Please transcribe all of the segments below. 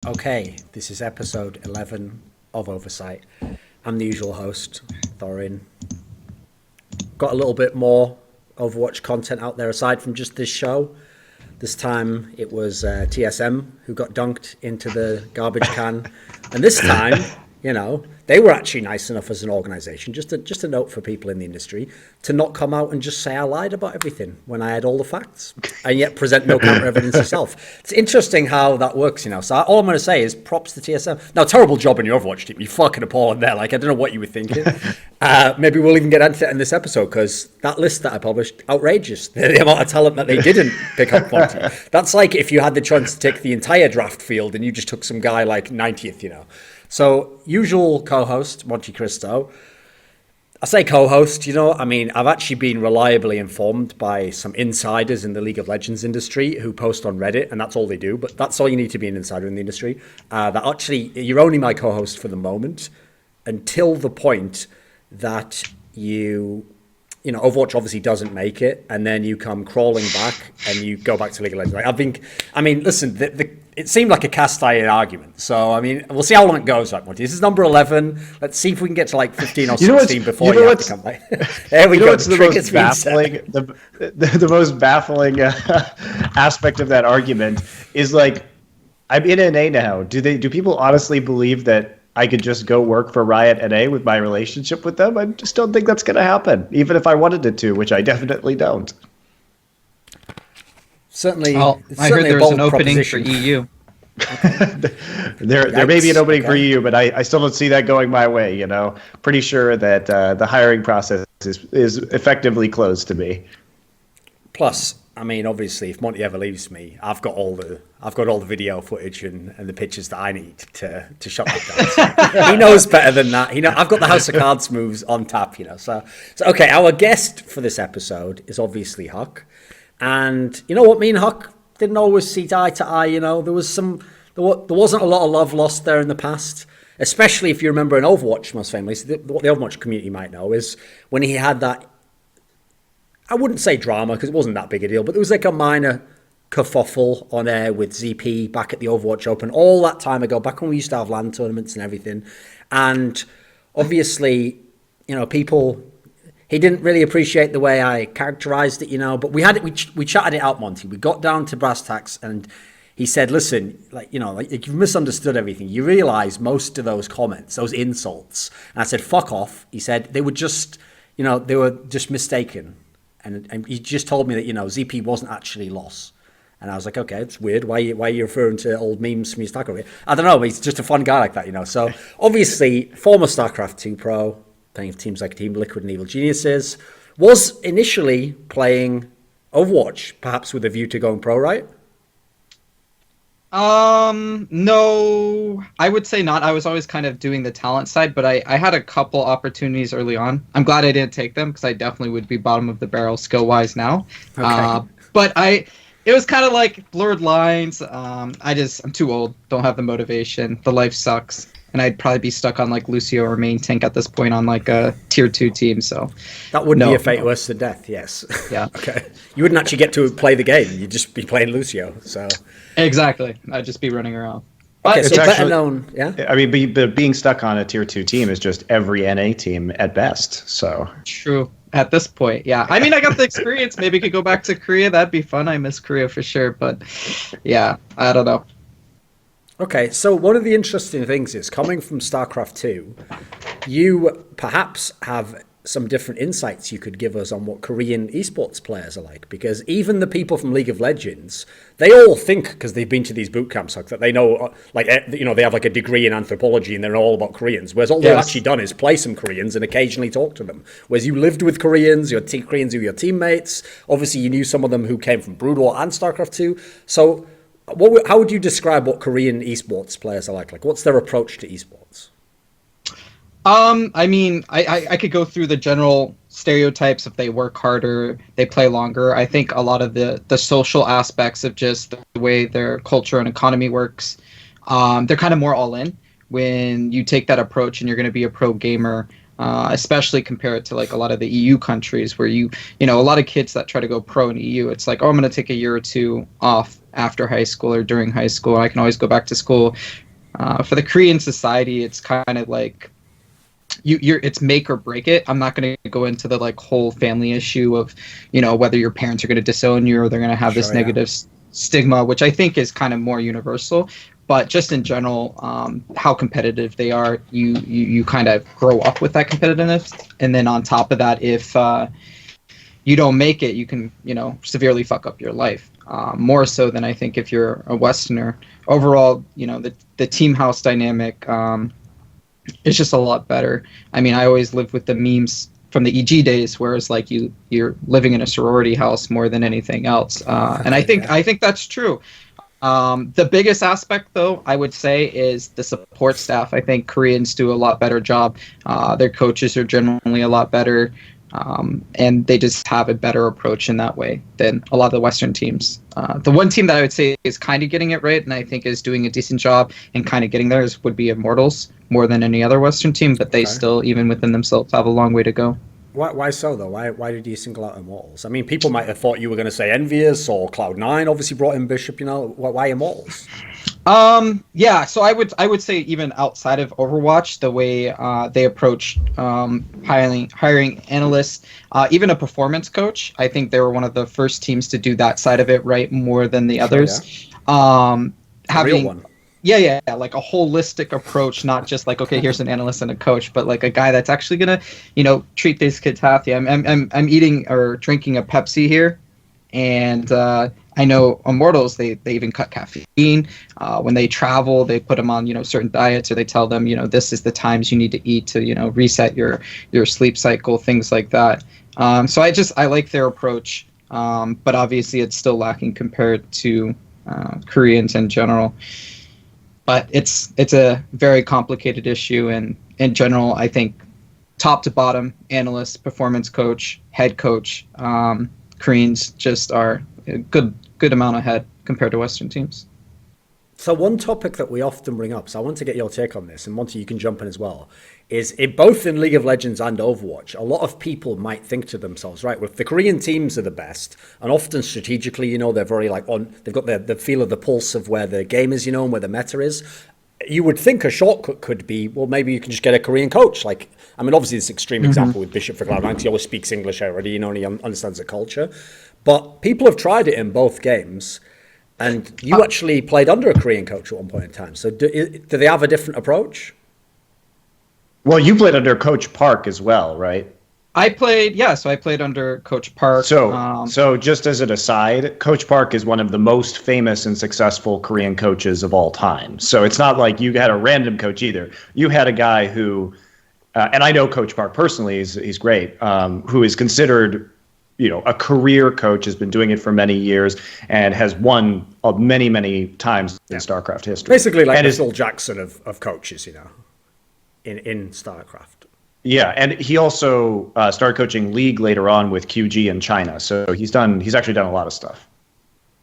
Okay, this is episode 11 of OverSight. I'm the usual host, Thorin. Got a little bit more Overwatch content out there aside from just this show. This time it was TSM who got dunked into the garbage can. And this time, you know, they were actually nice enough as an organization, just a note for people in the industry, to not come out and just say I lied about everything when I had all the facts and yet present no counter evidence yourself. It's interesting how that works, you know. So all I'm going to say is props to TSM. Now, terrible job in your Overwatch team. You fucking appalling there. Like, I don't know what you were thinking. Maybe we'll even get into it in this episode because that list that I published, outrageous. The amount of talent that they didn't pick up Monty. That's like if you had the chance to take the entire draft field and you just took some guy like 90th, you know. So, usual co-host, Monte Cristo. I say co-host, you know, I mean, I've actually been reliably informed by some insiders in the League of Legends industry who post on Reddit, and that's all they do, but that's all you need to be an insider in the industry. That actually, you're only my co-host for the moment until the point that you know, Overwatch obviously doesn't make it, and then you come crawling back and you go back to League of Legends. Like, listen, it seemed like a cast iron argument. So, I mean, we'll see how long it goes, right, Monty? This is number 11. Let's see if we can get to like 15 or 16 before you have to come back. There we go. The most baffling, the most baffling aspect of that argument is like, I'm in NA now. Do people honestly believe that I could just go work for Riot NA with my relationship with them? I just don't think that's going to happen, even if I wanted it to, which I definitely don't. Certainly, I heard there was an opening for EU. Okay. there may be an opening for EU, but I still don't see that going my way. You know, pretty sure that the hiring process is effectively closed to me. Plus, I mean, obviously, if Monty ever leaves me, I've got all the video footage and the pictures that I need to shut that down. So he knows better than that. I've got the House of Cards moves on tap, you know. So okay, our guest for this episode is obviously HuK. And you know what, me and HuK didn't always see eye to eye, you know. There wasn't a lot of love lost there in the past, especially if you remember in Overwatch, most famously, what the Overwatch community might know is when he had that, I wouldn't say drama because it wasn't that big a deal, but there was like a minor kerfuffle on air with ZP back at the Overwatch Open all that time ago, back when we used to have LAN tournaments and everything. And obviously, you know, he didn't really appreciate the way I characterized it, you know, but we chatted it out, Monty. We got down to brass tacks and he said, listen, like you've misunderstood everything. You realize most of those comments, those insults. And I said, fuck off. He said they were just mistaken. And he just told me that, you know, ZP wasn't actually loss. And I was like, okay, it's weird. Why are you referring to old memes from your StarCraft? I don't know. He's just a fun guy like that, you know. So obviously, former StarCraft 2 pro, playing for teams like Team Liquid and Evil Geniuses, was initially playing Overwatch, perhaps with a view to going pro, right? No, I would say not. I was always kind of doing the talent side, but I had a couple opportunities early on. I'm glad I didn't take them because I definitely would be bottom of the barrel skill-wise now. Okay. But it was kind of like blurred lines. I'm too old, don't have the motivation. The life sucks. And I'd probably be stuck on like Lucio or main tank at this point on like a tier 2 team. So that wouldn't be a fate worse than death. Yes. Yeah. Okay. You wouldn't actually get to play the game. You'd just be playing Lucio. So exactly. I'd just be running around. But okay, so better known. Yeah. I mean, but being stuck on a tier 2 team is just every NA team at best. So true. At this point, yeah. I mean, I got the experience. Maybe could go back to Korea. That'd be fun. I miss Korea for sure. But yeah, I don't know. Okay, so one of the interesting things is, coming from StarCraft 2, you perhaps have some different insights you could give us on what Korean esports players are like, because even the people from League of Legends, they all think, because they've been to these boot camps, like, that they know, like, you know, they have like a degree in anthropology and they're all about Koreans, whereas all they've actually done is play some Koreans and occasionally talk to them. Whereas you lived with Koreans, Koreans who were your teammates, obviously you knew some of them who came from Brood War and StarCraft 2, so how would you describe what Korean esports players are like? Like, what's their approach to esports? I mean, I could go through the general stereotypes. If they work harder, they play longer. I think a lot of the social aspects of just the way their culture and economy works, they're kind of more all in. When you take that approach and you're going to be a pro gamer, especially compared to like a lot of the EU countries where you know, a lot of kids that try to go pro in EU, it's like, oh, I'm going to take a year or two off after high school or during high school. I can always go back to school. For the Korean society, it's kind of like it's make or break it. I'm not going to go into the like whole family issue of, you know, whether your parents are going to disown you or they're going to have this negative stigma, which I think is kind of more universal. But just in general, how competitive they are, you kind of grow up with that competitiveness, and then on top of that, if you don't make it, you can, you know, severely fuck up your life. More so than I think if you're a Westerner. Overall, you know, the team house dynamic is just a lot better. I mean, I always lived with the memes from the EG days, where it's like you're living in a sorority house more than anything else, and I think that's true. The biggest aspect, though, I would say, is the support staff. I think Koreans do a lot better job. Their coaches are generally a lot better, and they just have a better approach in that way than a lot of the Western teams. The one team that I would say is kind of getting it right, and I think is doing a decent job and kind of getting there, would be Immortals, more than any other Western team, but they still, even within themselves, have a long way to go. Why so, though? Why did you single out Immortals? I mean, people might have thought you were going to say Envious or Cloud9, obviously brought in Bishop, you know. Why Immortals? Yeah, so I would say even outside of Overwatch, the way they approach hiring analysts, even a performance coach, I think they were one of the first teams to do that side of it right more than the others. A real one. Yeah, like a holistic approach, not just like, okay, here's an analyst and a coach, but like a guy that's actually gonna, you know, treat these kids healthy. I'm eating or drinking a Pepsi here, and I know Immortals, they even cut caffeine. When they travel, they put them on, you know, certain diets, or they tell them, you know, this is the times you need to eat to, you know, reset your sleep cycle, things like that. So I like their approach, but obviously it's still lacking compared to Koreans in general. But it's a very complicated issue, and in general, I think top to bottom, analyst, performance coach, head coach, Koreans just are a good amount ahead compared to Western teams. So one topic that we often bring up, so I want to get your take on this, and Monty, you can jump in as well, is both in League of Legends and Overwatch, a lot of people might think to themselves, right, well, if the Korean teams are the best, and often strategically, you know, they're very like they've got the feel of the pulse of where the game is, you know, and where the meta is. You would think a shortcut could be, well, maybe you can just get a Korean coach. Like, I mean, obviously this extreme example with Bishop for Cloud9, because he always speaks English already, you know, and he understands the culture. But people have tried it in both games. And you actually played under a Korean coach at one point in time. So do they have a different approach? Well, you played under Coach Park as well, right? I played under Coach Park. So just as an aside, Coach Park is one of the most famous and successful Korean coaches of all time. So it's not like you had a random coach either. You had a guy who, and I know Coach Park personally, he's great, who is considered, you know, a career coach, has been doing it for many years, and has won many times in StarCraft history. Basically like the Phil Jackson of coaches, you know, in StarCraft. Yeah, and he also started coaching League later on with QG in China. So he's actually done a lot of stuff.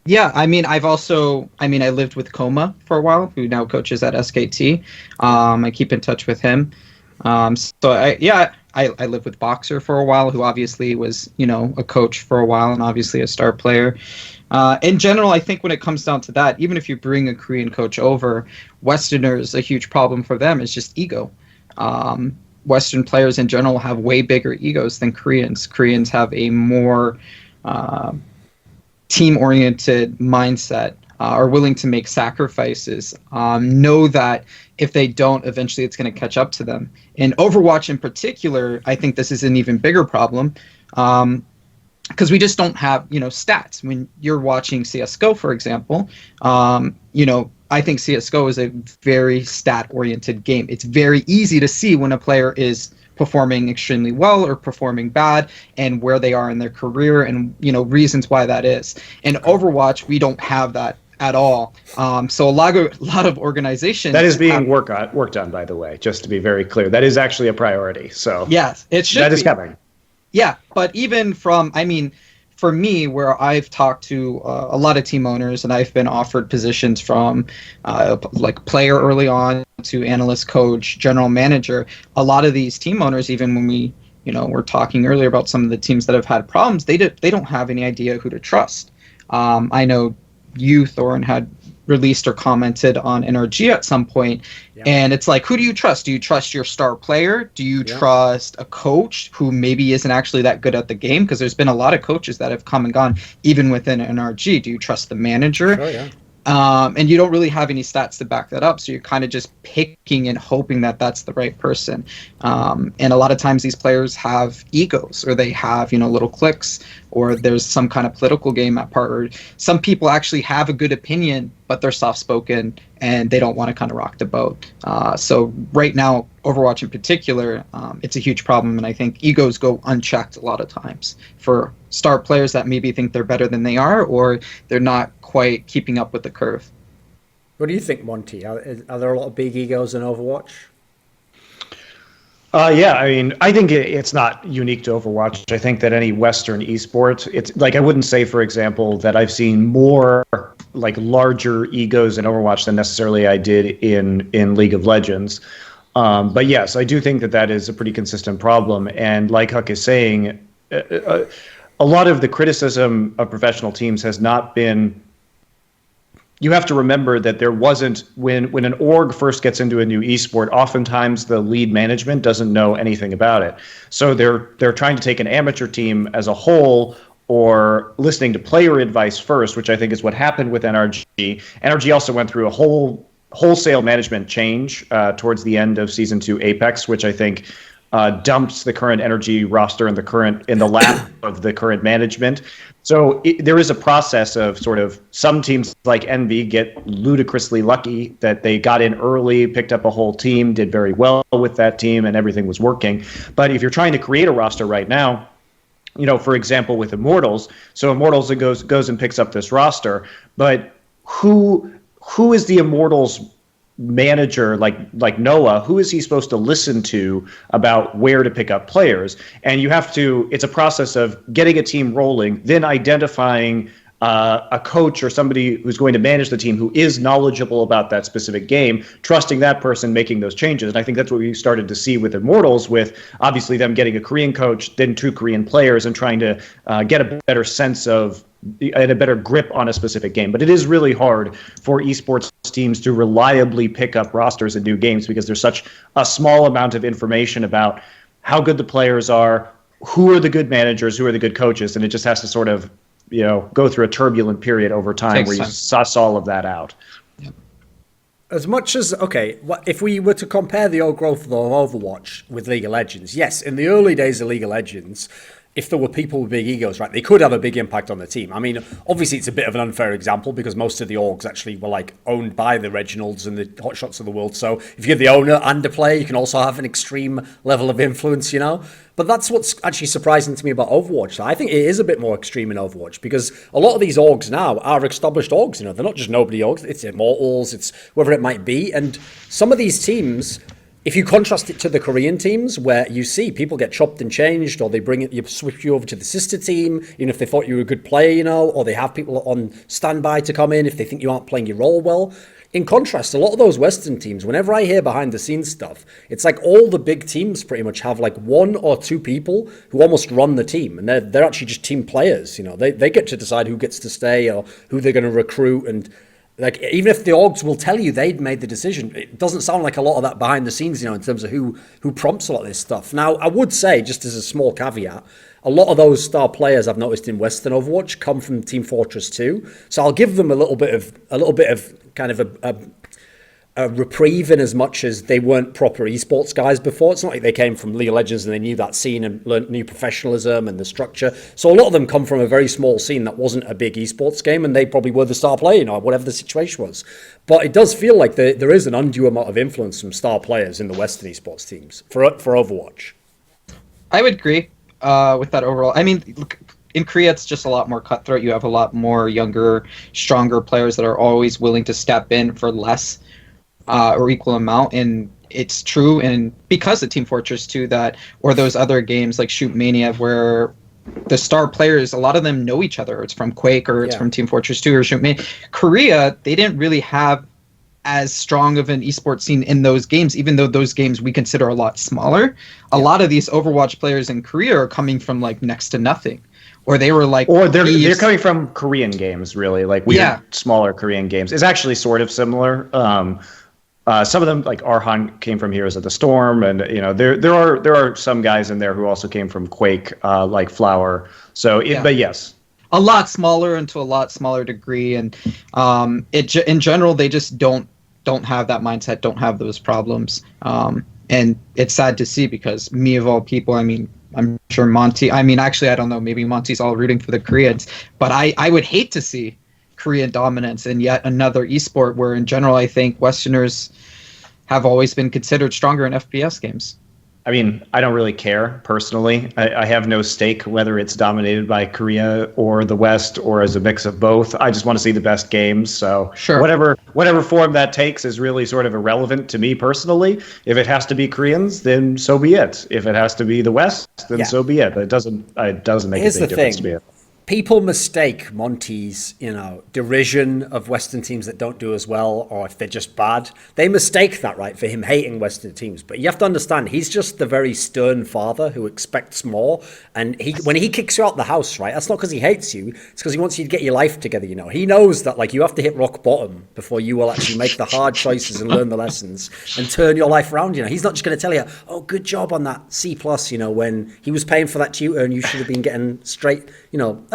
Yeah, I mean, I lived with Koma for a while, who now coaches at SKT. I keep in touch with him. I lived with Boxer for a while, who obviously was, you know, a coach for a while and obviously a star player. In general, I think when it comes down to that, even if you bring a Korean coach over, Westerners, a huge problem for them is just ego. Western players in general have way bigger egos than Koreans. Koreans have a more team-oriented mindset, are willing to make sacrifices, know that if they don't, eventually it's going to catch up to them. In Overwatch in particular, I think this is an even bigger problem, because we just don't have, you know, stats. When you're watching CSGO, for example, you know, I think CSGO is a very stat-oriented game. It's very easy to see when a player is performing extremely well or performing bad, and where they are in their career, and, you know, reasons why that is. In Overwatch, we don't have that at all. So a lot of organizations that is being worked on, by the way, just to be very clear. That is actually a priority. So yes, it should. That is coming. Yeah, but even from for me, where I've talked to a lot of team owners and I've been offered positions from like player early on to analyst, coach, general manager, a lot of these team owners, even when we we're talking earlier about some of the teams that have had problems, they don't have any idea who to trust. I know you, Thorin, had released or commented on NRG at some point, and it's like, who do you trust? Do you trust your star player? Do you trust a coach who maybe isn't actually that good at the game? Because there's been a lot of coaches that have come and gone, even within NRG. Do you trust the manager? Sure, yeah. And you don't really have any stats to back that up, so you're kind of just picking and hoping that that's the right person. And a lot of times these players have egos, or they have little cliques, or there's some kind of political game at part. Or some people actually have a good opinion, but they're soft-spoken and they don't want to kind of rock the boat. So right now, Overwatch in particular, it's a huge problem, and I think egos go unchecked a lot of times for star players that maybe think they're better than they are, or they're not quite keeping up with the curve. What do you think, Monty? Are there a lot of big egos in Overwatch? Yeah, I mean, I think it's not unique to Overwatch. I think that any Western esport, it's like, I wouldn't say, for example, that I've seen more like larger egos in Overwatch than necessarily I did in League of Legends. But yes, I do think that is a pretty consistent problem. And like HuK is saying, a lot of the criticism of professional teams has not been. You have to remember that there wasn't, when an org first gets into a new esport, oftentimes the lead management doesn't know anything about it. So they're trying to take an amateur team as a whole, or listening to player advice first, which I think is what happened with NRG. NRG also went through a wholesale management change towards the end of Season 2 Apex, which I think dumps the current NRG roster in the lap of the current management. So there is a process of sort of, some teams like Envy get ludicrously lucky that they got in early, picked up a whole team, did very well with that team, and everything was working. But if you're trying to create a roster right now, for example, with Immortals, so Immortals goes and picks up this roster, but who is the Immortals manager, like Noah? Who is he supposed to listen to about where to pick up players? And it's a process of getting a team rolling, then identifying a coach or somebody who's going to manage the team who is knowledgeable about that specific game, trusting that person, making those changes. And I think that's what we started to see with Immortals, with obviously them getting a Korean coach, then 2 Korean players, and trying to get a better sense of and a better grip on a specific game. But it is really hard for esports teams to reliably pick up rosters in new games, because there's such a small amount of information about how good the players are, who are the good managers, who are the good coaches, and it just has to sort of go through a turbulent period over time where you suss all of that out. As much as, if we were to compare the old growth of Overwatch with League of Legends, yes, in the early days of League of Legends, if there were people with big egos, right, they could have a big impact on the team. I mean, obviously it's a bit of an unfair example, because most of the orgs actually were owned by the Reginalds and the Hotshots of the world. So if you're the owner and a player, you can also have an extreme level of influence, But that's what's actually surprising to me about Overwatch. I think it is a bit more extreme in Overwatch, because a lot of these orgs now are established orgs. They're not just nobody orgs. It's Immortals, it's whatever it might be. And some of these teams, if you contrast it to the Korean teams, where you see people get chopped and changed, or they switch you over to the sister team, even if they thought you were a good player, or they have people on standby to come in if they think you aren't playing your role well. In contrast, a lot of those Western teams, whenever I hear behind the scenes stuff, it's like all the big teams pretty much have 1 or 2 people who almost run the team, and they're actually just team players. They get to decide who gets to stay or who they're going to recruit, and even if the orgs will tell you they'd made the decision, it doesn't sound like a lot of that behind the scenes, in terms of who prompts a lot of this stuff. Now, I would say, just as a small caveat, a lot of those star players I've noticed in Western Overwatch come from Team Fortress 2. So I'll give them a little bit of kind of a reprieve, in as much as they weren't proper esports guys before. It's not like they came from League of Legends and they knew that scene and learned new professionalism and the structure. So a lot of them come from a very small scene that wasn't a big esports game, and they probably were the star player, whatever the situation was. But it does feel like there is an undue amount of influence from star players in the Western esports teams for Overwatch. I would agree with that overall. I mean, look, in Korea, it's just a lot more cutthroat. You have a lot more younger, stronger players that are always willing to step in for less or equal amount. And it's true, and because of Team Fortress 2, or those other games like Shoot Mania, where the star players, a lot of them know each other. It's from Quake or it's Yeah. from Team Fortress 2 or shoot. Korea, they didn't really have as strong of an esports scene in those games, even though those games we consider a lot smaller. A lot of these Overwatch players in Korea are coming from like next to nothing, or they were like, or they're coming from Korean games, really, like weird, smaller Korean games. It's actually sort of similar. Some of them, like Arhan, came from Heroes of the Storm, and there are some guys in there who also came from Quake, like Flower. So, but yes, a lot smaller and to a lot smaller degree, and in general they just don't have that mindset, don't have those problems, and it's sad to see because me of all people, I mean, I'm sure Monty, I mean, actually I don't know, maybe Monty's all rooting for the Koreans, but I would hate to see Korean dominance in yet another esport where in general I think Westerners have always been considered stronger in FPS games. I mean, I don't really care personally. I have no stake whether it's dominated by Korea or the West or as a mix of both. I just want to see the best games. So sure. whatever form that takes is really sort of irrelevant to me personally. If it has to be Koreans, then so be it. If it has to be the West, then so be it. It doesn't make Here's a big the difference thing. to me. People mistake Monty's, derision of Western teams that don't do as well, or if they're just bad. They mistake that, right, for him hating Western teams. But you have to understand, he's just the very stern father who expects more. And when he kicks you out the house, right, that's not because he hates you. It's because he wants you to get your life together, He knows that, like, you have to hit rock bottom before you will actually make the hard choices and learn the lessons and turn your life around, He's not just going to tell you, oh, good job on that C+, when he was paying for that tutor and you should have been getting straight,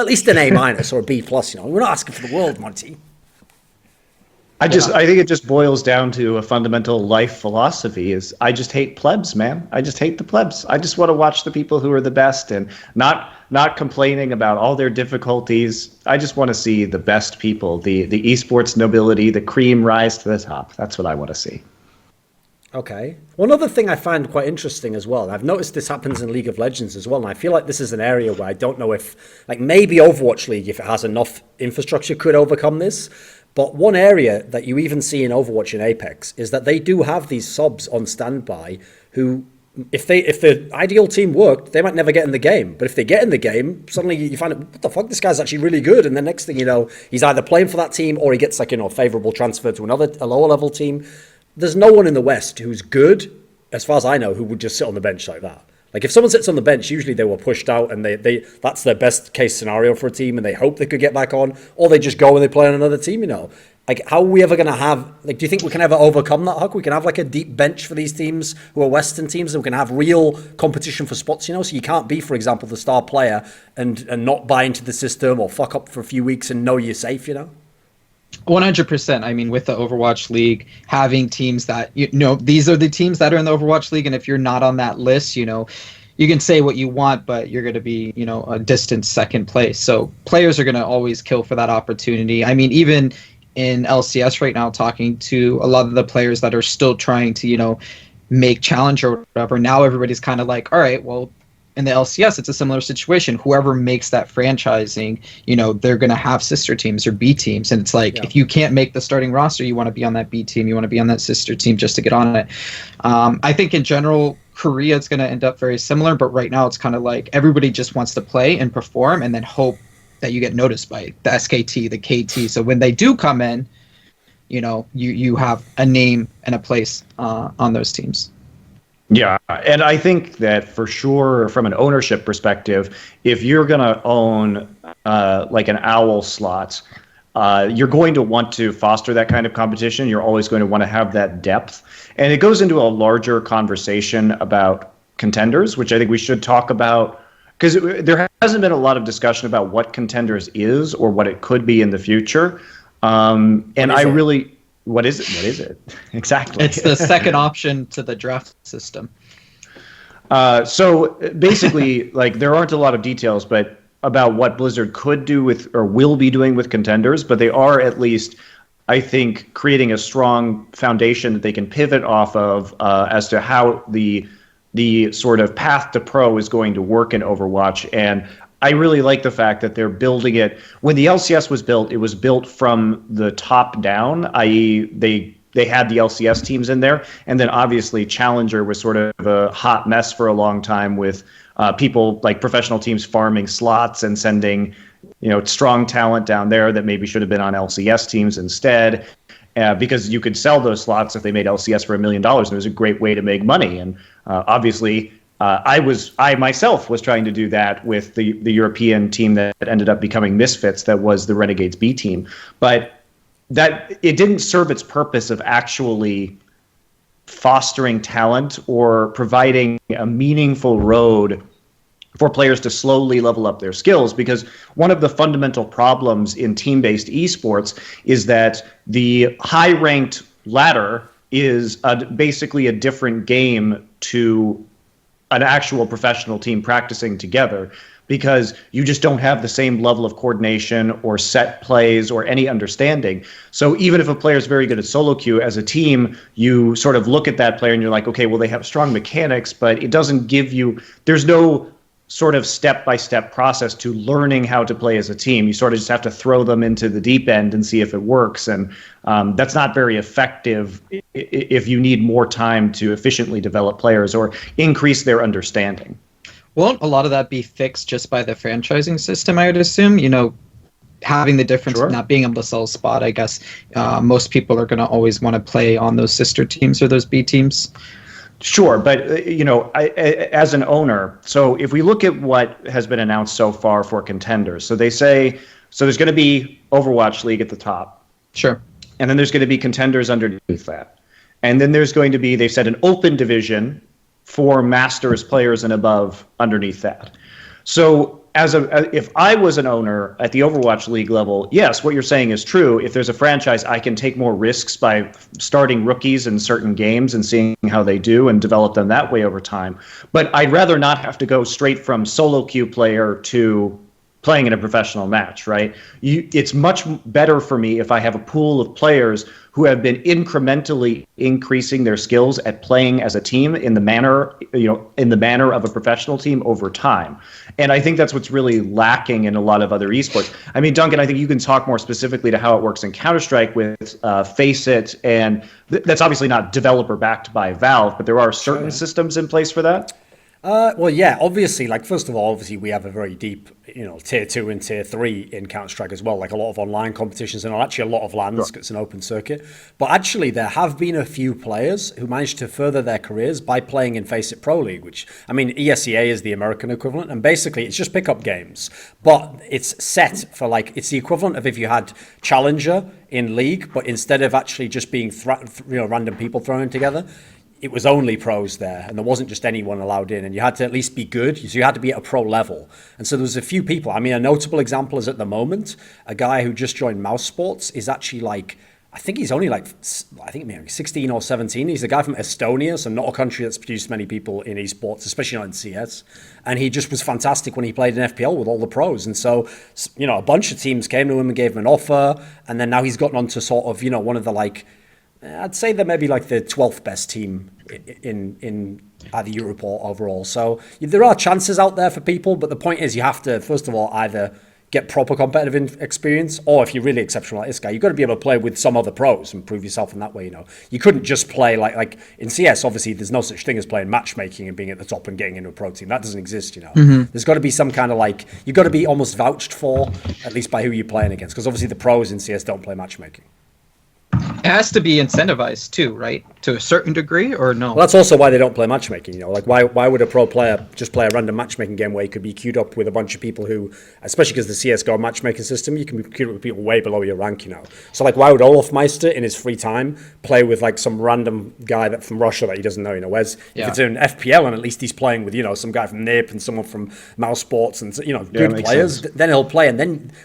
at least an A- or a B+. We're not asking for the world, Monty. I think it just boils down to a fundamental life philosophy is I just hate plebs, man. I just hate the plebs. I just want to watch the people who are the best and not complaining about all their difficulties. I just want to see the best people, the esports nobility, the cream rise to the top. That's what I want to see. Okay. One other thing I find quite interesting as well, and I've noticed this happens in League of Legends as well, and I feel like this is an area where I don't know if, like maybe Overwatch League, if it has enough infrastructure, could overcome this. But one area that you even see in Overwatch and Apex is that they do have these subs on standby who, if the ideal team worked, they might never get in the game. But if they get in the game, suddenly you find out, what the fuck, this guy's actually really good. And then next thing you know, he's either playing for that team or he gets like, a favorable transfer to a lower level team. There's no one in the West who's good, as far as I know, who would just sit on the bench like that. Like if someone sits on the bench, usually they were pushed out and they that's their best case scenario for a team and they hope they could get back on, or they just go and they play on another team, Like how are we ever going to have, like, do you think we can ever overcome that, HuK? We can have like a deep bench for these teams who are Western teams and we can have real competition for spots, So you can't be, for example, the star player and not buy into the system or fuck up for a few weeks and know you're safe, 100%. I mean, with the Overwatch League, having teams that, these are the teams that are in the Overwatch League, and if you're not on that list, you can say what you want, but you're going to be, a distant second place. So players are going to always kill for that opportunity. I mean, even in LCS right now, talking to a lot of the players that are still trying to, make challenge or whatever, now everybody's kind of like, all right, well, in the LCS, it's a similar situation. Whoever makes that franchising, they're going to have sister teams or B teams. And it's like, if you can't make the starting roster, you want to be on that B team. You want to be on that sister team just to get on it. I think in general, Korea is going to end up very similar. But right now, it's kind of like everybody just wants to play and perform and then hope that you get noticed by the SKT, the KT. So when they do come in, you have a name and a place on those teams. Yeah, and I think that for sure, from an ownership perspective, if you're going to own like an OWL slot, you're going to want to foster that kind of competition. You're always going to want to have that depth. And it goes into a larger conversation about contenders, which I think we should talk about, because there hasn't been a lot of discussion about what contenders is or what it could be in the future. What is it? What is it? Exactly. It's the second option to the draft system. So basically, like, there aren't a lot of details, but about what Blizzard could do with or will be doing with contenders, but they are at least, I think, creating a strong foundation that they can pivot off of as to how the sort of path to pro is going to work in Overwatch. And I really like the fact that they're building it. When the LCS was built, it was built from the top down, i.e. they had the LCS teams in there. And then obviously Challenger was sort of a hot mess for a long time with people like professional teams farming slots and sending, strong talent down there that maybe should have been on LCS teams instead. Because you could sell those slots if they made LCS for $1 million, and it was a great way to make money. And obviously, I myself was trying to do that with the European team that ended up becoming Misfits, that was the Renegades B team. But that it didn't serve its purpose of actually fostering talent or providing a meaningful road for players to slowly level up their skills, because one of the fundamental problems in team-based esports is that the high-ranked ladder is basically a different game to an actual professional team practicing together, because you just don't have the same level of coordination or set plays or any understanding. So even if a player is very good at solo queue, as a team, you sort of look at that player and you're like, okay, well, they have strong mechanics, but it doesn't give you, there's no sort of step-by-step process to learning how to play as a team. You sort of just have to throw them into the deep end and see if it works. And that's not very effective if you need more time to efficiently develop players or increase their understanding. Won't a lot of that be fixed just by the franchising system, I would assume? Having the difference of not being able to sell a spot, I guess most people are going to always want to play on those sister teams or those B teams. Sure, but as an owner, so if we look at what has been announced so far for contenders, so they say, so there's going to be Overwatch League at the top. Sure. And then there's going to be contenders underneath that. And then there's going to be, they've said, an open division for masters players and above underneath that. So if I was an owner at the Overwatch League level, yes, what you're saying is true. If there's a franchise, I can take more risks by starting rookies in certain games and seeing how they do and develop them that way over time. But I'd rather not have to go straight from solo queue player to playing in a professional match, right? It's much better for me if I have a pool of players who have been incrementally increasing their skills at playing as a team in the manner of a professional team over time. And I think that's what's really lacking in a lot of other esports. I mean, Duncan, I think you can talk more specifically to how it works in Counter-Strike with Faceit, and that's obviously not developer backed by Valve, but there are certain systems in place for that. Well, yeah, obviously, first of all, obviously we have a very deep, tier 2 and tier 3 in Counter-Strike as well, like a lot of online competitions and actually a lot of LANs, it's an open circuit. But actually there have been a few players who managed to further their careers by playing in Faceit Pro League, which, I mean, ESEA is the American equivalent, and basically it's just pickup games, but it's set for it's the equivalent of if you had Challenger in League, but instead of actually just being random people thrown together, it was only pros there, and there wasn't just anyone allowed in, and you had to at least be good, so you had to be at a pro level. And so there was a few people. I mean, a notable example is at the moment, a guy who just joined Mouse Sports is actually I think he's only maybe 16 or 17. He's a guy from Estonia, so not a country that's produced many people in esports, especially not in CS. And he just was fantastic when he played in FPL with all the pros. And so, a bunch of teams came to him and gave him an offer, and then now he's gotten onto sort of, one of the I'd say they're maybe the 12th best team in either Europe or overall. So there are chances out there for people, but the point is you have to, first of all, either get proper competitive experience, or if you're really exceptional like this guy, you've got to be able to play with some other pros and prove yourself in that way. You couldn't just play like in CS. Obviously, there's no such thing as playing matchmaking and being at the top and getting into a pro team. That doesn't exist. There's got to be some kind of you've got to be almost vouched for, at least by who you're playing against, because obviously the pros in CS don't play matchmaking. It has to be incentivized too, right? To a certain degree, or no? Well, that's also why they don't play matchmaking. Why would a pro player just play a random matchmaking game where you could be queued up with a bunch of people who, especially because the CS:GO matchmaking system, you can be queued up with people way below your rank. So why would Olaf Meister in his free time play with some random guy from Russia that he doesn't know? Whereas if it's in FPL and at least he's playing with some guy from NIP and someone from Mouse Sports and good players, then he'll play. And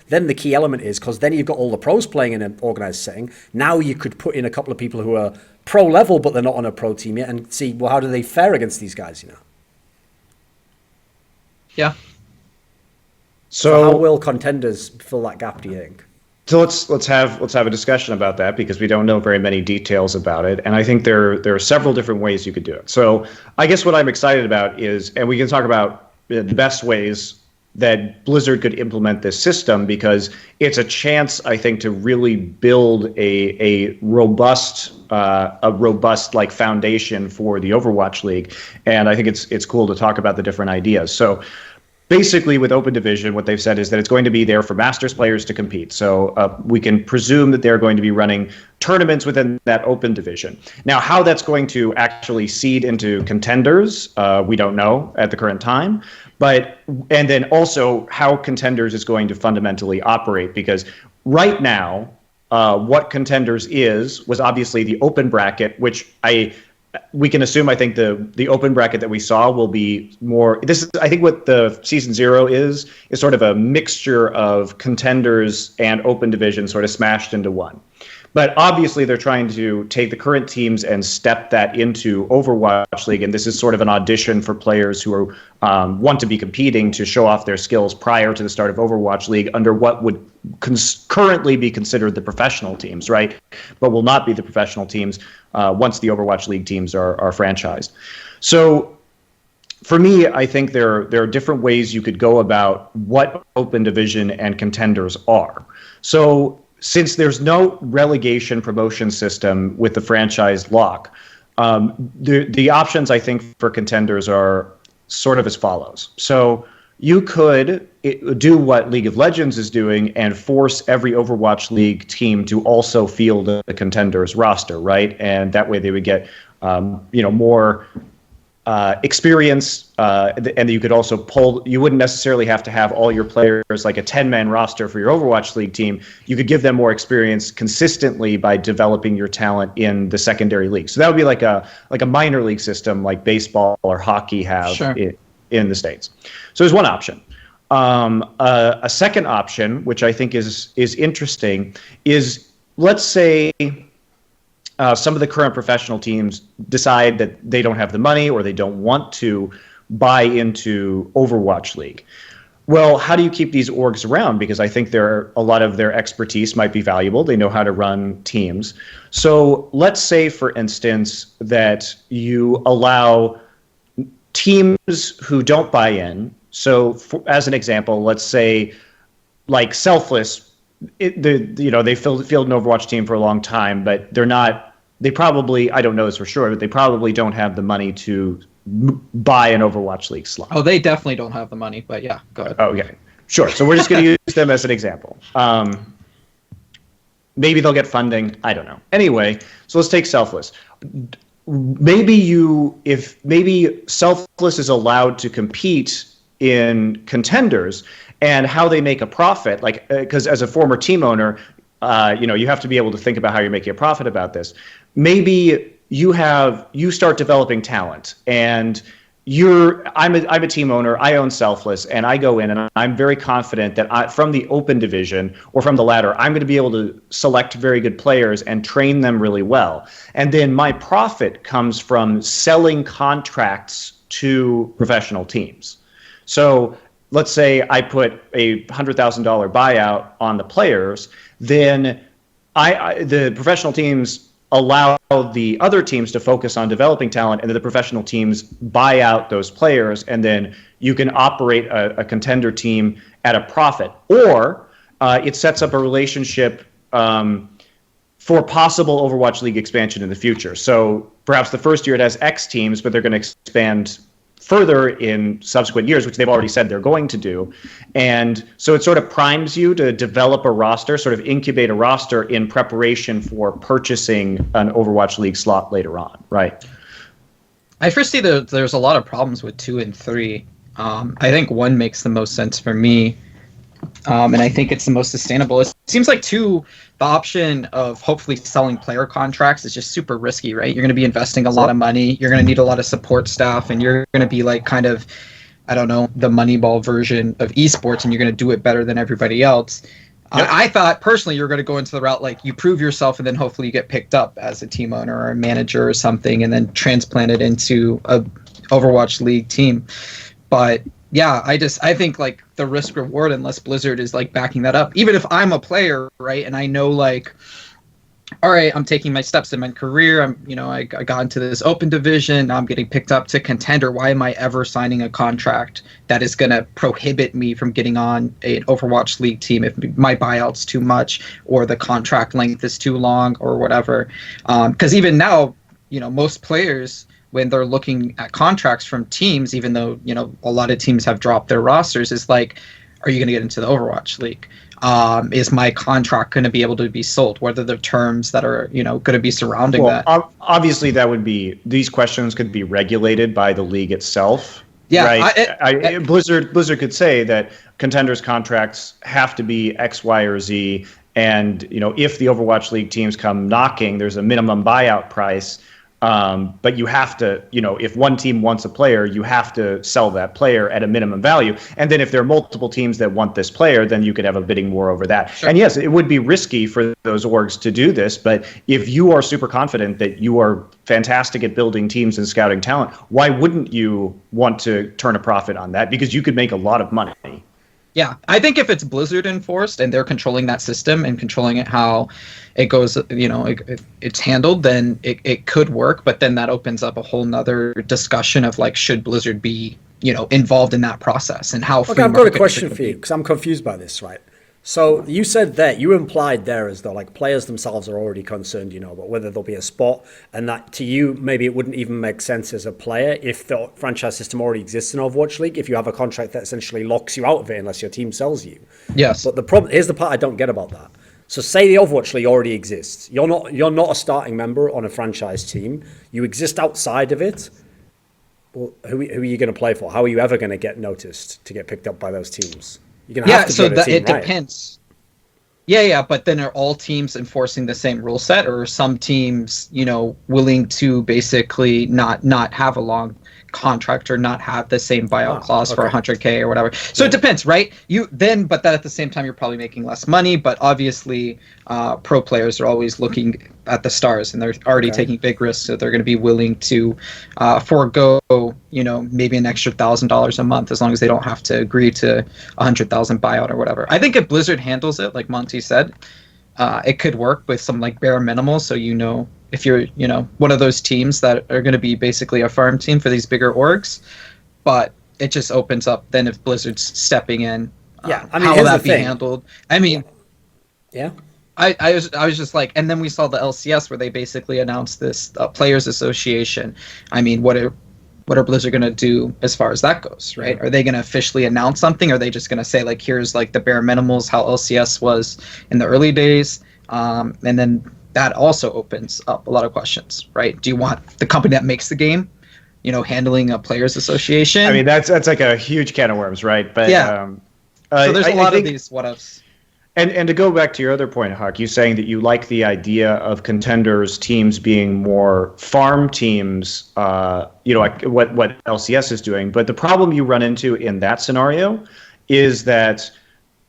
then the key element is, because then you've got all the pros playing in an organized setting. Now you could put in a couple of people who are pro level, but they're not on a pro team yet, and see, well, how do they fare against these guys? Yeah. So how will contenders fill that gap, do you think? So let's have a discussion about that, because we don't know very many details about it, and I think there are several different ways you could do it. So I guess what I'm excited about is, and we can talk about the best ways that Blizzard could implement this system, because it's a chance, I think, to really build a robust like foundation for the Overwatch League. And I think it's cool to talk about the different ideas. So basically, with Open Division, what they've said is that it's going to be there for Masters players to compete. So we can presume that they're going to be running tournaments within that Open Division. Now, how that's going to actually seed into Contenders, we don't know at the current time. And then also how Contenders is going to fundamentally operate, because right now, what Contenders was obviously the open bracket, which we can assume, I think the open bracket that we saw will be more. This is, I think, what the season 0 is sort of a mixture of Contenders and Open Division sort of smashed into one. But obviously, they're trying to take the current teams and step that into Overwatch League, and this is sort of an audition for players who want to be competing to show off their skills prior to the start of Overwatch League under what would currently be considered the professional teams, right? But will not be the professional teams once the Overwatch League teams are franchised. So for me, I think there are different ways you could go about what Open Division and Contenders are. So since there's no relegation promotion system with the franchise lock, the options, I think, for Contenders are sort of as follows. So you could do what League of Legends is doing and force every Overwatch League team to also field a Contenders roster, right? And that way they would get more experience, and you could also pull. You wouldn't necessarily have to have all your players like a 10-man roster for your Overwatch League team. You could give them more experience consistently by developing your talent in the secondary league. So that would be like a minor league system, like baseball or hockey have in the States. So there's one option. A second option, which I think is interesting, is, let's say some of the current professional teams decide that they don't have the money or they don't want to buy into Overwatch League. Well, how do you keep these orgs around? Because I think a lot of their expertise might be valuable. They know how to run teams. So let's say, for instance, that you allow teams who don't buy in. So as an example, let's say like Selfless, they've filled an Overwatch team for a long time, but they probably, I don't know this for sure, but they probably don't have the money to buy an Overwatch League slot. Oh, they definitely don't have the money, but yeah, go ahead. Okay, sure. So we're just going to use them as an example. Maybe they'll get funding. I don't know. Anyway, so let's take Selfless. Maybe Selfless is allowed to compete in Contenders, and how they make a profit, like, because as a former team owner, you have to be able to think about how you're making a profit about this. Maybe you start developing talent, and I'm a team owner. I own Selfless, and I go in, and I'm very confident that from the Open Division or from the ladder, I'm going to be able to select very good players and train them really well. And then my profit comes from selling contracts to professional teams. So let's say I put a $100,000 buyout on the players, then the professional teams allow the other teams to focus on developing talent, and then the professional teams buy out those players, and then you can operate a contender team at a profit. Or it sets up a relationship for possible Overwatch League expansion in the future. So perhaps the first year it has X teams, but they're going to expand further in subsequent years, which they've already said they're going to do. And so it sort of primes you to develop a roster, sort of incubate a roster in preparation for purchasing an Overwatch League slot later on, right? I first see that there's a lot of problems with 2 and 3. I think 1 makes the most sense for me, and I think it's the most sustainable. It seems like 2, the option of hopefully selling player contracts is just super risky, right? You're going to be investing a lot of money. You're going to need a lot of support staff, and you're going to be like kind of, I don't know, the Moneyball version of esports, and you're going to do it better than everybody else. Yep. I thought personally you're going to go into the route like you prove yourself, and then hopefully you get picked up as a team owner or a manager or something, and then transplanted into a Overwatch League team. But yeah, I think like the risk reward, unless Blizzard is like backing that up, even if I'm a player, right, and I know like, all right, I'm taking my steps in my career. I got into this open division. Now I'm getting picked up to contender. Why am I ever signing a contract that is going to prohibit me from getting on an Overwatch League team if my buyout's too much or the contract length is too long or whatever? Because even now, most players, when they're looking at contracts from teams, even though, a lot of teams have dropped their rosters, is like, are you going to get into the Overwatch League? Is my contract going to be able to be sold? What are the terms that are, going to be surrounding that? Obviously, these questions could be regulated by the league itself. Yeah, right. Blizzard could say that contenders' contracts have to be X, Y, or Z, and if the Overwatch League teams come knocking, there's a minimum buyout price. But you have to, if one team wants a player, you have to sell that player at a minimum value. And then if there are multiple teams that want this player, then you could have a bidding war over that. Sure. And yes, it would be risky for those orgs to do this. But if you are super confident that you are fantastic at building teams and scouting talent, why wouldn't you want to turn a profit on that? Because you could make a lot of money. Yeah, I think if it's Blizzard enforced and they're controlling that system and controlling it how it goes, it's handled, then it could work. But then that opens up a whole nother discussion of like, should Blizzard be, involved in that process and how? Okay, I've got a question for you because I'm confused by this, right? So you said that you implied there as though like players themselves are already concerned, about whether there'll be a spot, and that to you maybe it wouldn't even make sense as a player if the franchise system already exists in Overwatch League. If you have a contract that essentially locks you out of it unless your team sells you. Yes. But the problem here's the part I don't get about that. So say the Overwatch League already exists. You're not a starting member on a franchise team. You exist outside of it. Well, who are you going to play for? How are you ever going to get noticed to get picked up by those teams? You're gonna have to so that it depends. Yeah, but then are all teams enforcing the same rule set, or are some teams, willing to basically not have a long contract or not have the same buyout clause for 100K or whatever? So it depends, right? But that at the same time you're probably making less money. But obviously, pro players are always looking at the stars, and they're already taking big risks, so they're going to be willing to forego, maybe an extra $1,000 a month as long as they don't have to agree to 100,000 buyout or whatever. I think if Blizzard handles it, like Monty said, it could work with some like bare minimal. So if you're one of those teams that are going to be basically a farm team for these bigger orgs, but it just opens up then if Blizzard's stepping in. How will that be handled? I mean, yeah. I was just like, and then we saw the LCS where they basically announced this Players Association. I mean, what are Blizzard going to do as far as that goes, right? Are they going to officially announce something? Or are they just going to say, like, here's like the bare minimals, how LCS was in the early days? And then that also opens up a lot of questions, right? Do you want the company that makes the game, handling a Players Association? I mean, that's like a huge can of worms, right? But yeah. So there's a lot of these what-ifs. And to go back to your other point, HuK, you saying that you like the idea of contenders teams being more farm teams, like what LCS is doing. But the problem you run into in that scenario is that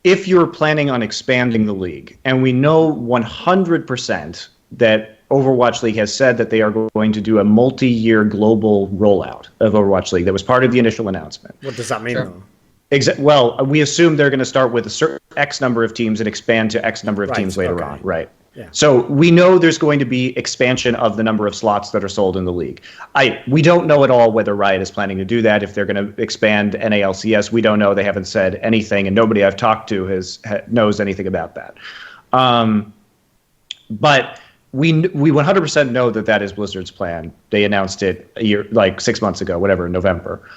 if you're planning on expanding the league, and we know 100% that Overwatch League has said that they are going to do a multi-year global rollout of Overwatch League. That was part of the initial announcement. What does that mean, though? Well, we assume they're going to start with a certain X number of teams and expand to X number of teams later on, right? Yeah. So we know there's going to be expansion of the number of slots that are sold in the league. We don't know at all whether Riot is planning to do that, if they're going to expand NALCS. We don't know. They haven't said anything, and nobody I've talked to knows anything about that. But we 100% know that is Blizzard's plan. They announced it 6 months ago, whatever, in November.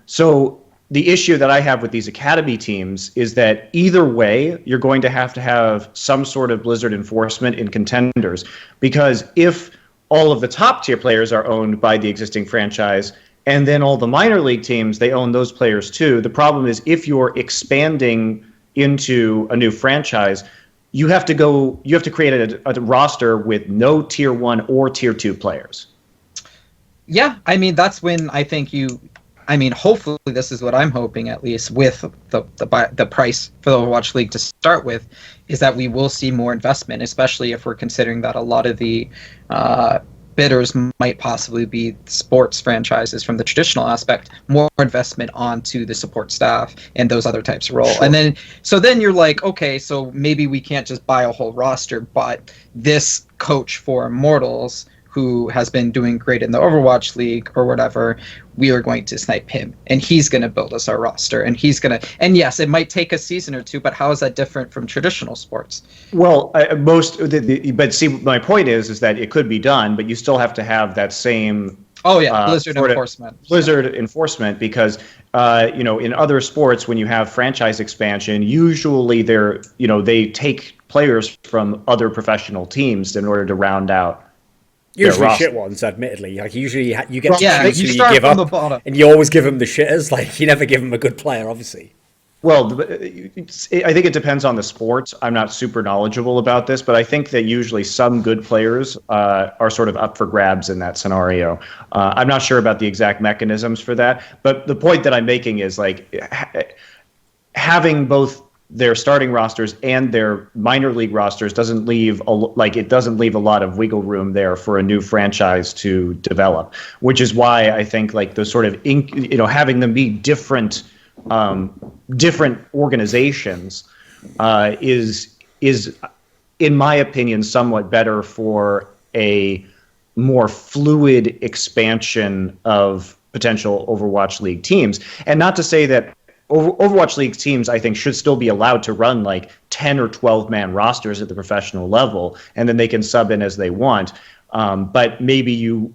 So the issue that I have with these academy teams is that either way, you're going to have some sort of Blizzard enforcement in contenders, because if all of the top tier players are owned by the existing franchise, and then all the minor league teams, they own those players too. The problem is if you're expanding into a new franchise, you have to create a roster with no tier 1 or tier 2 players. Yeah, I mean, that's when I think hopefully this is what I'm hoping, at least with the price for the Overwatch League to start with, is that we will see more investment, especially if we're considering that a lot of the bidders might possibly be sports franchises from the traditional aspect, more investment onto the support staff and those other types of role. Sure. And then you're like, okay, so maybe we can't just buy a whole roster, but this coach for Immortals who has been doing great in the Overwatch League or whatever, we are going to snipe him, and he's going to build us our roster, and and yes, it might take a season or two, but how is that different from traditional sports? Well, but see, my point is that it could be done, but you still have to have that same. Oh yeah, Blizzard enforcement. Blizzard enforcement, because in other sports, when you have franchise expansion, usually they take players from other professional teams in order to round out. Usually shit ones, admittedly. Like usually you get you start give from up, the bottom, and you always give them the shitters. Like you never give them a good player, obviously. Well, I think it depends on the sport. I'm not super knowledgeable about this, but I think that usually some good players are sort of up for grabs in that scenario. I'm not sure about the exact mechanisms for that, but the point that I'm making is like having both their starting rosters and their minor league rosters doesn't leave a lot of wiggle room there for a new franchise to develop, which is why I think like the sort of having them be different organizations is in my opinion somewhat better for a more fluid expansion of potential Overwatch League teams. And not to say that Overwatch League teams, I think, should still be allowed to run like 10 or 12 man rosters at the professional level, and then they can sub in as they want. But maybe you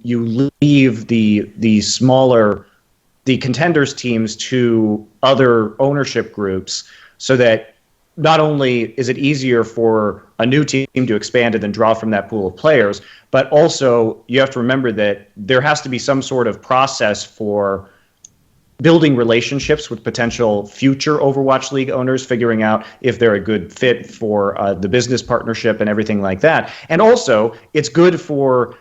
leave the smaller, the contenders teams to other ownership groups, so that not only is it easier for a new team to expand and then draw from that pool of players, but also you have to remember that there has to be some sort of process for building relationships with potential future Overwatch League owners, figuring out if they're a good fit for the business partnership and everything like that. And also, it's good for,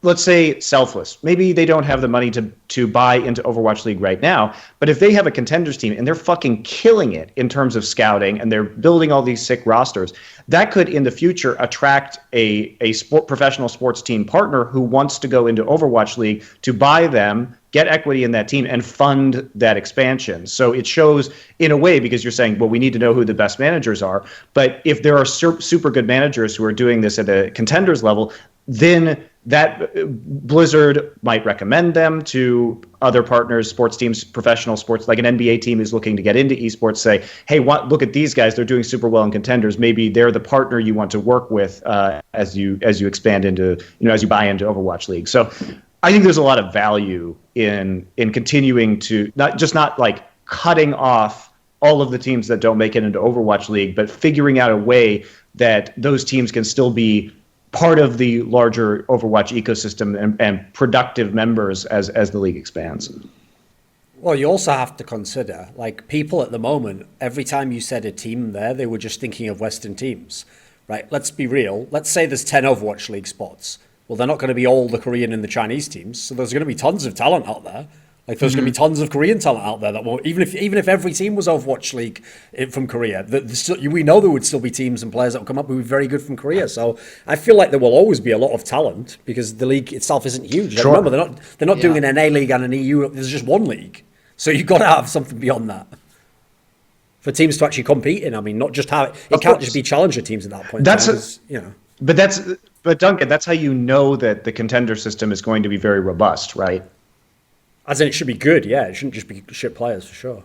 let's say, Selfless. Maybe they don't have the money to buy into Overwatch League right now, but if they have a contenders team and they're fucking killing it in terms of scouting and they're building all these sick rosters, that could in the future attract a professional sports team partner who wants to go into Overwatch League to buy them, get equity in that team, and fund that expansion. So it shows in a way, because you're saying, well, we need to know who the best managers are. But if there are super good managers who are doing this at a contenders level, then that Blizzard might recommend them to other partners, sports teams, professional sports, like an NBA team is looking to get into esports, say, hey, look at these guys, they're doing super well in contenders. Maybe they're the partner you want to work with as you expand into, as you buy into Overwatch League. So I think there's a lot of value in continuing to not like cutting off all of the teams that don't make it into Overwatch League, but figuring out a way that those teams can still be part of the larger Overwatch ecosystem and productive members as the league expands. Well, you also have to consider, like, people at the moment, every time you said a team there, they were just thinking of Western teams, right? Let's be real. Let's say there's 10 Overwatch League spots. Well, they're not going to be all the Korean and the Chinese teams, so there's going to be tons of talent out there. Like, there's going to be tons of Korean talent out there that will, even if every team was Overwatch League from Korea, we know there would still be teams and players that will come up who are very good from Korea. So I feel like there will always be a lot of talent because the league itself isn't huge. Sure. Remember, they're not doing an NA league and an EU. There's just one league, so you've got to have something beyond that for teams to actually compete in. I mean, not just have it can't just be challenger teams at that point. But Duncan, that's how you know that the contender system is going to be very robust, right? As in, it should be good, yeah. It shouldn't just be shit players, for sure.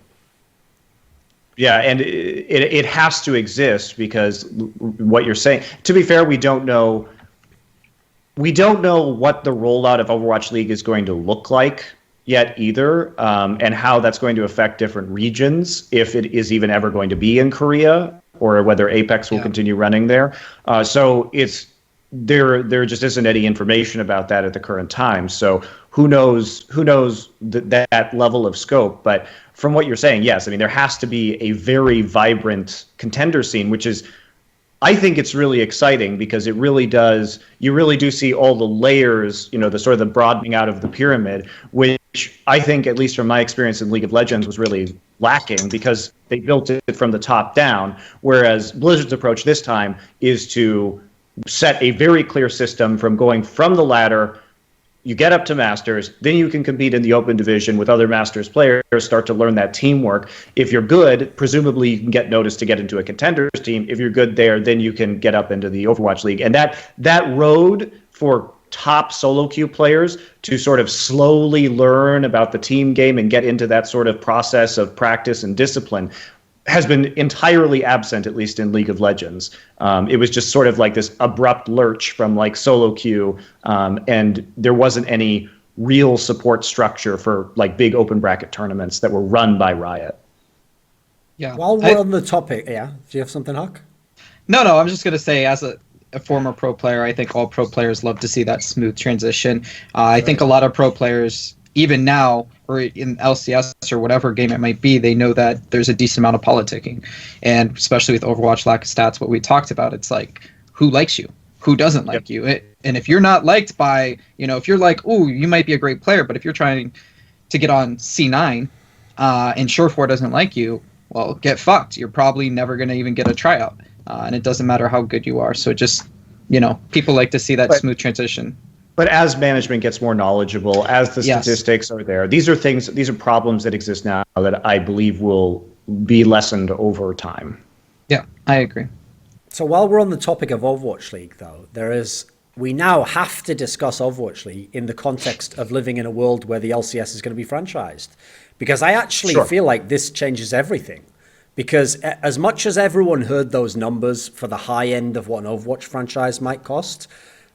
Yeah, and it has to exist because what you're saying. To be fair, we don't know what the rollout of Overwatch League is going to look like yet either, and how that's going to affect different regions, if it is even ever going to be in Korea, or whether Apex will continue running there. So there just isn't any information about that at the current time. So who knows that level of scope. But from what you're saying, yes, I mean, there has to be a very vibrant contender scene, which is, I think it's really exciting because you really do see all the layers, the sort of the broadening out of the pyramid, which I think, at least from my experience in League of Legends, was really lacking because they built it from the top down. Whereas Blizzard's approach this time is to set a very clear system from going from the ladder you get up to Masters, then you can compete in the open division with other Masters players, start to learn that teamwork. If you're good, presumably you can get noticed to get into a Contenders team. If you're good there, then you can get up into the Overwatch League. And that road for top solo queue players to sort of slowly learn about the team game and get into that sort of process of practice and discipline has been entirely absent, at least in League of Legends. It was just sort of like this abrupt lurch from like solo queue, and there wasn't any real support structure for like big open bracket tournaments that were run by Riot. Yeah. While we're on the topic, yeah, do you have something, HuK? No, I'm just gonna say, as a former pro player, I think all pro players love to see that smooth transition. I think a lot of pro players, even now, or in LCS or whatever game it might be, they know that there's a decent amount of politicking. And especially with Overwatch lack of stats, what we talked about, it's like, who likes you? Who doesn't like you? And if you're not liked by, if you're like, oh, you might be a great player, but if you're trying to get on C9 and Surefour doesn't like you, well, get fucked. You're probably never going to even get a tryout. And it doesn't matter how good you are. So just, people like to see that smooth transition. But as management gets more knowledgeable, as the statistics are there, these are problems that exist now that I believe will be lessened over time. Yeah, I agree. So while we're on the topic of Overwatch League, though, we now have to discuss Overwatch League in the context of living in a world where the LCS is going to be franchised. Because I actually feel like this changes everything. Because as much as everyone heard those numbers for the high end of what an Overwatch franchise might cost,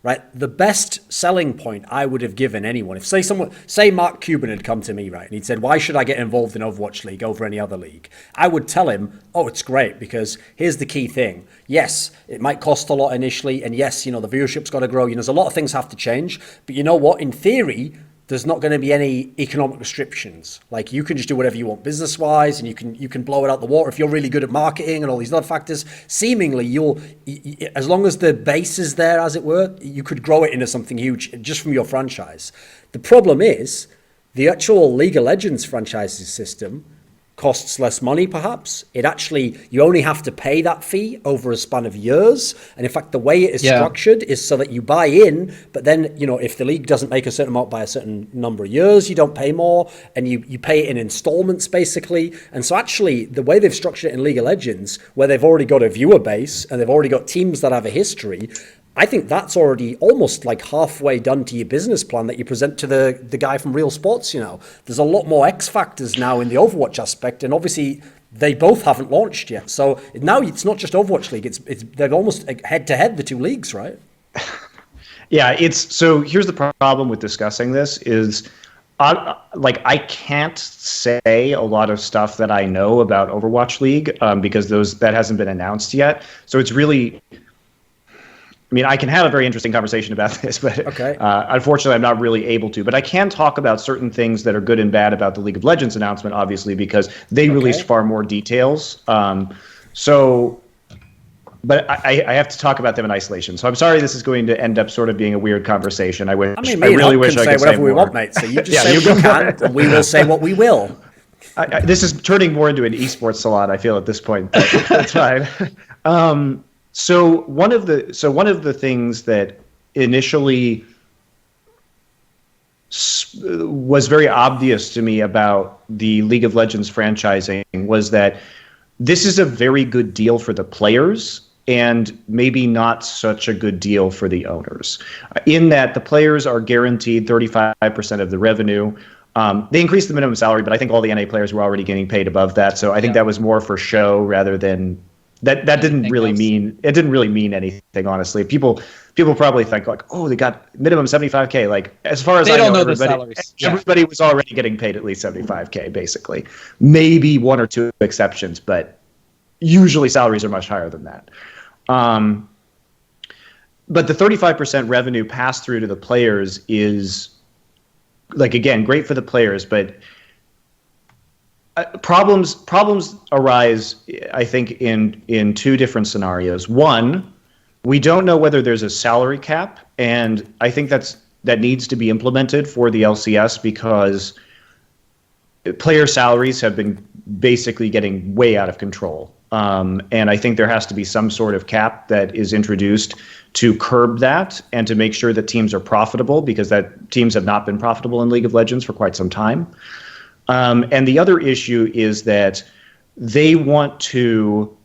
right, the best selling point I would have given anyone, if say Mark Cuban had come to me, right, and he'd said, why should I get involved in Overwatch League over any other league? I would tell him, oh, it's great, because here's the key thing. Yes, it might cost a lot initially, and yes, the viewership's got to grow. There's a lot of things have to change, but you know what? In theory, there's not going to be any economic restrictions. Like, you can just do whatever you want business-wise, and you can blow it out the water if you're really good at marketing and all these other factors. Seemingly, as long as the base is there, as it were, you could grow it into something huge just from your franchise. The problem is the actual League of Legends franchises system costs less money, perhaps. You only have to pay that fee over a span of years. And in fact, the way it is structured is so that you buy in, but then, if the league doesn't make a certain amount by a certain number of years, you don't pay more, and you pay it in installments, basically. And so actually, the way they've structured it in League of Legends, where they've already got a viewer base, and they've already got teams that have a history, I think that's already almost like halfway done to your business plan that you present to the guy from Real Sports. There's a lot more X factors now in the Overwatch aspect, and obviously they both haven't launched yet. So now it's not just Overwatch League; they're almost head to head, the two leagues, right? Yeah, so here's the problem with discussing this is, I can't say a lot of stuff that I know about Overwatch League because that hasn't been announced yet. So it's really. I mean, I can have a very interesting conversation about this, but unfortunately, I'm not really able to. But I can talk about certain things that are good and bad about the League of Legends announcement, obviously, because they released far more details. But I have to talk about them in isolation. So I'm sorry this is going to end up sort of being a weird conversation. I really wish I could say whatever we more. want, mate. So you just say what you can, and we will say what we will. This is turning more into an esports salon, I feel, at this point. But that's fine. So one of the things that initially was very obvious to me about the League of Legends franchising was that this is a very good deal for the players and maybe not such a good deal for the owners, in that the players are guaranteed 35% of the revenue. They increased the minimum salary, but I think all the NA players were already getting paid above that. So I think that was more for show rather than that didn't really mean anything, honestly. People probably think like, oh, they got minimum 75K. Like, as far as they I don't know, the salaries. Everybody was already getting paid at least 75K, basically. Maybe one or two exceptions, but usually salaries are much higher than that. But the 35% revenue passed through to the players is, like, again, great for the players, but problems arise, I think, in two different scenarios. One, we don't know whether there's a salary cap, and I think that needs to be implemented for the LCS because player salaries have been basically getting way out of control. And I think there has to be some sort of cap that is introduced to curb that and to make sure that teams are profitable, because that teams have not been profitable in League of Legends for quite some time. And the other issue is that they want to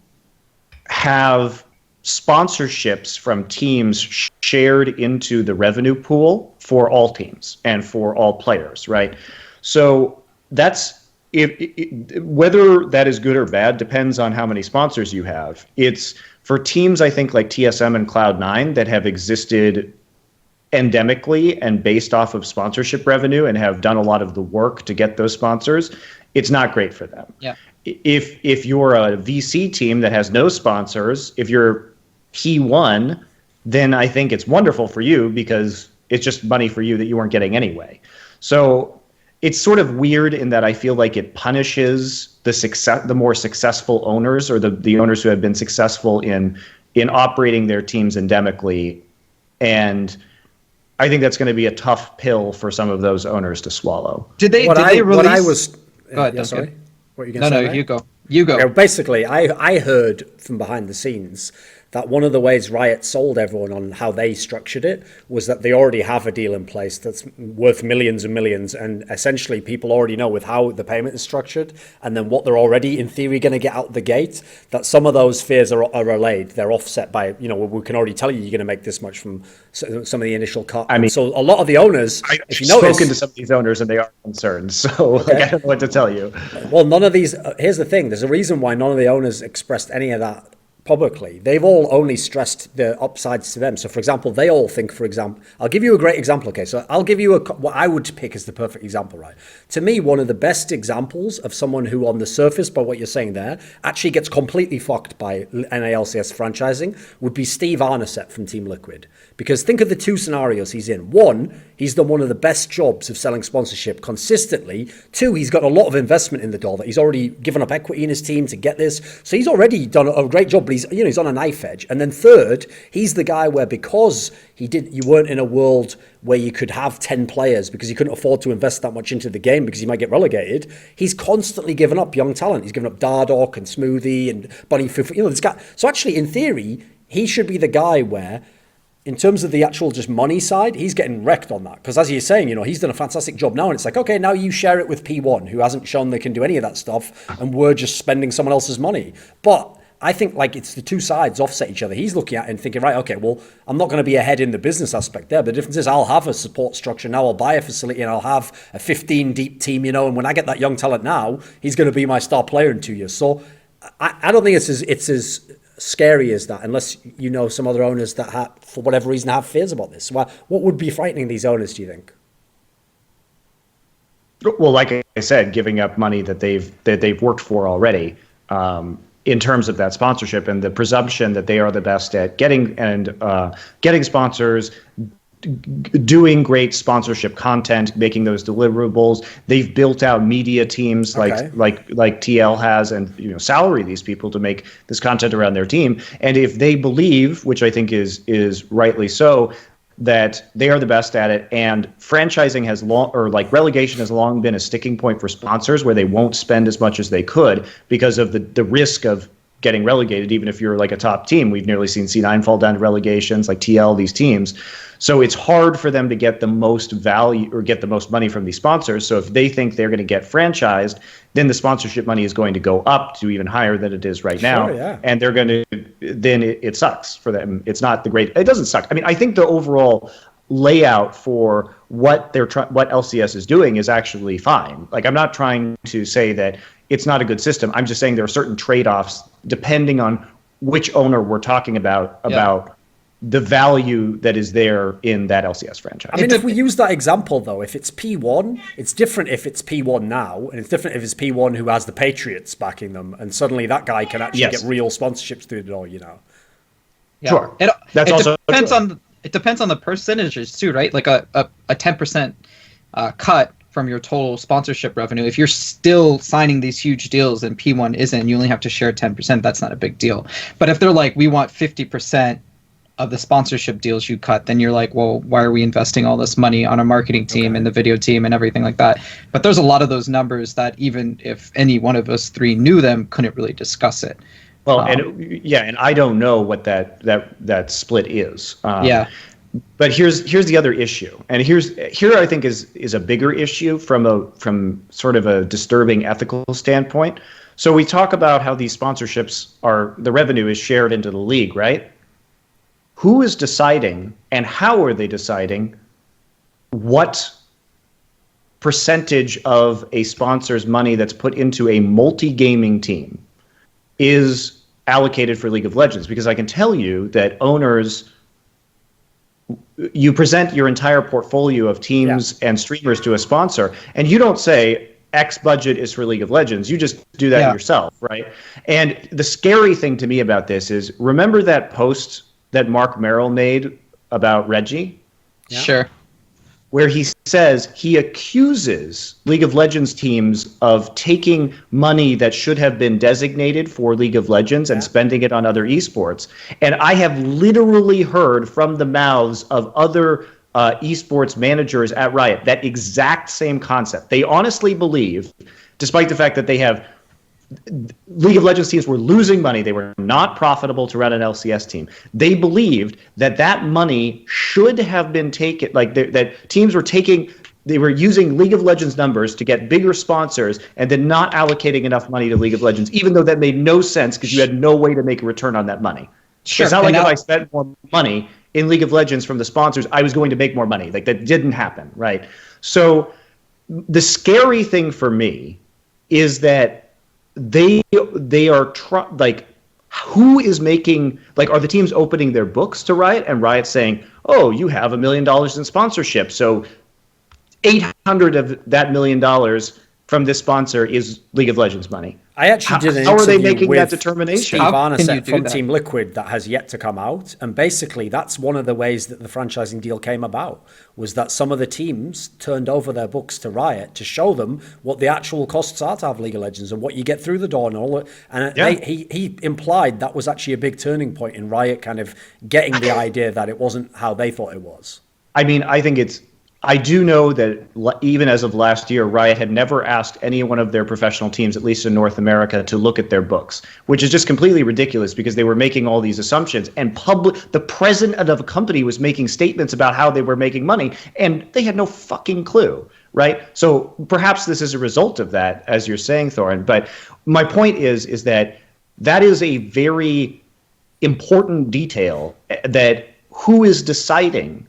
have sponsorships from teams shared into the revenue pool for all teams and for all players, right? So that's whether that is good or bad depends on how many sponsors you have. It's for teams, I think, like TSM and Cloud9 that have existed endemically and based off of sponsorship revenue and have done a lot of the work to get those sponsors, it's not great for them. Yeah. If you're a VC team that has no sponsors, if you're P1, then I think it's wonderful for you because it's just money for you that you weren't getting anyway. So it's sort of weird in that I feel like it punishes the more successful owners, or the owners who have been successful in operating their teams endemically. And I think that's going to be a tough pill for some of those owners to swallow. Did they release? Go ahead, sorry. What are you going to say? No, you go. You go. Yeah, basically, I heard from behind the scenes that one of the ways Riot sold everyone on how they structured it was that they already have a deal in place that's worth millions and millions, and essentially people already know with how the payment is structured and then what they're already in theory going to get out the gate, that some of those fears are allayed. They're offset by, we can already tell you you're going to make this much from some of the initial cut. I mean, so a lot of the owners, if you notice, spoken to some of these owners and they are concerned, so I don't know what to tell you. Well, none of these, here's the thing, there's a reason why none of the owners expressed any of that publicly. They've all only stressed the upsides to them. So, for example, they all think, I'll give you a great example. Okay, so I'll give you what I would pick as the perfect example, right? To me, one of the best examples of someone who, on the surface, by what you're saying there, actually gets completely fucked by NALCS franchising would be Steve Arneset from Team Liquid. Because think of the two scenarios he's in. One, he's done one of the best jobs of selling sponsorship consistently. Two, he's got a lot of investment in the door that he's already given up equity in his team to get this. So he's already done a great job, but he's on a knife edge. And then third, he's the guy where because you weren't in a world where you could have 10 players because you couldn't afford to invest that much into the game because you might get relegated, he's constantly given up young talent. He's given up Dardoch and Smoothie and Bunny Fufu. This guy. So actually, in theory, he should be the guy where, in terms of the actual just money side, he's getting wrecked on that. Because as you're saying, he's done a fantastic job now. And it's like, okay, now you share it with P1, who hasn't shown they can do any of that stuff. And we're just spending someone else's money. But I think it's the two sides offset each other. He's looking at it and thinking, right, okay, well, I'm not going to be ahead in the business aspect there. But the difference is I'll have a support structure now. I'll buy a facility and I'll have a 15 deep team, and when I get that young talent now, he's going to be my star player in 2 years. So I don't think it's as scary as that, unless some other owners that for whatever reason have fears about this. What would be frightening these owners, do you think? Well, like I said, giving up money that they've worked for already, in terms of that sponsorship, and the presumption that they are the best at getting sponsors, doing great sponsorship content, making those deliverables. They've built out media teams like TL has, and salary these people to make this content around their team. And if they believe, which I think is rightly so, that they are the best at it, and franchising has relegation has long been a sticking point for sponsors, where they won't spend as much as they could because of the risk of getting relegated, even if you're like a top team. We've nearly seen C9 fall down to relegations, like TL, these teams. So it's hard for them to get the most value or get the most money from these sponsors. So if they think they're going to get franchised, then the sponsorship money is going to go up to even higher than it is right now. Sure, yeah. And they're going to, then it sucks for them. It's not it doesn't suck. I mean, I think the overall layout for what LCS is doing is actually fine. Like, I'm not trying to say that it's not a good system. I'm just saying there are certain trade-offs depending on which owner we're talking about the value that is there in that LCS franchise. I mean, if we use that example, though, if it's P1, it's different if it's P1 now, and it's different if it's P1 who has the Patriots backing them, and suddenly that guy can actually get real sponsorships through the door, Yeah. Sure. It depends true. It depends on the percentages too, right? Like a 10% cut from your total sponsorship revenue. If you're still signing these huge deals and P1 isn't, you only have to share 10%, that's not a big deal. But if they're like, we want 50% of the sponsorship deals you cut, then you're like, well, why are we investing all this money on a marketing team and the video team and everything like that? But there's a lot of those numbers that even if any one of us three knew them, couldn't really discuss it. Well, and I don't know what that split is. Yeah. But here's the other issue, and here I think is a bigger issue from sort of a disturbing ethical standpoint. So we talk about how these sponsorships the revenue is shared into the league, right? Who is deciding and how are they deciding what percentage of a sponsor's money that's put into a multi-gaming team is allocated for League of Legends? Because I can tell you that owners, you present your entire portfolio of teams and streamers to a sponsor, and you don't say X budget is for League of Legends. You just do that yourself, right? And the scary thing to me about this is, remember that post that Mark Merrill made about Reggie? Yeah. Sure. Where he says he accuses League of Legends teams of taking money that should have been designated for League of Legends and spending it on other esports. And I have literally heard from the mouths of other esports managers at Riot that exact same concept. They honestly believe, despite the fact that they have League of Legends teams were losing money, they were not profitable to run an LCS team. They believed that money should have been taken, that teams were they were using League of Legends numbers to get bigger sponsors and then not allocating enough money to League of Legends, even though that made no sense because you had no way to make a return on that money. Sure. It's not like if I spent more money in League of Legends from the sponsors, I was going to make more money. Like, that didn't happen, right? So the scary thing for me is that they are who is making, are the teams opening their books to Riot and Riot saying, oh, you have $1 million in sponsorship, so 800 of that $1 million from this sponsor is League of Legends money? I actually did an How are they interview making with that determination? Steve Arnesen from Team Liquid that has yet to come out, and basically that's one of the ways that the franchising deal came about, was that some of the teams turned over their books to Riot to show them what the actual costs are to have League of Legends and what you get through the door and all that. And he implied that was actually a big turning point in Riot kind of getting the idea that it wasn't how they thought it was. I mean, I do know that even as of last year, Riot had never asked any one of their professional teams, at least in North America, to look at their books, which is just completely ridiculous because they were making all these assumptions. And the president of a company was making statements about how they were making money, and they had no fucking clue, right? So perhaps this is a result of that, as you're saying, Thorin. But my point is that is a very important detail, that who is deciding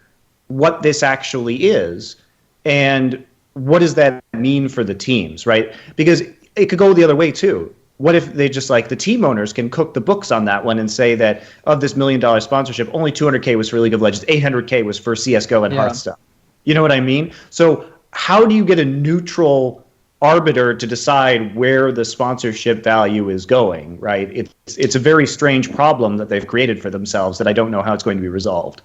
what this actually is, and what does that mean for the teams, right? Because it could go the other way too. What if they just, the team owners can cook the books on that one and say that of this $1 million sponsorship, only 200K was for League of Legends, 800K was for CSGO and Hearthstone. You know what I mean? So how do you get a neutral arbiter to decide where the sponsorship value is going, right? It's a very strange problem that they've created for themselves that I don't know how it's going to be resolved.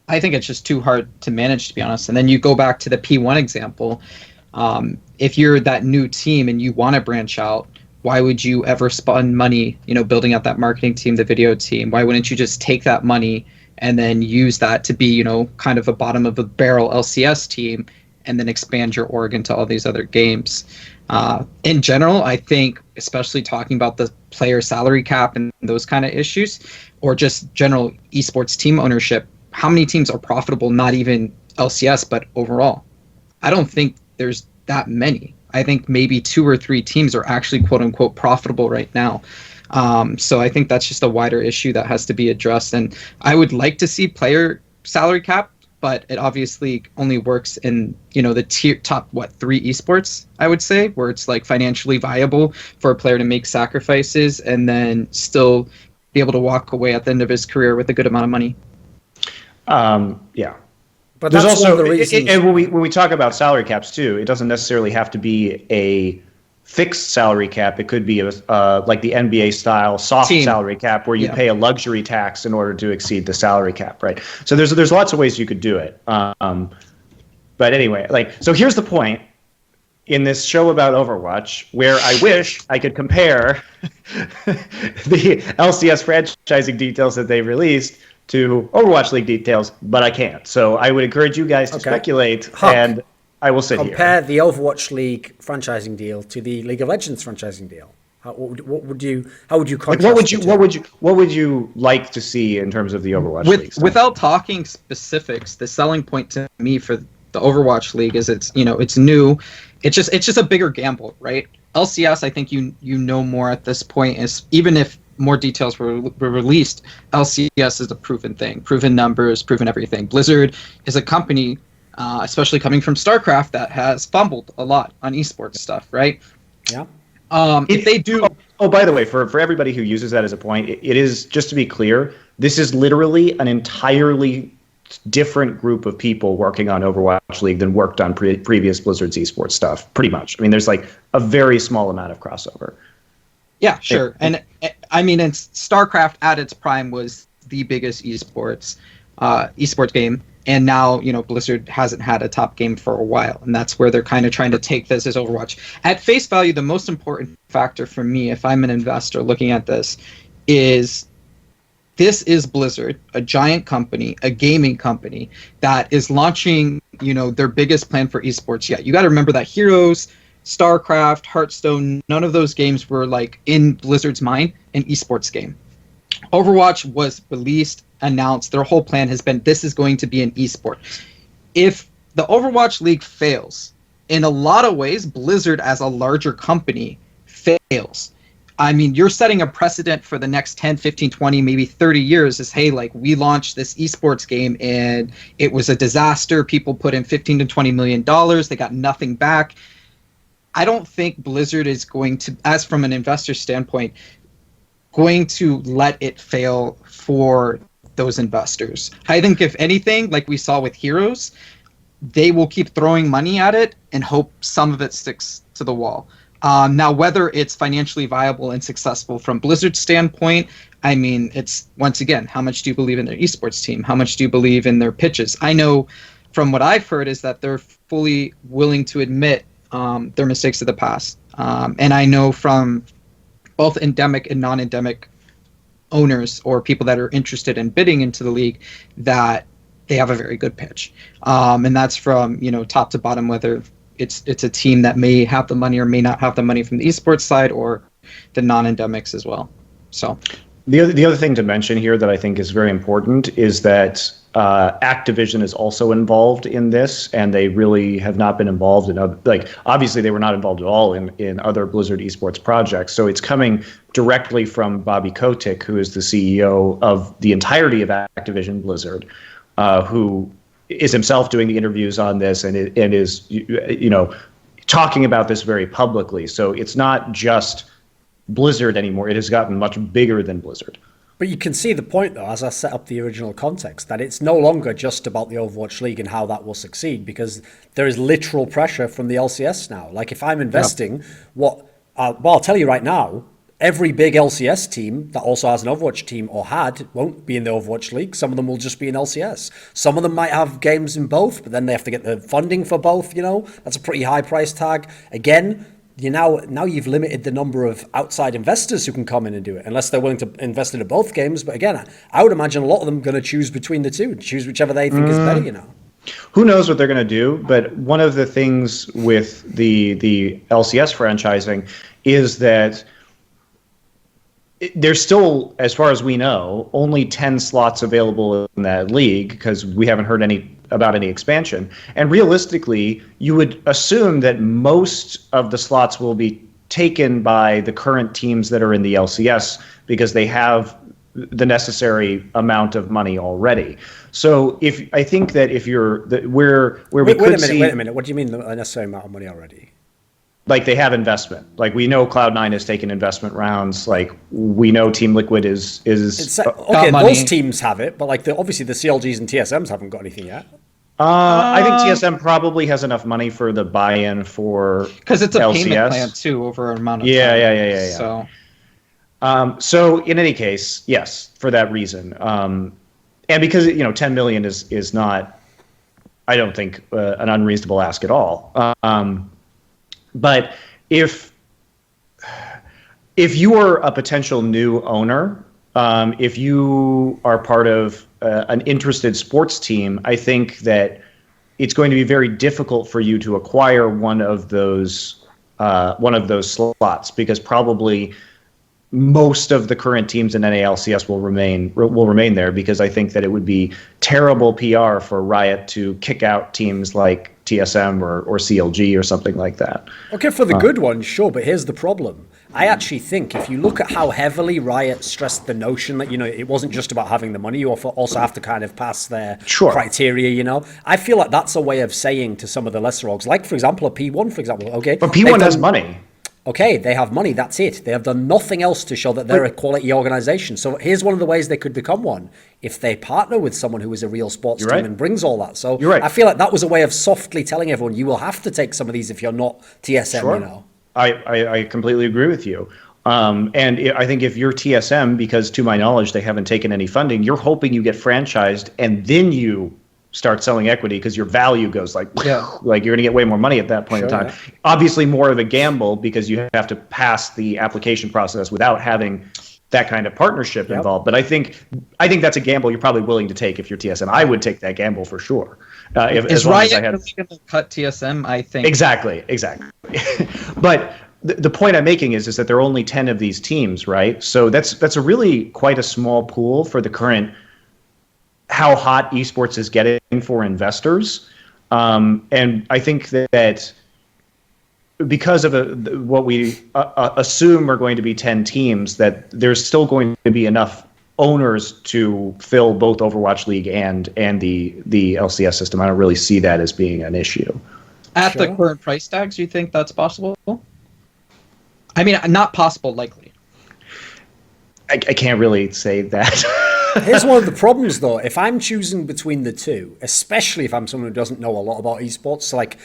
I think it's just too hard to manage, to be honest. And then you go back to the P1 example. If you're that new team and you want to branch out, why would you ever spend money, building out that marketing team, the video team? Why wouldn't you just take that money and then use that to be, kind of a bottom of the barrel LCS team and then expand your org into all these other games? In general, I think, especially talking about the player salary cap and those kind of issues, or just general esports team ownership, how many teams are profitable, not even LCS, but overall? I don't think there's that many. I think maybe 2 or 3 teams are actually quote unquote profitable right now. So I think that's just a wider issue that has to be addressed. And I would like to see player salary cap, but it obviously only works in, the top 3 esports, I would say, where it's financially viable for a player to make sacrifices and then still be able to walk away at the end of his career with a good amount of money. Yeah. But there's that's also, one of the reasons. and when we talk about salary caps too, it doesn't necessarily have to be a fixed salary cap. It could be like the NBA style soft salary cap, where you pay a luxury tax in order to exceed the salary cap, right? So there's lots of ways you could do it. But anyway, so here's the point in this show about Overwatch, where I wish I could compare the LCS franchising details that they released to Overwatch League details, but I can't. So I would encourage you guys to speculate, HuK, and I will sit here. Compare the Overwatch League franchising deal to the League of Legends franchising deal. What would you? How would you Like, contrast? what would you like to see in terms of the Overwatch League stuff? Without talking specifics, the selling point to me for the Overwatch League is it's new. It's just a bigger gamble, right? LCS, I think you know more at this point, is even if more details were released, LCS is a proven thing, proven numbers, proven everything. Blizzard is a company, especially coming from StarCraft, that has fumbled a lot on esports stuff, right? Yeah. If they do. Oh, by the way, for everybody who uses that as a point, it is, just to be clear, this is literally an entirely different group of people working on Overwatch League than worked on previous Blizzard's esports stuff, pretty much. I mean, there's like a very small amount of crossover. Yeah, sure. And I mean, and StarCraft at its prime was the biggest esports game. And now, Blizzard hasn't had a top game for a while, and that's where they're kind of trying to take this as Overwatch. At face value, the most important factor for me, if I'm an investor looking at this is Blizzard, a giant company, a gaming company that is launching, their biggest plan for esports yet. You got to remember that Heroes, StarCraft, Hearthstone, none of those games were like in Blizzard's mind an esports game. Overwatch was released, announced, their whole plan has been this is going to be an esport. If the Overwatch League fails, in a lot of ways, Blizzard as a larger company fails. I mean, you're setting a precedent for the next 10, 15, 20, maybe 30 years is, hey, like, we launched this esports game and it was a disaster. People put in $15 to $20 million. They got nothing back. I don't think Blizzard is going to, as from an investor standpoint, going to let it fail for those investors. I think if anything, like we saw with Heroes, they will keep throwing money at it and hope some of it sticks to the wall. Now, whether it's financially viable and successful from Blizzard's standpoint, I mean, it's, once again, how much do you believe in their esports team? How much do you believe in their pitches? I know from what I've heard is that they're fully willing to admit their mistakes of the past. And I know from both endemic and non-endemic owners or people that are interested in bidding into the league that they have a very good pitch. And that's from, top to bottom, whether it's a team that may have the money or may not have the money from the esports side or the non-endemics as well. So the other thing to mention here that I think is very important is that Activision is also involved in this, and they really have not been involved in other, obviously they were not involved at all in other Blizzard esports projects. So it's coming directly from Bobby Kotick, who is the CEO of the entirety of Activision Blizzard, who is himself doing the interviews on this and is talking about this very publicly. So it's not just Blizzard anymore. It has gotten much bigger than Blizzard. But you can see the point, though, as I set up the original context, that it's no longer just about the Overwatch League and how that will succeed, because there is literal pressure from the LCS now. Like, if I'm investing, I'll tell you right now, every big LCS team that also has an Overwatch team or won't be in the Overwatch League. Some of them will just be in LCS. Some of them might have games in both, but then they have to get the funding for both, That's a pretty high price tag. Again, now you've limited the number of outside investors who can come in and do it, unless they're willing to invest into both games. But again, I would imagine a lot of them are going to choose between the two, choose whichever they think is better, Who knows what they're going to do? But one of the things with the LCS franchising is that there's still, as far as we know, only 10 slots available in that league because we haven't heard about any expansion. And realistically, you would assume that most of the slots will be taken by the current teams that are in the LCS because they have the necessary amount of money already. So I think that if you're wait a minute. What do you mean the necessary amount of money already? Like, they have investment. Like, we know Cloud9 has taken investment rounds. Like, we know Team Liquid is okay, those teams have it, but obviously the CLGs and TSMs haven't got anything yet. I think TSM probably has enough money for the buy-in for because it's a LCS. payment plan too over an amount of time. Yeah. So in any case, yes, for that reason, and because 10 million is not, I don't think, an unreasonable ask at all. But if you are a potential new owner, if you are part of an interested sports team, I think that it's going to be very difficult for you to acquire one of those those slots, because probably most of the current teams in NALCS will remain there, because I think that it would be terrible PR for Riot to kick out teams like TSM or CLG or something like that. Okay, for the good ones, sure, but here's the problem. I actually think if you look at how heavily Riot stressed the notion that, it wasn't just about having the money, you also have to kind of pass their criteria, I feel like that's a way of saying to some of the lesser orgs, like, for example, a P1, for example, okay. But P1 has money. Okay, they have money, that's it. They have done nothing else to show that they're a quality organization. So here's one of the ways they could become one. If they partner with someone who is a real sports team and brings all that. So I feel like that was a way of softly telling everyone, you will have to take some of these if you're not TSM, I completely agree with you. And I think if you're TSM, because to my knowledge, they haven't taken any funding, you're hoping you get franchised and then you start selling equity, because your value goes like you're going to get way more money at that point in time. Yeah. Obviously more of a gamble, because you have to pass the application process without having that kind of partnership involved. But I think that's a gamble you're probably willing to take if you're TSM. I would take that gamble for sure. Is Riot really going to cut TSM? I think exactly. But the point I'm making is that there are only 10 of these teams, right? So that's a really quite a small pool for the current how hot esports is getting for investors. And I think that because of what we assume are going to be 10 teams, that there's still going to be enough owners to fill both Overwatch League and the LCS system. I don't really see that as being an issue. At the current price tags, you think that's possible? I mean, not possible, likely. I can't really say that. Here's one of the problems, though. If I'm choosing between the two, especially if I'm someone who doesn't know a lot about esports, like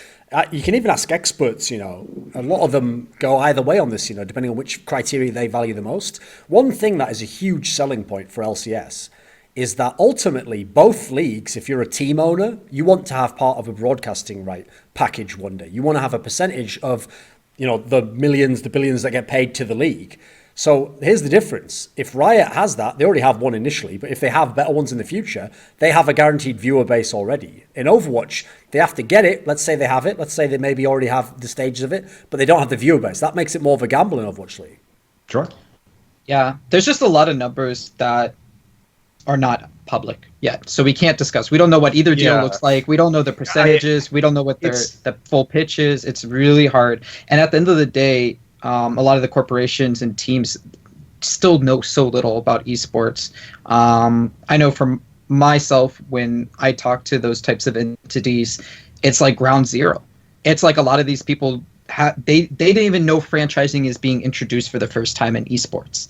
you can even ask experts, a lot of them go either way on this, depending on which criteria they value the most. One thing that is a huge selling point for LCS is that ultimately both leagues, if you're a team owner, you want to have part of a broadcasting right package one day. You want to have a percentage of, the millions, the billions that get paid to the league. So here's the difference. If Riot has that, they already have one initially, but if they have better ones in the future, they have a guaranteed viewer base already. In Overwatch, they have to get it. Let's say they have it. Let's say they maybe already have the stages of it, but they don't have the viewer base. That makes it more of a gamble in Overwatch League. Sure. Yeah, there's just a lot of numbers that are not public yet, so we can't discuss. We don't know what either deal looks like. We don't know the percentages. We don't know what the full pitch is. It's really hard. And at the end of the day, a lot of the corporations and teams still know so little about esports. I know from myself, when I talk to those types of entities, it's like ground zero. It's like a lot of these people, they didn't even know franchising is being introduced for the first time in esports.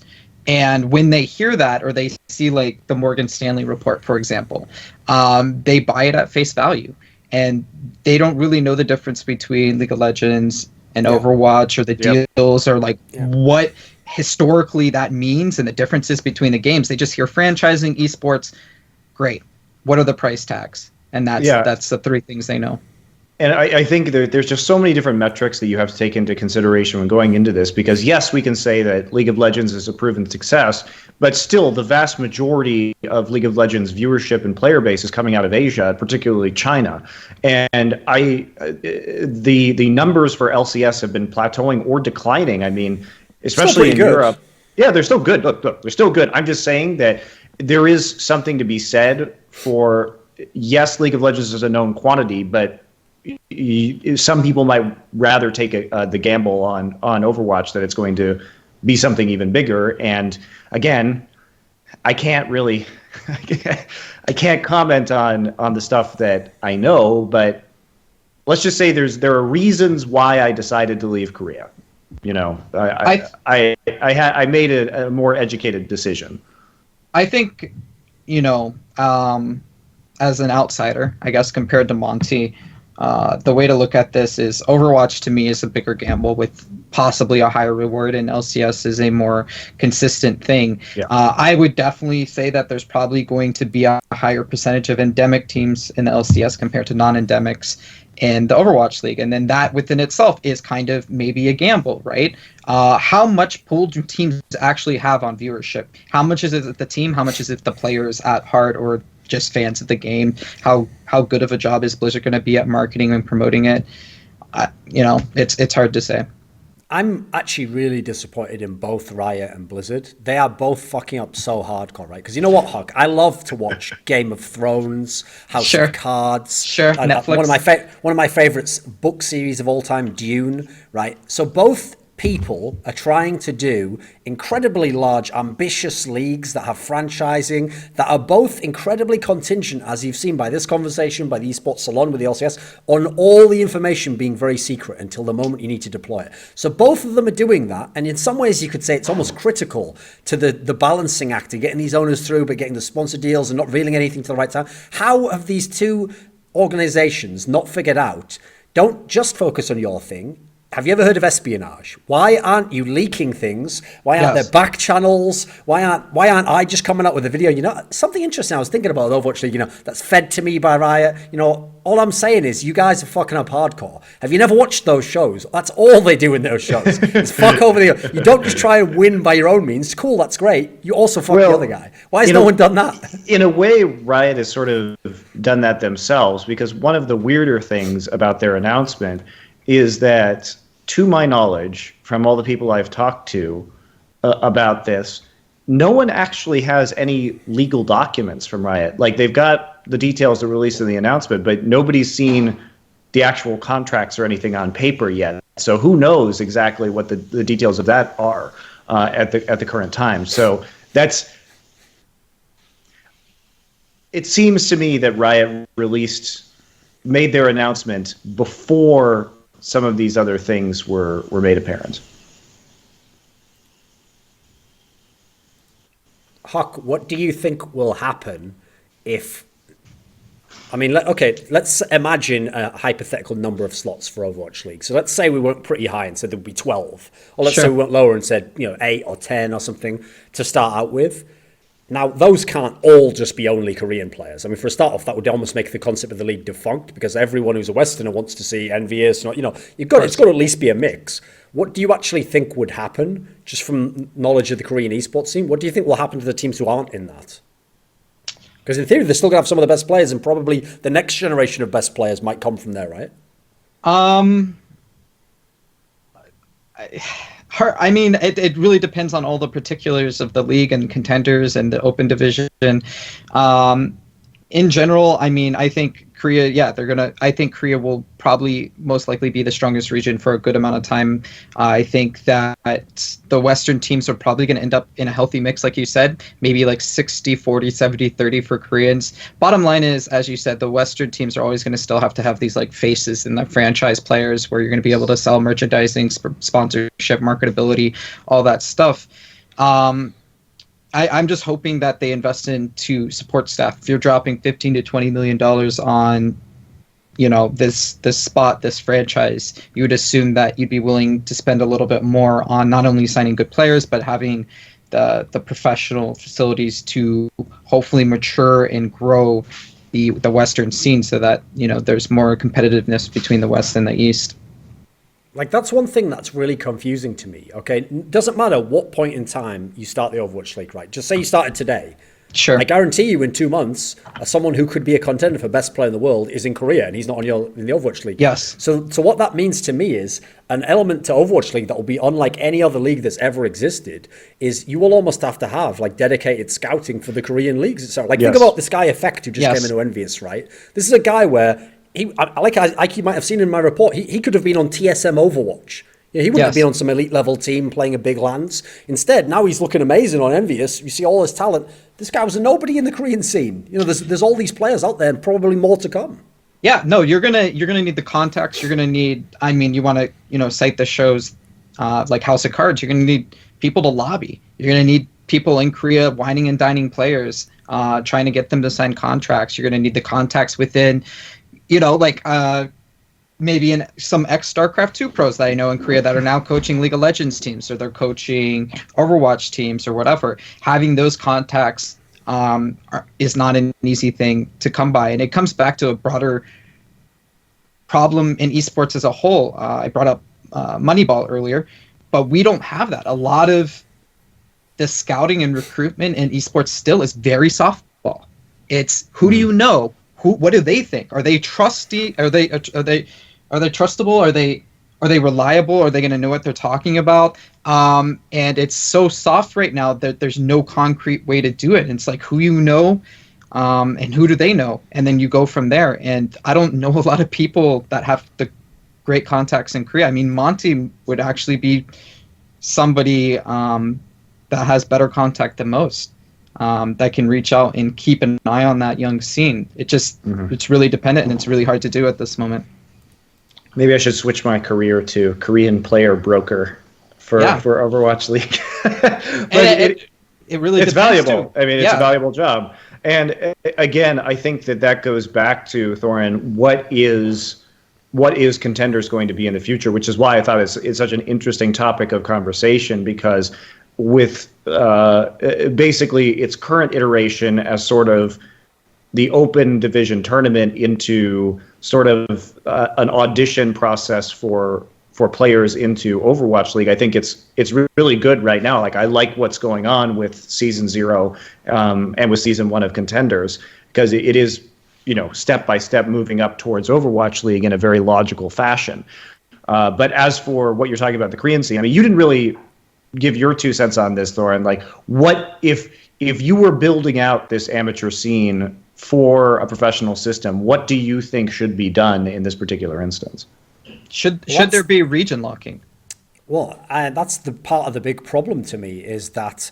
And when they hear that, or they see like the Morgan Stanley report, for example, they buy it at face value. And they don't really know the difference between League of Legends and Overwatch, or the deals, or like what historically that means and the differences between the games. They just hear franchising, esports, great. What are the price tags? And that's the three things they know. And I think there's just so many different metrics that you have to take into consideration when going into this, because yes, we can say that League of Legends is a proven success, but still the vast majority of League of Legends viewership and player base is coming out of Asia, particularly China. And the numbers for LCS have been plateauing or declining. I mean, especially in Europe. Yeah, they're still good. Look, they're still good. I'm just saying that there is something to be said for, yes, League of Legends is a known quantity, but some people might rather take the gamble on Overwatch that it's going to be something even bigger. And again, I can't really, I can't comment on the stuff that I know, but let's just say there are reasons why I decided to leave Korea. I made a more educated decision. I think, as an outsider, I guess, compared to Monty, the way to look at this is Overwatch to me is a bigger gamble with possibly a higher reward, and LCS is a more consistent thing. Yeah. I would definitely say that there's probably going to be a higher percentage of endemic teams in the LCS compared to non-endemics in the Overwatch League. And then that within itself is kind of maybe a gamble, right? How much pull do teams actually have on viewership? How much is it the team? How much is it the players at heart, or just fans of the game? How good of a job is Blizzard going to be at marketing and promoting it? It's hard to say. I'm actually really disappointed in both Riot and Blizzard. They are both fucking up so hardcore, right? Because you know what, HuK? I love to watch Game of Thrones, House Sure. of Cards. Sure, Netflix. One of my favorites book series of all time, Dune, right? So both people are trying to do incredibly large, ambitious leagues that have franchising, that are both incredibly contingent, as you've seen by this conversation, by the Esports Salon with the LCS, on all the information being very secret until the moment you need to deploy it. So both of them are doing that, and in some ways you could say it's almost critical to the balancing act of getting these owners through, but getting the sponsor deals and not revealing anything to the right time. How have these two organizations not figured out, don't just focus on your thing? Have you ever heard of espionage? Why aren't you leaking things? Why aren't there back channels? Why aren't I just coming out with a video? You know, something interesting I was thinking about Overwatch League, you know, that's fed to me by Riot. You know, all I'm saying is you guys are fucking up hardcore. Have you never watched those shows? That's all they do in those shows. It's fuck over the... You don't just try and win by your own means. Cool, that's great. You also fuck the other guy. Why has no one done that? In a way, Riot has sort of done that themselves, because one of the weirder things about their announcement is that, to my knowledge, from all the people I've talked to about this, no one actually has any legal documents from Riot. Like, they've got the details to release in the announcement, but nobody's seen the actual contracts or anything on paper yet. So who knows exactly what the details of that are at the current time. So it seems to me that Riot made their announcement before some of these other things were made apparent. HuK, what do you think will happen if... I mean, let's imagine a hypothetical number of slots for Overwatch League. So let's say we went pretty high and said there would be 12. Or let's say we went lower and said, 8 or 10 or something to start out with. Now, those can't all just be only Korean players. I mean, for a start off, that would almost make the concept of the league defunct, because everyone who's a Westerner wants to see Envious. It's got to at least be a mix. What do you actually think would happen, just from knowledge of the Korean esports scene? What do you think will happen to the teams who aren't in that? Because in theory, they're still going to have some of the best players, and probably the next generation of best players might come from there, right? I mean, it really depends on all the particulars of the league and contenders and the open division. In general, I mean, I think Korea, I think Korea will probably most likely be the strongest region for a good amount of time. I think that the Western teams are probably going to end up in a healthy mix, like you said, maybe like 60-40, 70-30 for Koreans. Bottom line is, as you said, the Western teams are always going to still have to have these like faces and the franchise players where you're going to be able to sell merchandising, sponsorship, marketability, all that stuff. I'm just hoping that they invest into support staff. If you're dropping $15 to $20 million on, this spot, this franchise, you would assume that you'd be willing to spend a little bit more on not only signing good players, but having the professional facilities to hopefully mature and grow the Western scene, so that there's more competitiveness between the West and the East. Like, that's one thing that's really confusing to me, okay? It doesn't matter what point in time you start the Overwatch League, right? Just say you started today. Sure. I guarantee you in 2 months, someone who could be a contender for best player in the world is in Korea, and he's not in the Overwatch League. Yes. So what that means to me is an element to Overwatch League that will be unlike any other league that's ever existed is you will almost have to have like dedicated scouting for the Korean leagues. So think about this guy Effect who just came into Envious, right? This is a guy where you might have seen in my report, he could have been on TSM Overwatch. He wouldn't have been on some elite level team playing a big lands. Instead, now he's looking amazing on Envious. You see all his talent. This guy was a nobody in the Korean scene. There's all these players out there, and probably more to come. Yeah, no, you're gonna need the contacts. You're gonna need. I mean, you want to cite the shows like House of Cards. You're gonna need people to lobby. You're gonna need people in Korea whining and dining players, trying to get them to sign contracts. You're gonna need the contacts within. Maybe in some ex-StarCraft 2 pros that I know in Korea that are now coaching League of Legends teams, or they're coaching Overwatch teams or whatever. Having those contacts is not an easy thing to come by. And it comes back to a broader problem in esports as a whole. I brought up Moneyball earlier, but we don't have that. A lot of the scouting and recruitment in esports still is very softball. It's who do you know? What do they think? Are they trusty? Are they trustable? Are they reliable? Are they going to know what they're talking about? And it's so soft right now that there's no concrete way to do it. And it's like who you know, and who do they know? And then you go from there. And I don't know a lot of people that have the great contacts in Korea. I mean, Monte would actually be somebody that has better contact than most, that can reach out and keep an eye on that young scene. It's really dependent, and it's really hard to do at this moment. Maybe I should switch my career to Korean player broker for Overwatch League. But it really it's valuable. Too. I mean, it's a valuable job. And again, I think that goes back to, Thorin, what is Contenders going to be in the future, which is why I thought it's such an interesting topic of conversation, because with basically its current iteration as sort of the open division tournament into sort of an audition process for players into Overwatch League, I think it's really good right now. Like, I like what's going on with Season 0 and with Season 1 of Contenders, because it is, step by step moving up towards Overwatch League in a very logical fashion. But as for what you're talking about, the Korean scene, I mean, you didn't really give your 2 cents on this, Thorin. Like, what if you were building out this amateur scene for a professional system, what do you think should be done in this particular instance? Should there be region locking? Well, that's the part of the big problem to me, is that,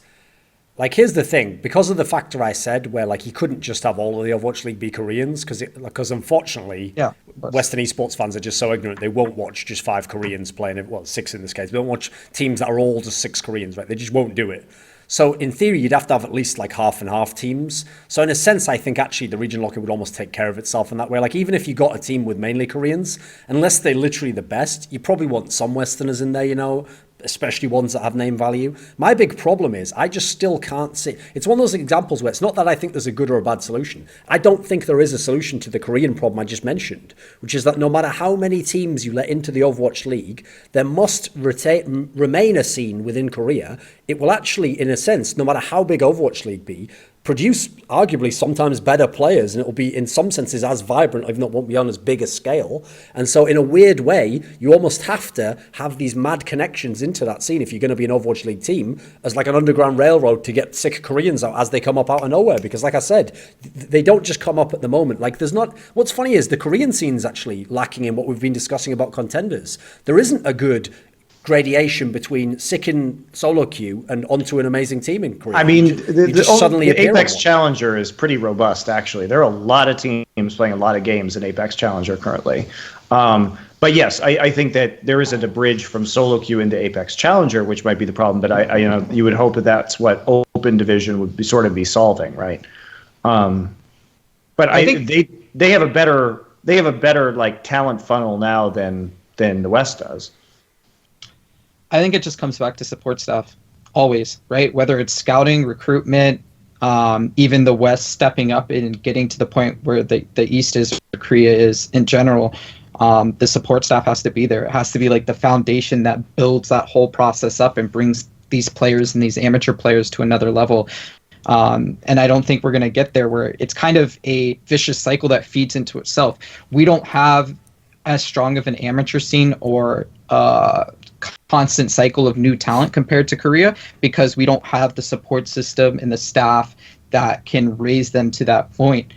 like, here's the thing, because of the factor I said, where, like, you couldn't just have all of the Overwatch League be Koreans, because unfortunately, Western esports fans are just so ignorant, they won't watch just 5 Koreans playing, 6 in this case, they won't watch teams that are all just 6 Koreans, right? They just won't do it. So in theory, you'd have to have at least like half and half teams. So in a sense, I think actually the region locking would almost take care of itself in that way. Like, even if you got a team with mainly Koreans, unless they're literally the best, you probably want some Westerners in there, especially ones that have name value. My big problem is I just still can't see. It's one of those examples where it's not that I think there's a good or a bad solution. I don't think there is a solution to the Korean problem I just mentioned, which is that no matter how many teams you let into the Overwatch League, there must remain a scene within Korea. It will actually, in a sense, no matter how big Overwatch League be, produce arguably sometimes better players, and it will be in some senses as vibrant, if not won't be on as big a scale. And so in a weird way, you almost have to have these mad connections into that scene if you're going to be an Overwatch League team, as like an underground railroad to get sick Koreans out as they come up out of nowhere. Because like I said, they don't just come up at the moment. Like, there's not, what's funny is the Korean scene's actually lacking in what we've been discussing about Contenders. There isn't a good gradation between sick in solo queue and onto an amazing team in Korea. I mean, the Apex one. Challenger is pretty robust, actually. There are a lot of teams playing a lot of games in Apex Challenger currently. But yes, I think that there isn't a bridge from solo queue into Apex Challenger, which might be the problem. But I you would hope that that's what Open Division would be solving, right? But I think they have a better like talent funnel now than the West does. I think it just comes back to support staff, always, right? Whether it's scouting, recruitment, even the West stepping up and getting to the point where the East is, or Korea is in general, the support staff has to be there. It has to be like the foundation that builds that whole process up and brings these players and these amateur players to another level. And I don't think we're going to get there, where it's kind of a vicious cycle that feeds into itself. We don't have as strong of an amateur scene or constant cycle of new talent compared to Korea, because we don't have the support system and the staff that can raise them to that point.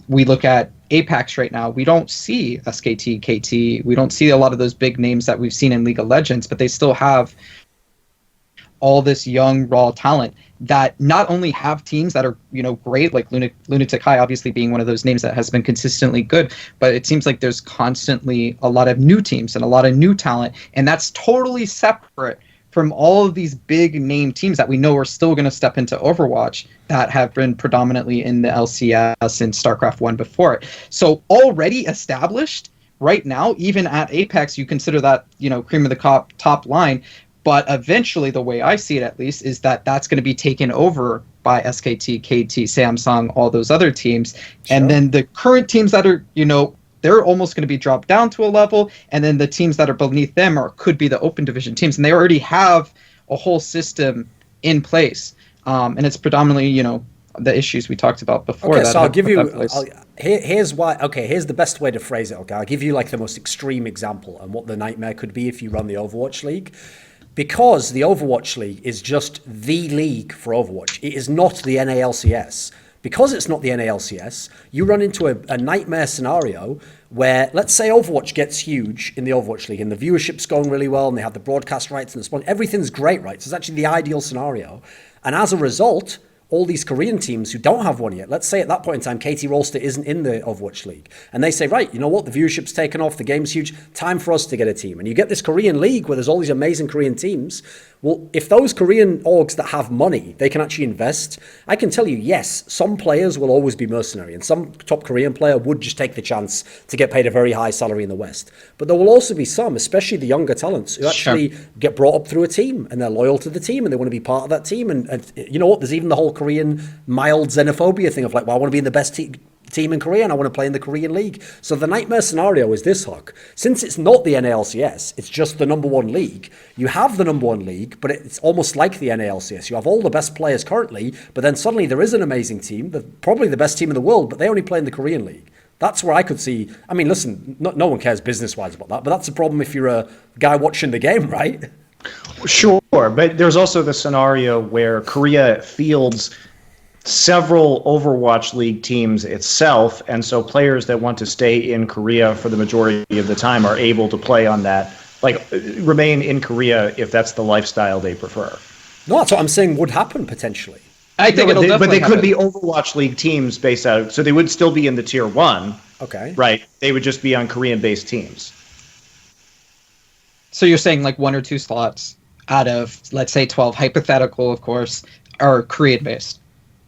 We look at Apex right now, we don't see SKT, KT, we don't see a lot of those big names that we've seen in League of Legends, but they still have all this young raw talent that not only have teams that are great, like Lunatic High obviously being one of those names that has been consistently good, but it seems like there's constantly a lot of new teams and a lot of new talent, and that's totally separate from all of these big name teams that we know are still going to step into Overwatch that have been predominantly in the LCS and StarCraft 1 before it. So already established right now, even at Apex, you consider that cream of the top line. But eventually, the way I see it at least, is that that's going to be taken over by SKT, KT, Samsung, all those other teams. Sure. And then the current teams that are, they're almost going to be dropped down to a level. And then the teams that are beneath them could be the open division teams. And they already have a whole system in place. And it's predominantly, the issues we talked about before. Okay, that so I'll have give put you. that place. Here's why. Okay, here's the best way to phrase it. Okay, I'll give you like the most extreme example and what the nightmare could be if you run the Overwatch League, because the Overwatch League is just the league for Overwatch. It is not the NALCS. Because it's not the NALCS, you run into a nightmare scenario where, let's say Overwatch gets huge in the Overwatch League and the viewership's going really well and they have the broadcast rights and the sponsor, everything's great, right? So it's actually the ideal scenario. And as a result, all these Korean teams who don't have one yet, let's say at that point in time, Katie Rolster isn't in the Overwatch League. And they say, right, you know what, the viewership's taken off, the game's huge, time for us to get a team. And you get this Korean league where there's all these amazing Korean teams. Well, if those Korean orgs that have money, they can actually invest, I can tell you, yes, some players will always be mercenary, and some top Korean player would just take the chance to get paid a very high salary in the West. But there will also be some, especially the younger talents, who actually get brought up through a team, and they're loyal to the team, and they want to be part of that team. And you know what? There's even the whole Korean mild xenophobia thing of like, well, I want to be in the best team in Korea and I want to play in the Korean league. So the nightmare scenario is this, HuK. Since it's not the NALCS, it's just the number one league. You have the number one league, but it's almost like the NALCS. You have all the best players currently, but then suddenly there is an amazing team, probably the best team in the world, but they only play in the Korean league. That's where I could see, I mean, listen, no one cares business-wise about that, but that's a problem if you're a guy watching the game, right? Sure, but there's also the scenario where Korea fields several Overwatch League teams itself, and so players that want to stay in Korea for the majority of the time are able to play on that, like remain in Korea if that's the lifestyle they prefer. No, that's what I'm saying would happen potentially. I think it'll definitely but they could happen. be Overwatch League teams based out, so they would still be in the tier 1. Okay. Right. They would just be on Korean-based teams. So you're saying like 1 or 2 slots out of, let's say, 12, hypothetical, of course, are Korean-based.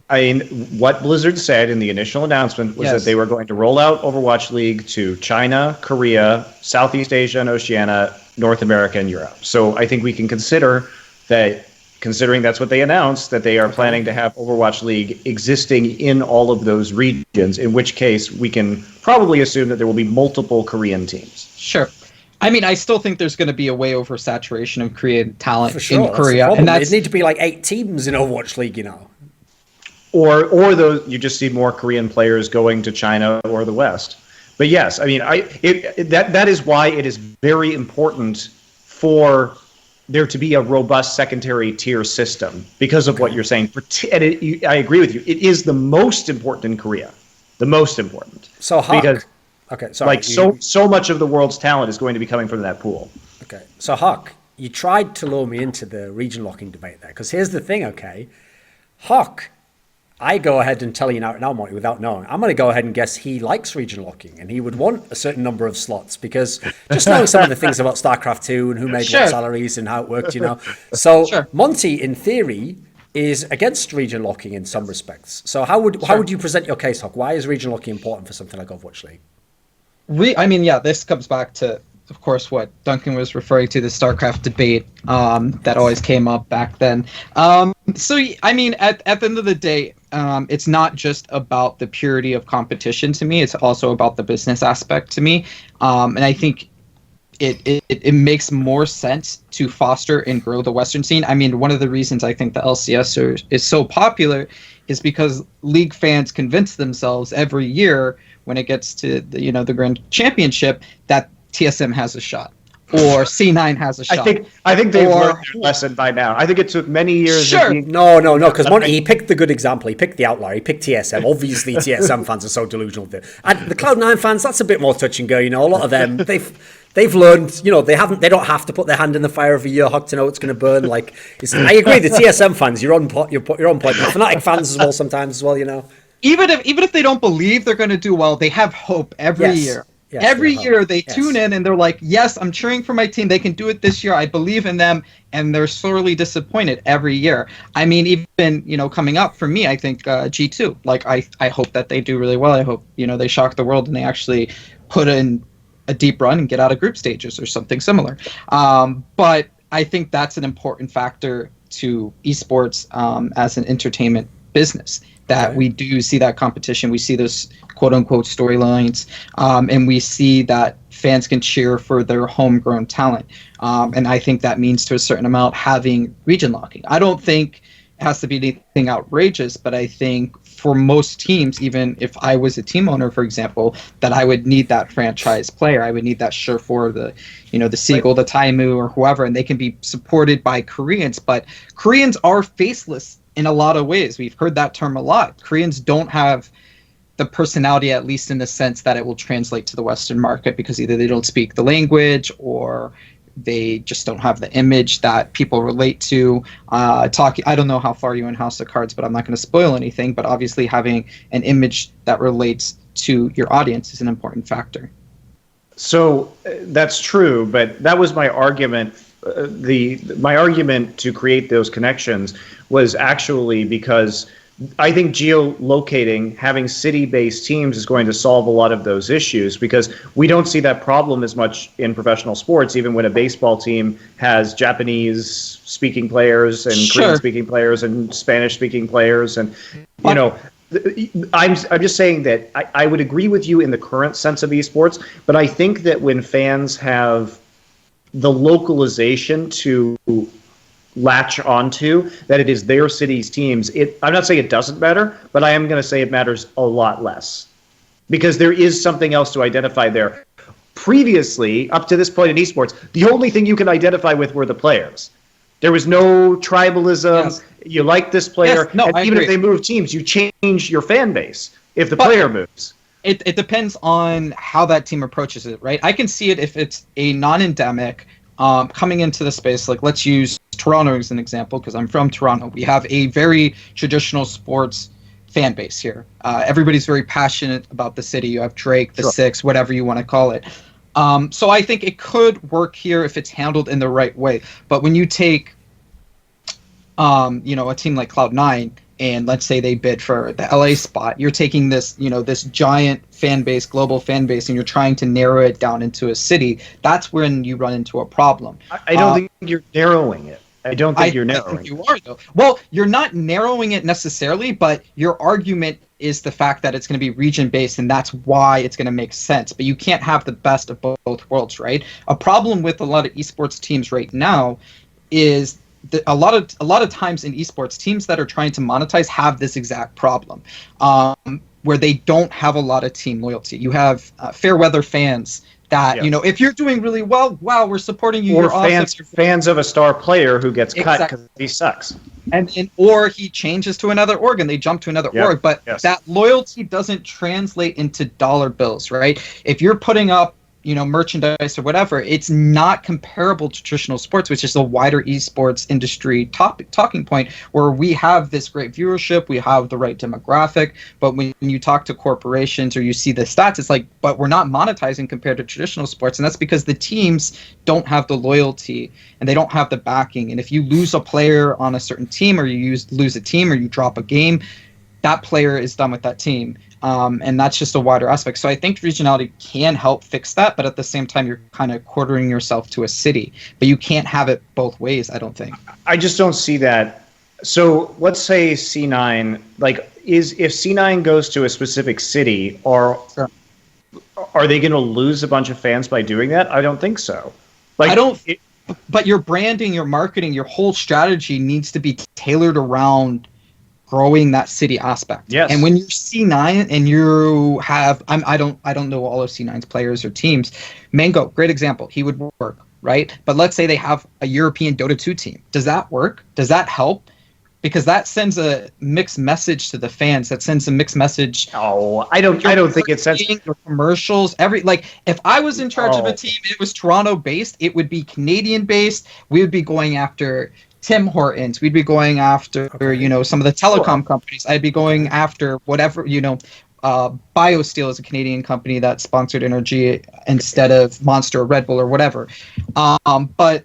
I mean, what Blizzard said in the initial announcement was that they were going to roll out Overwatch League to China, Korea, Southeast Asia and Oceania, North America, and Europe. So I think we can consider that, considering that's what they announced, that they are planning to have Overwatch League existing in all of those regions, in which case we can probably assume that there will be multiple Korean teams. Sure. I mean, I still think there's going to be a way over saturation of Korean talent For sure, in Korea. and it'd need to be like 8 teams in Overwatch League, you know. Or those, you just see more Korean players going to China or the West. But yes, I mean, that is why it is very important for there to be a robust secondary tier system, because of what you're saying. I agree with you. It is the most important in Korea, the most important. So HuK, because okay, sorry, like so much of the world's talent is going to be coming from that pool. Okay, so HuK, you tried to lure me into the region locking debate there, because here's the thing, okay, HuK, I go ahead and tell you now, Monty, without knowing, I'm going to go ahead and guess he likes region locking, and he would want a certain number of slots, because just knowing some of the things about StarCraft 2 and who made what salaries and how it worked, you know. So Monty, in theory, is against region locking in some respects. So how would you present your case, HuK? Why is region locking important for something like Overwatch League? I mean, yeah, this comes back to, of course, what Duncan was referring to, the StarCraft debate that always came up back then. So, I mean, at the end of the day, it's not just about the purity of competition to me. It's also about the business aspect to me. And I think it makes more sense to foster and grow the Western scene. I mean, one of the reasons I think the LCS is so popular is because League fans convince themselves every year when it gets to the Grand Championship that TSM has a shot, or C9 has a shot. I think they've learned their lesson by now. I think it took many years. Sure. No, because Monty, he picked the good example. He picked the outlier. He picked TSM. Obviously, TSM fans are so delusional. And the Cloud9 fans, that's a bit more touch and go. You know, a lot of them, they've learned. You know, they don't have to put their hand in the fire every year, HuK, to know it's going to burn. Like, I agree. The TSM fans, you're on point. The Fnatic fans as well sometimes as well. You know, even if they don't believe they're going to do well, they have hope every year. Yes, every year they tune in and they're like, yes, I'm cheering for my team. They can do it this year. I believe in them. And they're sorely disappointed every year. I mean, even, coming up for me, I think G2, like, I hope that they do really well. I hope, they shock the world and they actually put in a deep run and get out of group stages or something similar. But I think that's an important factor to esports as an entertainment business, that we do see that competition. We see those quote unquote storylines, and we see that fans can cheer for their homegrown talent. And I think that means to a certain amount having region locking. I don't think, has to be anything outrageous, but I think for most teams, even if I was a team owner, for example, that I would need that franchise player. I would need that Surefour, the Seagull, the Taimu, or whoever, and they can be supported by Koreans, but Koreans are faceless in a lot of ways. We've heard that term a lot. Koreans don't have the personality, at least in the sense that it will translate to the Western market, because either they don't speak the language or they just don't have the image that people relate to. I don't know how far you in House of Cards, but I'm not going to spoil anything. But obviously, having an image that relates to your audience is an important factor. So that's true, but that was my argument. My argument to create those connections was actually because I think geolocating, having city-based teams, is going to solve a lot of those issues, because we don't see that problem as much in professional sports, even when a baseball team has Japanese-speaking players and Korean-speaking players and Spanish-speaking players. And, you know, I'm just saying that I would agree with you in the current sense of esports, but I think that when fans have the localization to latch onto, that it is their city's teams, I'm not saying it doesn't matter, but I am going to say it matters a lot less, because there is something else to identify there. Previously, up to this point in esports, the only thing you can identify with were the players. There was no tribalism. Yes. You like this player, yes, no, and even if they move teams, you change your fan base if the player moves. It depends on how that team approaches it, right? I can see it if it's a non-endemic coming into the space. Like, let's use Toronto as an example, because I'm from Toronto. We have a very traditional sports fan base here. Everybody's very passionate about the city. You have Drake, the Six, whatever you want to call it. So I think it could work here if it's handled in the right way. But when you take, a team like Cloud9, and let's say they bid for the LA spot, you're taking this, this giant fan base, global fan base, and you're trying to narrow it down into a city. That's when you run into a problem. I don't think you're narrowing it. I don't think you're narrowing. I think you are, though. Well, you're not narrowing it necessarily, but your argument is the fact that it's going to be region-based, and that's why it's going to make sense. But you can't have the best of both worlds, right? A problem with a lot of esports teams right now is a lot of times in esports, teams that are trying to monetize have this exact problem, where they don't have a lot of team loyalty. You have fair weather fans that, if you're doing really well, wow, we're supporting you. Or fans of a star player who gets cut because he sucks. Or he changes to another org and they jump to another org. But that loyalty doesn't translate into dollar bills, right? If you're putting up merchandise or whatever, it's not comparable to traditional sports, which is a wider esports industry talking point, where we have this great viewership, we have the right demographic, but when you talk to corporations or you see the stats, it's like, but we're not monetizing compared to traditional sports, and that's because the teams don't have the loyalty and they don't have the backing. And if you lose a player on a certain team, or you lose a team, or you drop a game, that player is done with that team. And that's just a wider aspect. So I think regionality can help fix that, but at the same time, you're kind of quartering yourself to a city. But you can't have it both ways, I don't think. I just don't see that. So let's say C9, if C9 goes to a specific city, are they going to lose a bunch of fans by doing that? I don't think so. But your branding, your marketing, your whole strategy needs to be tailored around growing that city aspect. Yes. And when you're C9 and you have, I don't know all of C9's players or teams. Mango, great example. He would work, right? But let's say they have a European Dota 2 team. Does that work? Does that help? Because that sends a mixed message to the fans. That sends a mixed message. Oh, I don't think it sends commercials. If I was in charge of a team, it was Toronto based, it would be Canadian based. We would be going after Tim Hortons. We'd be going after, some of the telecom companies. I'd be going after whatever, BioSteel is a Canadian company that sponsored Energy instead of Monster or Red Bull or whatever. But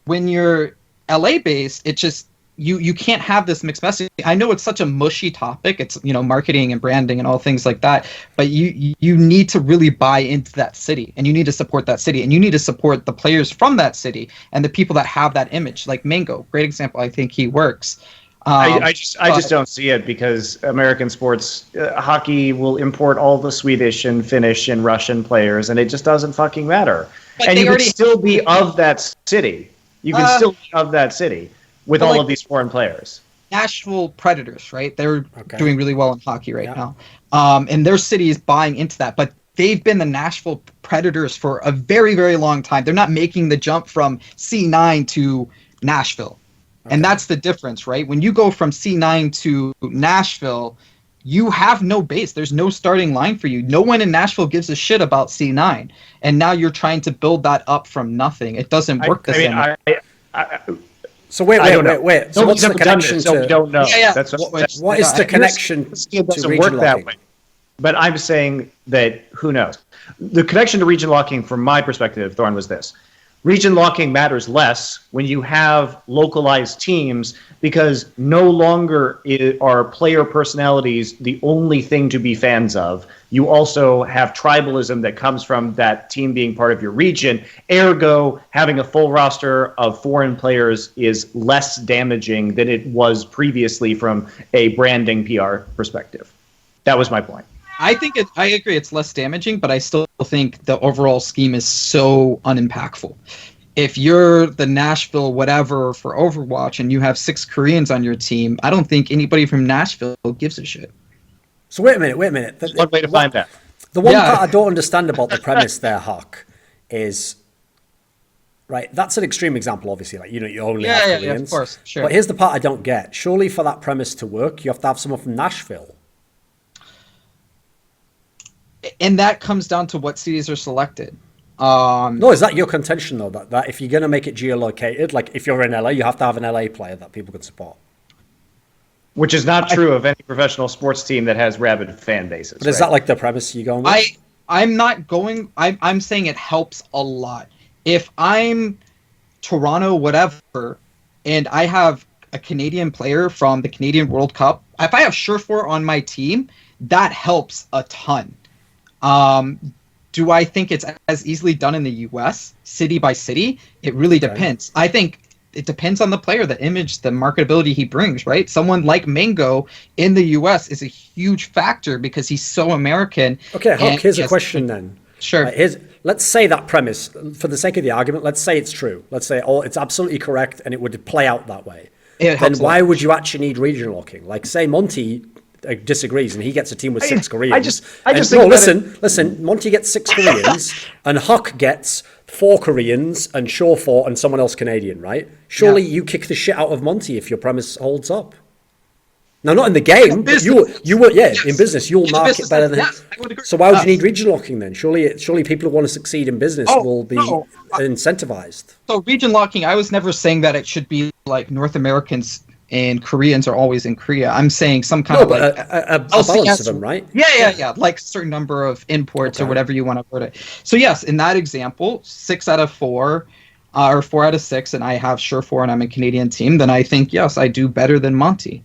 when you're LA based, it just, you can't have this mixed message. I know it's such a mushy topic. It's, marketing and branding and all things like that. But you need to really buy into that city, and you need to support that city, and you need to support the players from that city and the people that have that image. Like Mango, great example. I think he works. I just don't see it, because American sports, hockey will import all the Swedish and Finnish and Russian players, and it just doesn't fucking matter. But you can still be of that city. You can still be of that city with all of these foreign players. Nashville Predators, right? They're Okay. doing really well in hockey right Yeah. now. And their city is buying into that, but they've been the Nashville Predators for a very, very long time. They're not making the jump from C9 to Nashville. And Okay. that's the difference, right? When you go from C9 to Nashville, you have no base. There's no starting line for you. No one in Nashville gives a shit about C9. And now you're trying to build that up from nothing. It doesn't work the same way. So wait. I don't know. So what's the Nobody's ever done connection this, so we to? don't know. Yeah. That's What is the connection It to doesn't region work that locking? way. But I'm saying that who knows? The connection to region locking, from my perspective, Thorn, was this: region locking matters less when you have localized teams, because no longer are player personalities the only thing to be fans of. You also have tribalism that comes from that team being part of your region. Ergo, having a full roster of foreign players is less damaging than it was previously from a branding PR perspective. That was my point. I agree it's less damaging, but I still think the overall scheme is so unimpactful. If you're the Nashville whatever for Overwatch and you have 6 Koreans on your team, I don't think anybody from Nashville gives a shit. So wait a minute. There's one way to find that. The one Yeah. part I don't understand about the premise there, HuK, is right. That's an extreme example, obviously. Like, you only have Yeah, Koreans. of course, sure. But here's the part I don't get. Surely, for that premise to work, you have to have someone from Nashville. And that comes down to what cities are selected. No, is that your contention though? That if you're going to make it geolocated, like if you're in LA, you have to have an LA player that people can support. Which is not true of any professional sports team that has rabid fan bases. But is that like the premise you're going with? I'm saying it helps a lot. If I'm Toronto, whatever, and I have a Canadian player from the Canadian World Cup, if I have Surefour on my team, that helps a ton. Do I think it's as easily done in the US, city by city? It really depends. I think it depends on the player, the image, the marketability he brings, right? Someone like Mango in the US is a huge factor because he's so American. Okay, HuK, here's a question then. Sure. Let's say that premise, for the sake of the argument, let's say it's true. Let's say, it's absolutely correct and it would play out that way. Then why would you actually need region locking? Like, say Monty disagrees and he gets a team with 6 Koreans. Listen, Monty gets 6 Koreans and HuK gets 4 Koreans and Surefour and someone else Canadian, right? Surely you kick the shit out of Monty if your premise holds up. Now, not in the game, but you will, in business, you'll market better than him. So why would you need region locking then? Surely people who want to succeed in business will be incentivized. So region locking, I was never saying that it should be like North Americans and Koreans are always in Korea. I'm saying some kind of like a balance of them, right? Yeah. Like a certain number of imports or whatever you want to put it. So yes, in that example, 6 out of 4 or 4 out of 6, and I have Surefour and I'm a Canadian team, then I think, yes, I do better than Monty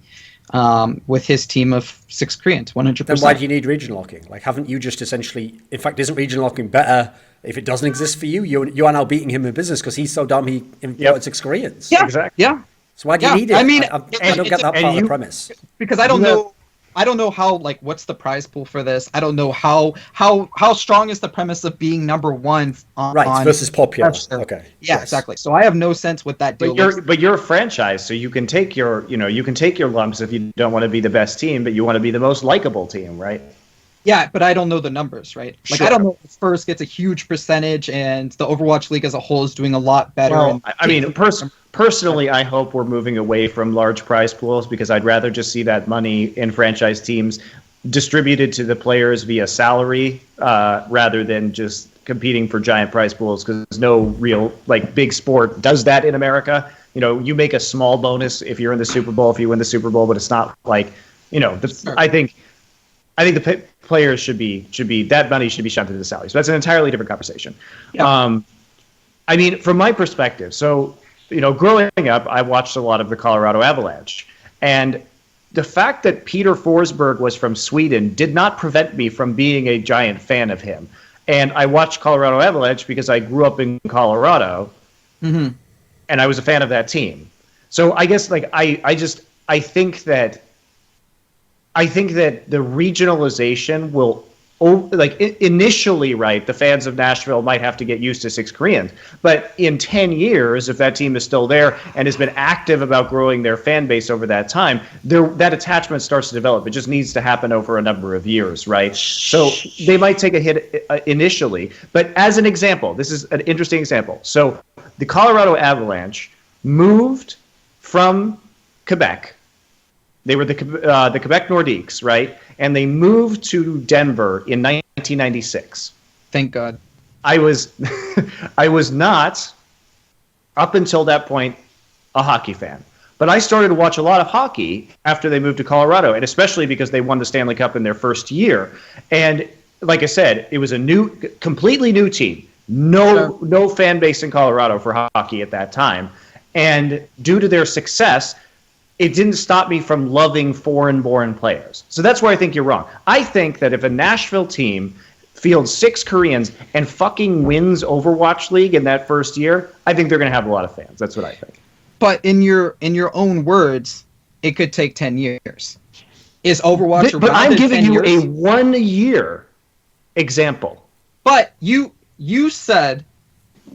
with his team of 6 Koreans, 100%. Then why do you need region locking? Like, haven't you just essentially, in fact, isn't region locking better if it doesn't exist for you? You are now beating him in business because he's so dumb he imported 6 Koreans. Yeah, exactly. Yeah. So why do you need it? I mean, I don't get that part of the premise. Because I don't know how, like, what's the prize pool for this? I don't know how strong is the premise of being number 1 on versus popular. Okay. Yeah, yes. Exactly. So I have no sense what that deal is. But you're a franchise, so you can take your lumps if you don't want to be the best team, but you want to be the most likable team, right? Yeah, but I don't know the numbers, right? Like, Sure. I don't know if Spurs gets a huge percentage and the Overwatch League as a whole is doing a lot better. Well, I mean, personally, I hope we're moving away from large prize pools because I'd rather just see that money in franchise teams distributed to the players via salary rather than just competing for giant prize pools, because no real big sport does that in America. You make a small bonus if you're in the Super Bowl, if you win the Super Bowl, but it's not like, Sure. I think the players should be that money should be shunted to the salaries. So that's an entirely different conversation. Yeah. I mean, from my perspective, so growing up, I watched a lot of the Colorado Avalanche, and the fact that Peter Forsberg was from Sweden did not prevent me from being a giant fan of him. And I watched Colorado Avalanche because I grew up in Colorado, and I was a fan of that team. So I guess I think that the regionalization will initially, right, the fans of Nashville might have to get used to 6 Koreans. But in 10 years, if that team is still there and has been active about growing their fan base over that time, that attachment starts to develop. It just needs to happen over a number of years, right? So they might take a hit initially. But as an example, this is an interesting example. So the Colorado Avalanche moved from Quebec. They were the Quebec Nordiques, right? And they moved to Denver in 1996. Thank God. I was not, up until that point, a hockey fan. But I started to watch a lot of hockey after they moved to Colorado, and especially because they won the Stanley Cup in their first year. And like I said, it was a completely new team. No fan base in Colorado for hockey at that time. And due to their success, it didn't stop me from loving foreign-born players. So that's where I think you're wrong. I think that if a Nashville team fields 6 Koreans and fucking wins Overwatch League in that first year, I think they're going to have a lot of fans. That's what I think. But in your own words, it could take 10 years. Is Overwatch But I'm giving you years? a 1-year example. But you said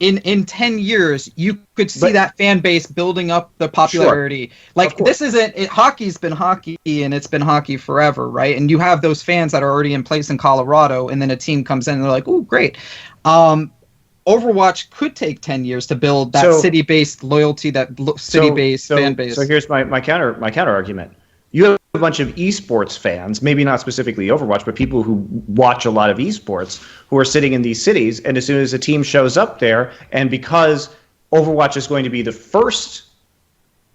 in 10 years you could see that fan base building up the popularity. Sure. Like, this isn't it, hockey's been hockey and it's been hockey forever, right? And you have those fans that are already in place in Colorado, and then a team comes in and they're like, "Oh, great." Overwatch could take 10 years to build that city-based loyalty, that city-based fan base. So here's my counter argument. You have a bunch of esports fans, maybe not specifically Overwatch, but people who watch a lot of esports, who are sitting in these cities, and as soon as a team shows up there, and because Overwatch is going to be the first,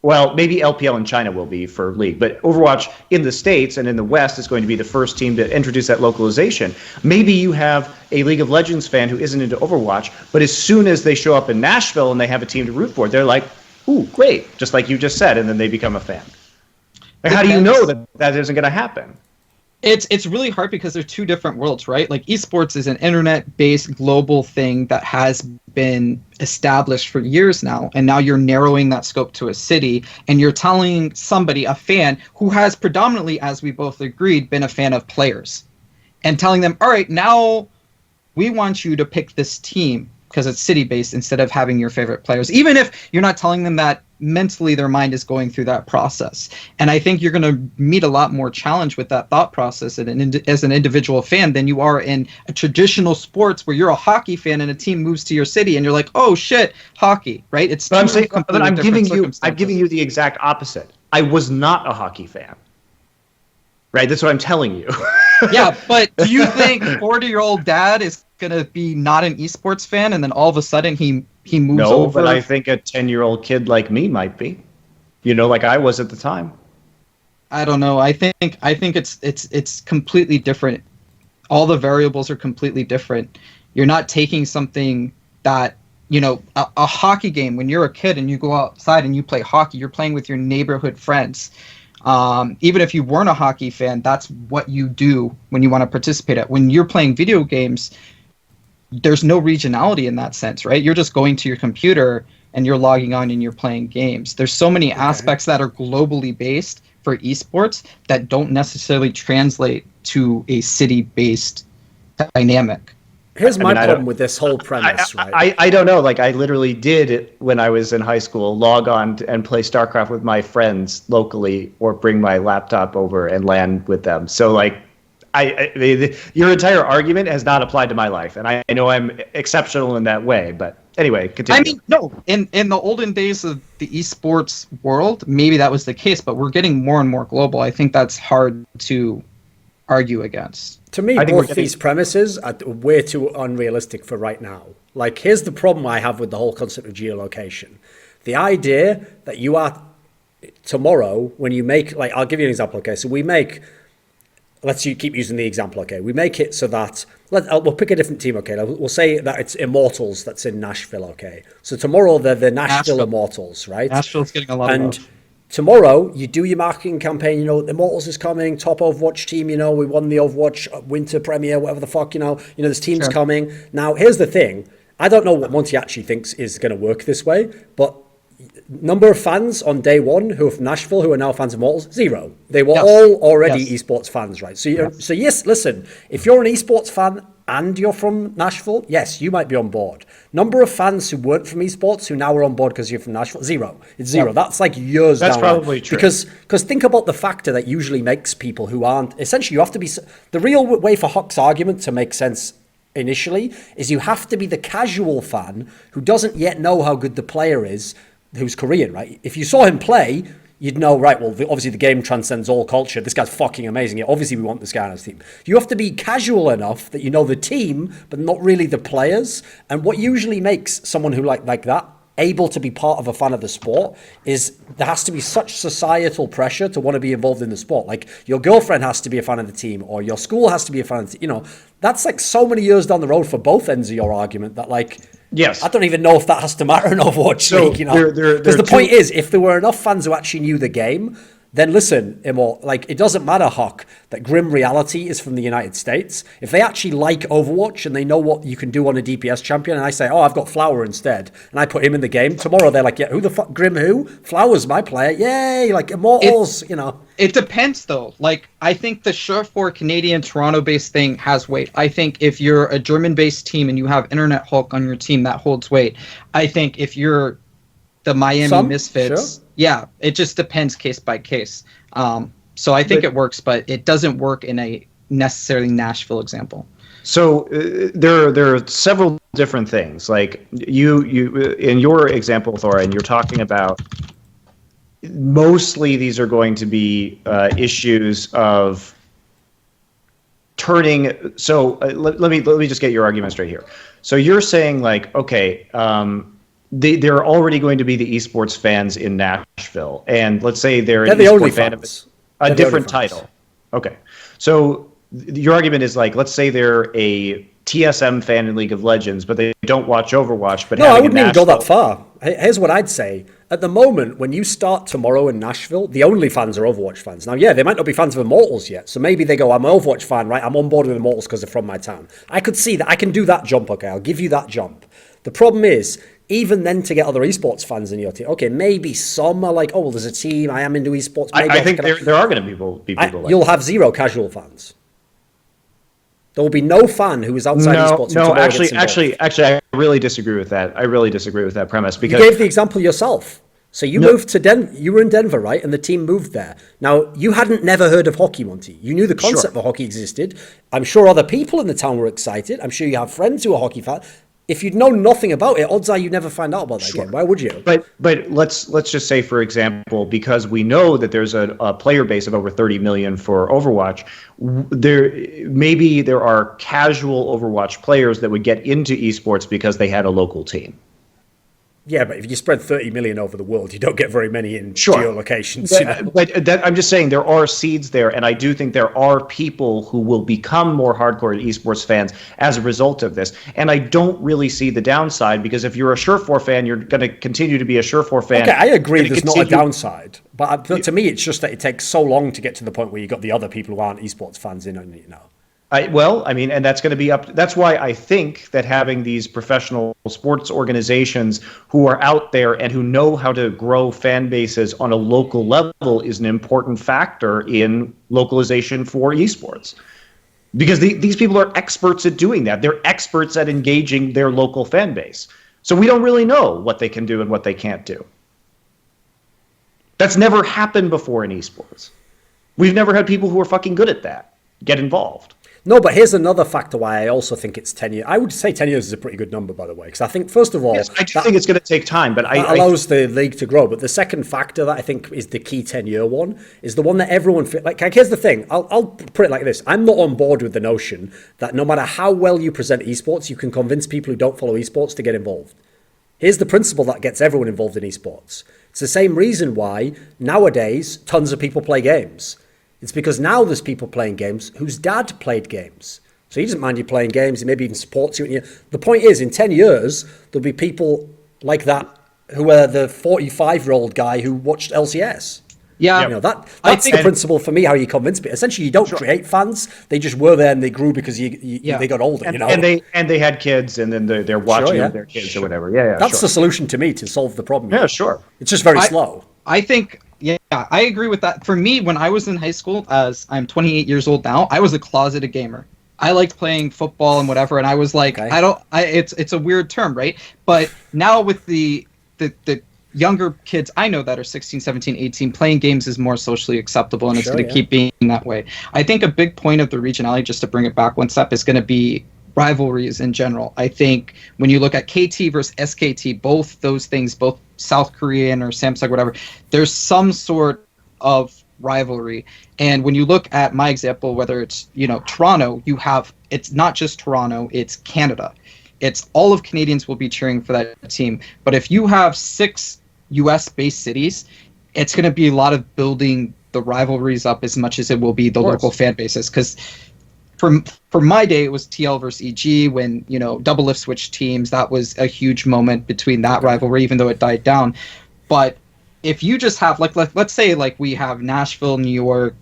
well, maybe LPL in China will be for League, but Overwatch in the States and in the West is going to be the first team to introduce that localization. Maybe you have a League of Legends fan who isn't into Overwatch, but as soon as they show up in Nashville and they have a team to root for, they're like, "Ooh, great," just like you just said, and then they become a fan. Like, how do you know that isn't going to happen? It's really hard because they're two different worlds, right? Like, esports is an internet-based global thing that has been established for years now, and now you're narrowing that scope to a city, and you're telling somebody, a fan, who has predominantly, as we both agreed, been a fan of players, and telling them, all right, now we want you to pick this team because it's city-based instead of having your favorite players, even if you're not telling them that mentally their mind is going through that process. And I think you're going to meet a lot more challenge with that thought process as an individual fan than you are in a traditional sports where you're a hockey fan and a team moves to your city and you're like, "Oh shit, hockey," right? It's but I'm giving you the exact opposite. I was not a hockey fan. Right? That's what I'm telling you. Yeah, but do you think 40-year-old dad is gonna be not an esports fan and then all of a sudden he moves over? No, but I think a 10-year-old kid like me might be. You know, like I was at the time. I don't know. I think it's completely different. All the variables are completely different. You're not taking something that, you know, a hockey game. When you're a kid and you go outside and you play hockey, you're playing with your neighborhood friends. Even if you weren't a hockey fan, that's what you do when you want to participate at. When you're playing video games, there's no regionality in that sense, right? You're just going to your computer and you're logging on and you're playing games. There's so many aspects that are globally based for esports that don't necessarily translate to a city-based dynamic. Here's my problem with this whole premise, right? I don't know. Like, I literally did, when I was in high school, log on and play StarCraft with my friends locally or bring my laptop over and LAN with them. So, like, your entire argument has not applied to my life. And I know I'm exceptional in that way. But anyway, continue. I mean, no, in the olden days of the esports world, maybe that was the case. But we're getting more and more global. I think that's hard to argue against. To me, both these premises are way too unrealistic for right now. Like, here's the problem I have with the whole concept of geolocation. The idea that you are, tomorrow, when you make, like, I'll give you an example, okay? So we make, keep using the example, okay? We make it so that, we'll pick a different team, okay? We'll say that it's Immortals that's in Nashville, okay? So tomorrow they're the Nashville Immortals, right? Nashville's getting a lot of love. Tomorrow, you do your marketing campaign, you know, Immortals is coming, top Overwatch team, you know, we won the Overwatch winter premiere, whatever the fuck, you know, this team's coming. Now, here's the thing. I don't know what Monty actually thinks is going to work this way, but number of fans on day one who are from Nashville who are now fans of Mortals, 0. They were all already esports fans, right? So yes, listen, if you're an esports fan and you're from Nashville, yes, you might be on board. Number of fans who weren't from esports who now are on board because you're from Nashville, 0. It's 0. That's like years down. That's probably true. Because think about the factor that usually makes people who aren't, essentially you have to be, the real way for HuK's argument to make sense initially is you have to be the casual fan who doesn't yet know how good the player is, who's Korean, right? If you saw him play, you'd know, right, well, obviously the game transcends all culture. This guy's fucking amazing. Yeah, obviously we want this guy on his team. You have to be casual enough that you know the team, but not really the players. And what usually makes someone who like that able to be part of a fan of the sport is there has to be such societal pressure to want to be involved in the sport. Like your girlfriend has to be a fan of the team, or your school has to be a fan of the team. You know, that's like so many years down the road for both ends of your argument that like, yes, I don't even know if that has to matter in Overwatch League, you know, because the point is, if there were enough fans who actually knew the game, then listen, like it doesn't matter, HuK, that Grim Reality is from the United States. If they actually like Overwatch and they know what you can do on a DPS champion, and I say, oh, I've got Flower instead, and I put him in the game, tomorrow they're like, yeah, who the fuck, Grim who? Flower's my player, yay, like Immortals, you know. It depends though. Like, I think the Sure4 Canadian Toronto-based thing has weight. I think if you're a German-based team and you have Internet HuK on your team, that holds weight. I think if you're the Miami Misfits, yeah, it just depends case by case. So I think it works, but it doesn't work in a necessarily Nashville example. So there are several different things. Like you in your example, Thorin, you're talking about mostly these are going to be issues of turning. So let me just get your argument straight here. So you're saying like, okay, there are already going to be the esports fans in Nashville, and let's say they're an the only esports fan of fans. a different title. Okay, so your argument is like, let's say they're a TSM fan in League of Legends, but they don't watch Overwatch. But no, I wouldn't even go that far. Here's what I'd say. At the moment, when you start tomorrow in Nashville, the only fans are Overwatch fans. Now, yeah, they might not be fans of Immortals yet, so maybe they go, I'm an Overwatch fan, right? I'm on board with Immortals because they're from my town. I could see that. I can do that jump, okay? I'll give you that jump. The problem is, even then to get other esports fans in your team, okay, maybe some are like, oh, well, there's a team, I am into esports. Maybe I think there are going to be people like you'll that. have 0 casual fans. There will be no fan who is outside esports. No, actually, I really disagree with that. I really disagree with that premise because you gave the example yourself. So you moved to Denver. You were in Denver, right? And the team moved there. Now, you hadn't never heard of hockey, Monty. You knew the concept of hockey existed. I'm sure other people in the town were excited. I'm sure you have friends who are hockey fans. If you'd known nothing about it, odds are you'd never find out about that game. Why would you? But let's just say, for example, because we know that there's a player base of over 30 million for Overwatch, there are casual Overwatch players that would get into esports because they had a local team. Yeah, but if you spread 30 million over the world, you don't get very many in geolocations. But, you know? but I'm just saying there are seeds there, and I do think there are people who will become more hardcore esports fans as a result of this. And I don't really see the downside, because if you're a Sure4 fan, you're going to continue to be a Sure4 fan. Okay, I agree there's not a downside. But to me, it's just that it takes so long to get to the point where you've got the other people who aren't esports fans in, you know. And that's going to be up. That's why I think that having these professional sports organizations who are out there and who know how to grow fan bases on a local level is an important factor in localization for esports. Because these people are experts at doing that. They're experts at engaging their local fan base. So we don't really know what they can do and what they can't do. That's never happened before in esports. We've never had people who are fucking good at that get involved. No, but here's another factor why I also think it's 10 years. I would say 10 years is a pretty good number, by the way, because I think, first of all... Yes, I do think it's going to take time, but that allows the league to grow. But the second factor that I think is the key 10-year one is the one that everyone... Like, here's the thing. I'll put it like this. I'm not on board with the notion that no matter how well you present esports, you can convince people who don't follow esports to get involved. Here's the principle that gets everyone involved in esports. It's the same reason why, nowadays, tons of people play games. It's because now there's people playing games whose dad played games. So he doesn't mind you playing games. He maybe even supports you. The point is, in 10 years, there'll be people like that who are the 45-year-old guy who watched LCS. Yeah. You know, that's think- the principle for me, how you convince me. Essentially, you don't create fans. They just were there and they grew because they got older, you know? And they had kids, and then they're watching them with their kids or whatever. Yeah, That's the solution to me to solve the problem. Yeah, sure. It's just very slow. I think, yeah, I agree with that. For me, when I was in high school, as I'm 28 years old now, I was a closeted gamer. I liked playing football and whatever, and I was like, it's a weird term, right? But now with the younger kids I know that are 16, 17, 18, playing games is more socially acceptable, and it's going to keep being that way. I think a big point of the regionality, just to bring it back one step, is going to be rivalries in general. I think when you look at KT versus SKT, both those things, both South Korean or Samsung, whatever, there's some sort of rivalry. And when you look at my example, whether it's, Toronto, it's not just Toronto, it's Canada. It's all of Canadians will be cheering for that team. But if you have 6 US-based cities, it's going to be a lot of building the rivalries up as much as it will be the local fan bases. Because for my day, it was TL versus EG when, double lift switch teams. That was a huge moment between that rivalry, even though it died down. But if you just have, let's say we have Nashville, New York,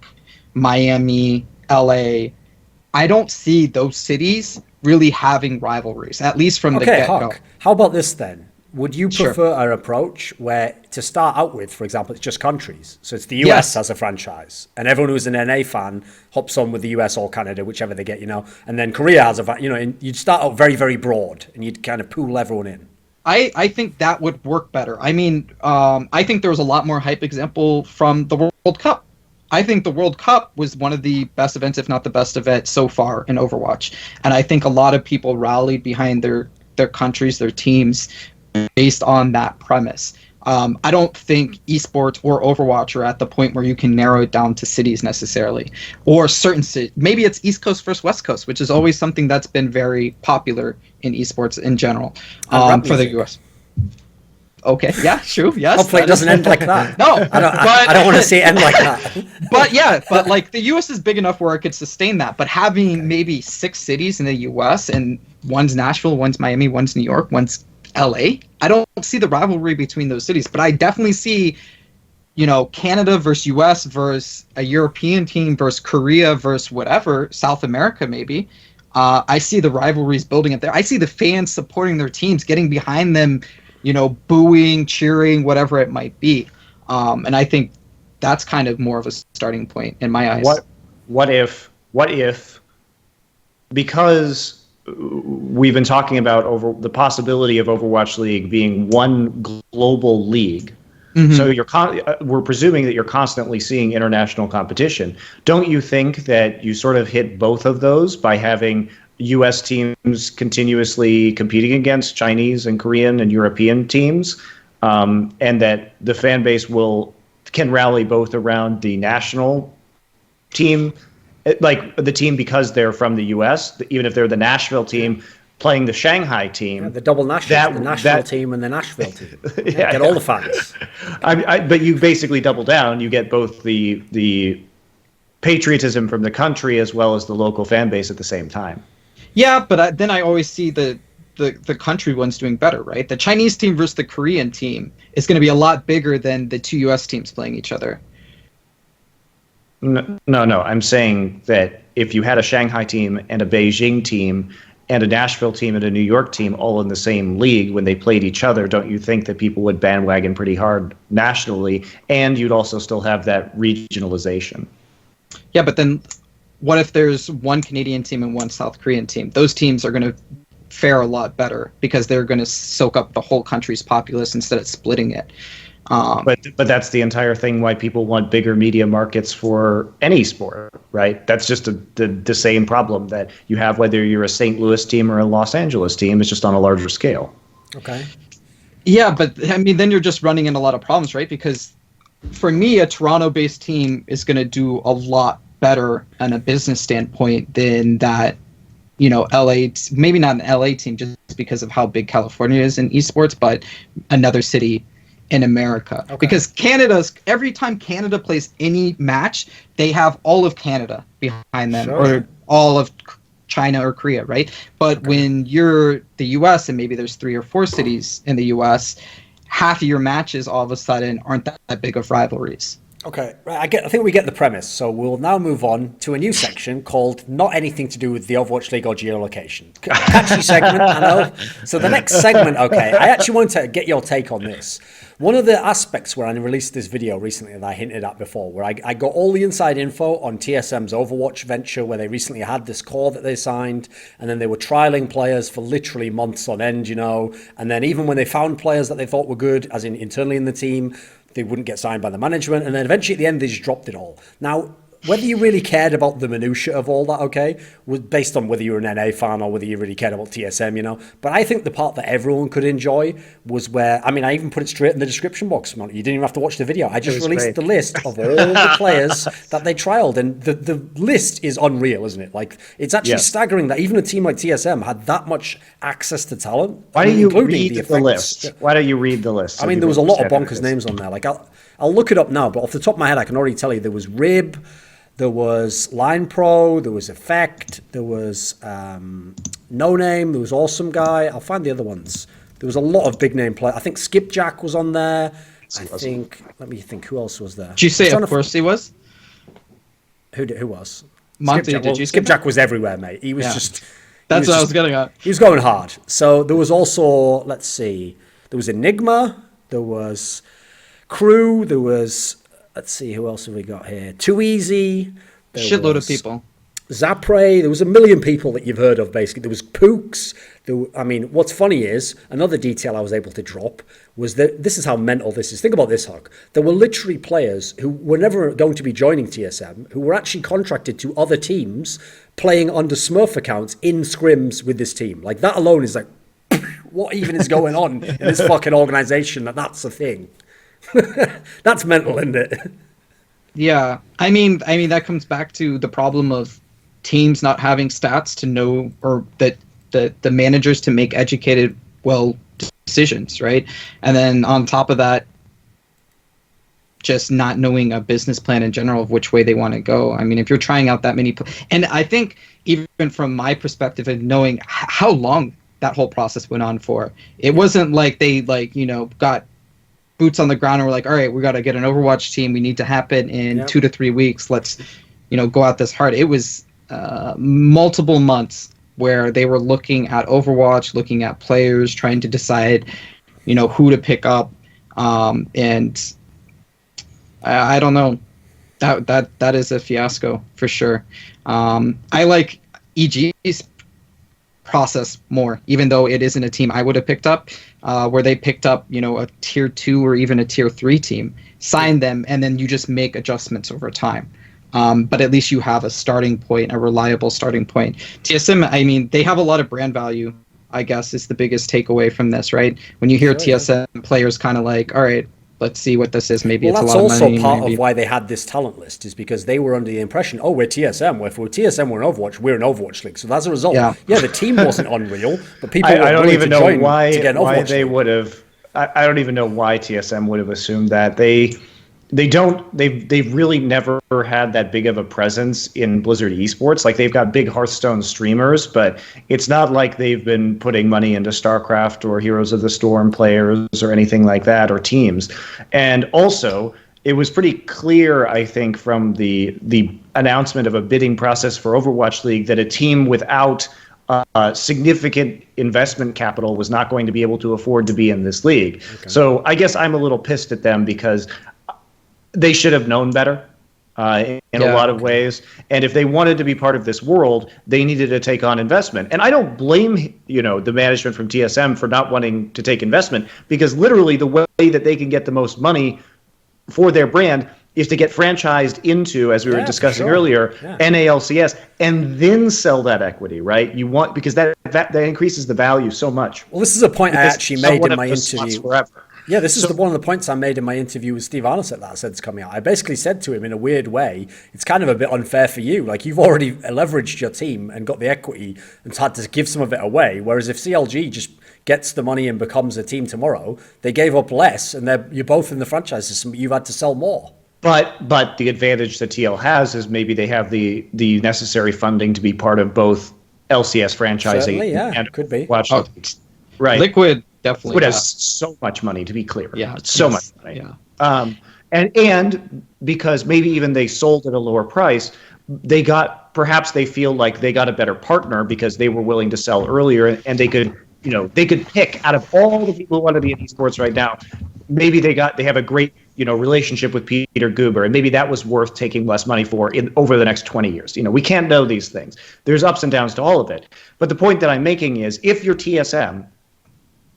Miami, LA, I don't see those cities really having rivalries, at least from the get-go. HuK, how about this then? Would you prefer an approach where, to start out with, for example, it's just countries? So it's the US as a franchise, and everyone who's an NA fan hops on with the US or Canada, whichever they get, and then Korea has and you'd start out very, very broad, and you'd kind of pool everyone in. I think that would work better. I mean, I think there was a lot more hype example from the World Cup. I think the World Cup was one of the best events, if not the best event so far in Overwatch. And I think a lot of people rallied behind their countries, their teams, based on that premise. I don't think esports or Overwatch are at the point where you can narrow it down to cities necessarily, or certain cities. Maybe it's East Coast versus West Coast, which is always something that's been very popular in esports in general for the US. Okay, yeah, true, yes. Hopefully it doesn't end like that. No, I don't want to see it end like that. But the US is big enough where it could sustain that. But having maybe 6 cities in the US, and one's Nashville, one's Miami, one's New York, one's LA, I don't see the rivalry between those cities, but I definitely see, Canada versus US versus a European team versus Korea versus whatever, South America maybe. I see the rivalries building up there. I see the fans supporting their teams, getting behind them, booing, cheering, whatever it might be. And I think that's kind of more of a starting point in my eyes. What if, because we've been talking about the possibility of Overwatch League being one global league. Mm-hmm. So we're presuming that you're constantly seeing international competition. Don't you think that you sort of hit both of those by having U.S. teams continuously competing against Chinese and Korean and European teams, and that the fan base can rally both around the national team, like the team because they're from the U.S., even if they're the Nashville team playing the Shanghai team. The double national, the Nashville team and the Nashville team. Get all the fans. But you basically double down. You get both the patriotism from the country as well as the local fan base at the same time. Yeah, but then I always see the country ones doing better, right? The Chinese team versus the Korean team is going to be a lot bigger than the 2 U.S. teams playing each other. No. I'm saying that if you had a Shanghai team and a Beijing team and a Nashville team and a New York team all in the same league when they played each other, don't you think that people would bandwagon pretty hard nationally, and you'd also still have that regionalization? Yeah, but then what if there's one Canadian team and one South Korean team? Those teams are going to fare a lot better because they're going to soak up the whole country's populace instead of splitting it. But that's the entire thing why people want bigger media markets for any sport, right? That's just the same problem that you have whether you're a St. Louis team or a Los Angeles team. It's just on a larger scale. Okay. Yeah, but I mean, then you're just running into a lot of problems, right? Because for me, a Toronto-based team is going to do a lot better on a business standpoint than that, LA, maybe not an LA team just because of how big California is in esports, but another city in America. Okay. Because every time Canada plays any match, they have all of Canada behind them, or all of China or Korea, right? But when you're the US and maybe there's 3 or 4 cities in the US, half of your matches all of a sudden aren't that big of rivalries. Okay, right, I think we get the premise. So we'll now move on to a new section called "Not Anything to Do with the Overwatch League or Geolocation." Catchy segment, I know. So the next segment, okay, I actually want to get your take on this. One of the aspects where I released this video recently that I hinted at before, where I got all the inside info on TSM's Overwatch venture, where they recently had this core that they signed, and then they were trialing players for literally months on end, and then even when they found players that they thought were good, as in internally in the team, they wouldn't get signed by the management, and then eventually at the end they just dropped it all. Now, whether you really cared about the minutiae of all that, okay, was based on whether you were an NA fan or whether you really cared about TSM, But I think the part that everyone could enjoy was where, I even put it straight in the description box, man. You didn't even have to watch the video. I just released the list of all the players that they trialed, and the list is unreal, isn't it? Like, it's actually staggering that even a team like TSM had that much access to talent. Why don't you read the list? Why don't you read the list? There was a lot of bonkers names on there. Like, I'll look it up now, but off the top of my head, I can already tell you there was Rib, there was Line Pro, there was Effect, there was No Name, there was Awesome Guy. I'll find the other ones. There was a lot of big name players. I think Skipjack was on there. Let me think, who else was there? Did you say of course he was? Who was? Monte, Skipjack, Skipjack was everywhere, mate. He was just... That's what I was getting at. He was going hard. So there was also, let's see, there was Enigma, there was Crew, there was... Let's see, who else have we got here? Too Easy. Shitload of people. Zapre. There was a million people that you've heard of, basically. There was Pooks. What's funny is, another detail I was able to drop was that this is how mental this is. Think about this, HuK. There were literally players who were never going to be joining TSM, who were actually contracted to other teams, playing under Smurf accounts in scrims with this team. Like, that alone is like, what even is going on in this fucking organization that's a thing? That's mental, isn't it? Yeah, I mean that comes back to the problem of teams not having stats to know, or that the managers to make educated, decisions, right? And then on top of that, just not knowing a business plan in general of which way they want to go. If you're trying out that many, and I think even from my perspective and knowing how long that whole process went on for, it wasn't like they got boots on the ground and we're like, all right, we got to get an Overwatch team. We need to happen in 2 to 3 weeks. Let's, go out this hard. It was multiple months where they were looking at Overwatch, looking at players, trying to decide, who to pick up. And I don't know. That is a fiasco for sure. I like EG's process more, even though it isn't a team I would have picked up, where they picked up, a tier 2 or even a tier 3 team, signed them, and then you just make adjustments over time. But at least you have a starting point, a reliable starting point. TSM, they have a lot of brand value, I guess, is the biggest takeaway from this, right? When you hear TSM players kind of like, all right, let's see what this is. Maybe it's a lot of money. That's also part of why they had this talent list, is because they were under the impression, we're TSM. Well, if we're TSM, we're an Overwatch. We're an Overwatch league. So as a result, the team wasn't unreal, but people were willing to join to get an Overwatch they would have. I don't even know why TSM would have assumed that. They've really never had that big of a presence in Blizzard Esports. Like, they've got big Hearthstone streamers, but it's not like they've been putting money into StarCraft or Heroes of the Storm players or anything like that, or teams. And also, it was pretty clear, I think, from the announcement of a bidding process for Overwatch League that a team without significant investment capital was not going to be able to afford to be in this league. Okay. So I guess I'm a little pissed at them, because they should have known better in a lot of ways. And if they wanted to be part of this world, they needed to take on investment. And I don't blame, the management from TSM for not wanting to take investment, because literally the way that they can get the most money for their brand is to get franchised into, as we were discussing earlier, NALCS, and then sell that equity, right? Because that increases the value so much. Well, this is a point I actually made in my interview. Forever. Yeah, this is one of the points I made in my interview with Steve Arnett that I said is coming out. I basically said to him, in a weird way, it's kind of a bit unfair for you. Like, you've already leveraged your team and got the equity and had to give some of it away. Whereas if CLG just gets the money and becomes a team tomorrow, they gave up less, and you're both in the franchise system, but you've had to sell more. But the advantage that TL has is maybe they have the necessary funding to be part of both LCS franchising and could be. Watch. Right. Liquid definitely Liquid has so much money, to be clear. Yeah, so much money. Yeah. And because maybe even they sold at a lower price, perhaps they feel like they got a better partner because they were willing to sell earlier, and they could, they could pick out of all the people who want to be in esports right now. Maybe they have a great, relationship with Peter Guber, and maybe that was worth taking less money for over the next 20 years. We can't know these things. There's ups and downs to all of it. But the point that I'm making is, if you're TSM,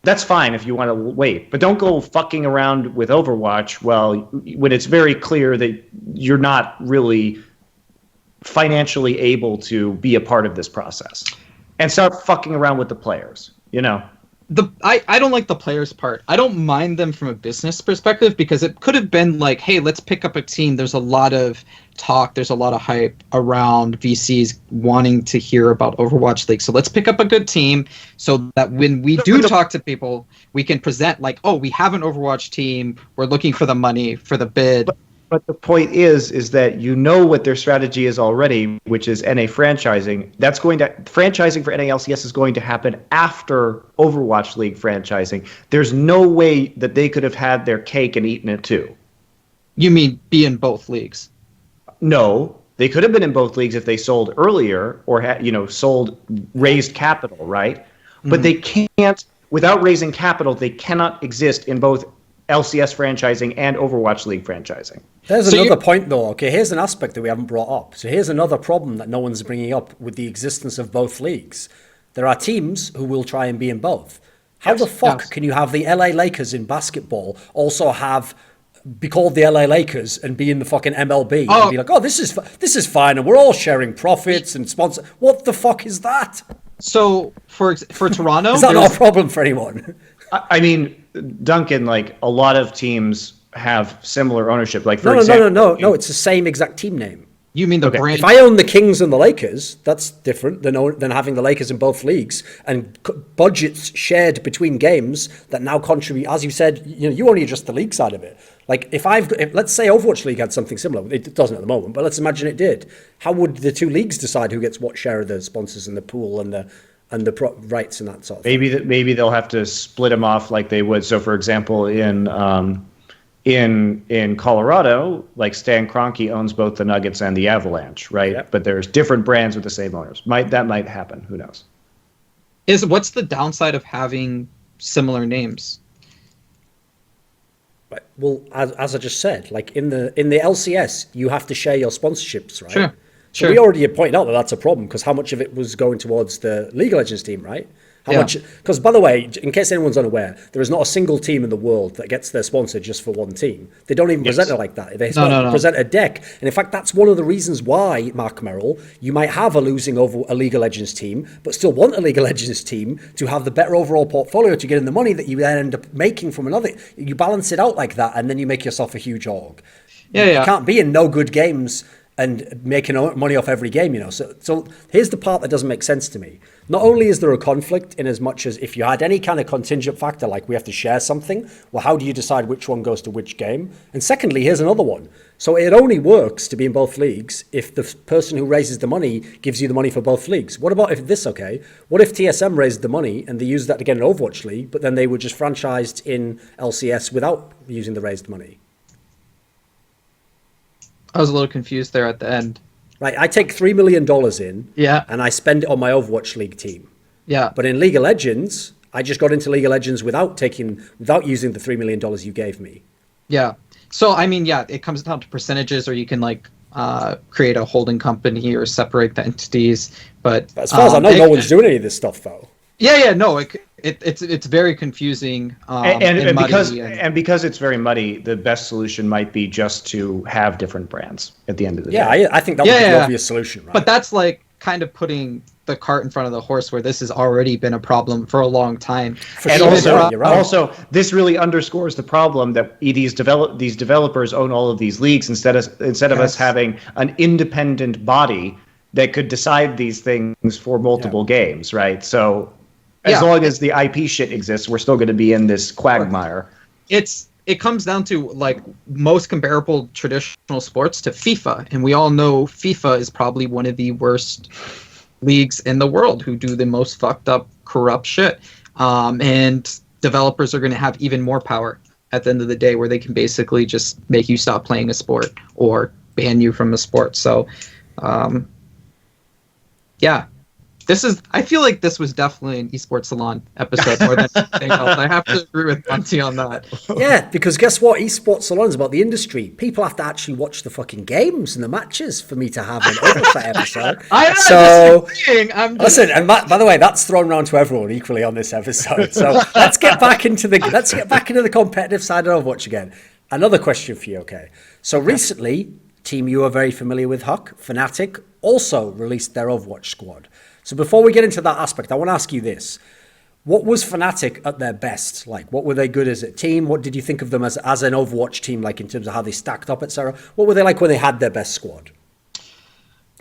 that's fine if you want to wait, but don't go fucking around with Overwatch when it's very clear that you're not really financially able to be a part of this process, and start fucking around with the players. I don't like the players part. I don't mind them from a business perspective, because it could have been like, hey, let's pick up a team. There's a lot of talk, there's a lot of hype around VCs wanting to hear about Overwatch League. So let's pick up a good team so that when we do talk to people, we can present like, oh, we have an Overwatch team. We're looking for the money for the bid. But the point is that what their strategy is already, which is NA franchising. Franchising for NA LCS is going to happen after Overwatch League franchising. There's no way that they could have had their cake and eaten it too. You mean be in both leagues? No, they could have been in both leagues if they sold earlier or raised capital, right? Mm-hmm. But they can't, without raising capital, they cannot exist in both LCS franchising and Overwatch League franchising. There's another point, though. Okay, here's an aspect that we haven't brought up. So here's another problem that no one's bringing up with the existence of both leagues. There are teams who will try and be in both. How the fuck can you have the LA Lakers in basketball also be called the LA Lakers and be in the fucking MLB and be like, oh, this is fine, and we're all sharing profits and sponsor? What the fuck is that? So for Toronto, is that not a problem for anyone? I mean, Duncan, like, a lot of teams have similar ownership. Like, for example, no. It's the same exact team name. You mean the brand? If I own the Kings and the Lakers, that's different than having the Lakers in both leagues, and budgets shared between games that now contribute. As you said, you only adjust the league side of it. Like, if let's say Overwatch League had something similar, it doesn't at the moment, but let's imagine it did. How would the two leagues decide who gets what share of the sponsors and the pool and the rights and that sort of thing? Maybe they'll have to split them off like they would. So, for example, in Colorado, like, Stan Kroenke owns both the Nuggets and the Avalanche, right? Yep. But there's different brands with the same owners. That might happen. Who knows? What's the downside of having similar names? Well, as I just said, like in the LCS, you have to share your sponsorships, right? Sure. So we already pointed out that that's a problem, because how much of it was going towards the League of Legends team, right? How much? Because, by the way, in case anyone's unaware, there is not a single team in the world that gets their sponsor just for one team. They don't even present it like that. They present a deck. And in fact, that's one of the reasons why, Mark Merrill, you might have a losing over a League of Legends team, but still want a League of Legends team to have the better overall portfolio to get in the money that you then end up making from another. You balance it out like that, and then you make yourself a huge org. You can't be in no good games and making money off every game, So here's the part that doesn't make sense to me. Not only is there a conflict in as much as if you had any kind of contingent factor, like we have to share something, well, how do you decide which one goes to which game? And secondly, here's another one. So it only works to be in both leagues if the person who raises the money gives you the money for both leagues. What about if what if TSM raised the money and they used that to get an Overwatch League, but then they were just franchised in LCS without using the raised money? I was a little confused there at the end. Right, I take $3 million in, and I spend it on my Overwatch League team. Yeah. But in League of Legends, I just got into League of Legends without using the $3 million you gave me. Yeah. So, I mean, it comes down to percentages, or you can, like, create a holding company or separate the entities. But as far as I know, no one's doing any of this stuff, though. No, it's very confusing. And because it's very muddy, the best solution might be just to have different brands at the end of the day. Yeah, I think that would be the obvious solution, right? But that's like kind of putting the cart in front of the horse, where this has already been a problem for a long time. Also, this really underscores the problem that these developers own all of these leagues instead of us having an independent body that could decide these things for multiple games, right? So as long as the IP shit exists, we're still going to be in this quagmire. It comes down to, like, most comparable traditional sports to FIFA, and we all know FIFA is probably one of the worst leagues in the world, who do the most fucked up, corrupt shit. And developers are going to have even more power at the end of the day, where they can basically just make you stop playing a sport or ban you from a sport. So, yeah. I feel like this was definitely an Esports Salon episode more than anything else. I have to agree with Monty on that. Yeah, because guess what? Esports Salon is about the industry. People have to actually watch the fucking games and the matches for me to have an oversight episode. I'm Listen, and by the way, that's thrown around to everyone equally on this episode. So let's get back into the competitive side of Overwatch again. Another question for you, okay? So recently, team you are very familiar with, HuK, Fnatic, also released their Overwatch squad. So before we get into that aspect, I want to ask you this. What was Fnatic at their best? Like, what were they good as a team? What did you think of them as an Overwatch team, like in terms of how they stacked up, etc.? What were they like when they had their best squad?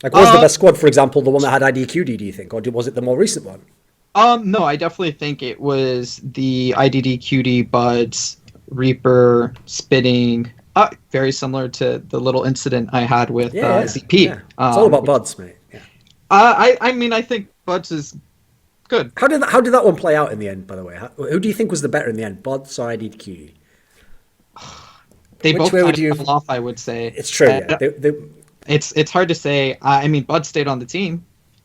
Like, was the best squad, for example, the one that had IDQD, do you think? Or was it the more recent one? No, I definitely think it was the IDDQD, Buds, Reaper, Spitting, very similar to the little incident I had with ZP. Yeah. It's all about Buds, mate. Yeah. I mean, I think Buds is good. How did that one play out in the end, by the way? Who do you think was the better in the end, Buds or IDQD? They both kind of fell off, I would say. It's true, yeah. It's hard to say. I mean, Bud stayed on the team,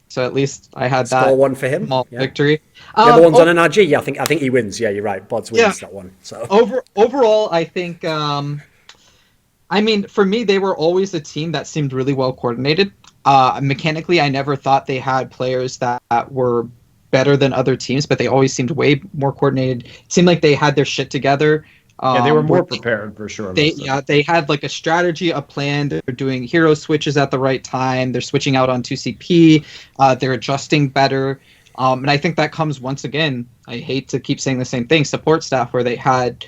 so at least I had that one for him. Small victory. The other one's on an RG. Yeah, I think he wins. Yeah, you're right. Buds wins that one. So overall, I think. I mean, for me, they were always a team that seemed really well coordinated. Mechanically, I never thought they had players that were better than other teams, but they always seemed way more coordinated. It seemed like they had their shit together. They were more prepared for sure. They had like a strategy, a plan. They're doing hero switches at the right time. They're switching out on 2CP. They're adjusting better. And I think that comes once again, I hate to keep saying the same thing, support staff, where they had,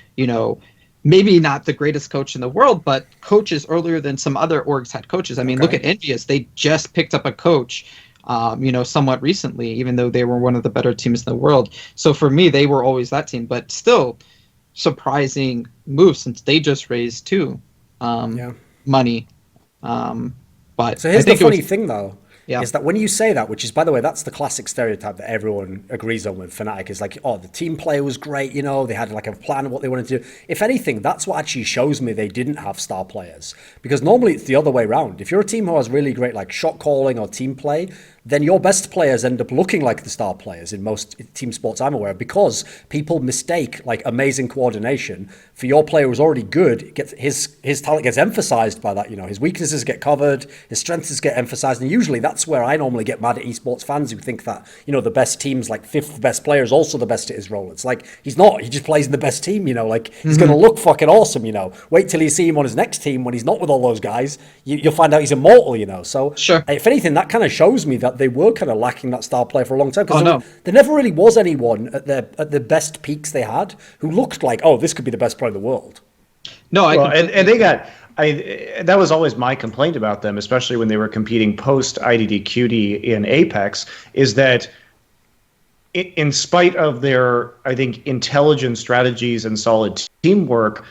maybe not the greatest coach in the world, but coaches earlier than some other orgs had coaches. I mean, look at Envious. They just picked up a coach, somewhat recently, even though they were one of the better teams in the world. So for me, they were always that team, but still surprising move since they just raised money. But so here's the funny thing, though. Is that when you say that, which is, by the way, that's the classic stereotype that everyone agrees on with Fnatic, is like, the team play was great, they had like a plan of what they wanted to do. If anything, that's what actually shows me they didn't have star players. Because normally it's the other way around. If you're a team who has really great like shot calling or team play, then your best players end up looking like the star players in most team sports I'm aware of, because people mistake like amazing coordination for your player who's already good. His talent gets emphasized by that, his weaknesses get covered, his strengths get emphasized, and usually that's where I normally get mad at esports fans who think that, the best team's like fifth best player is also the best at his role. It's like, he's not, he just plays in the best team, he's going to look fucking awesome, Wait till you see him on his next team when he's not with all those guys, you'll find out he's immortal, So sure. If anything, that kind of shows me that they were kind of lacking that star player for a long time, because there never really was anyone at the best peaks they had who looked like, this could be the best player in the world. No, and they got. That was always my complaint about them, especially when they were competing post IDDQD in Apex, is that in spite of their, I think, intelligent strategies and solid teamwork,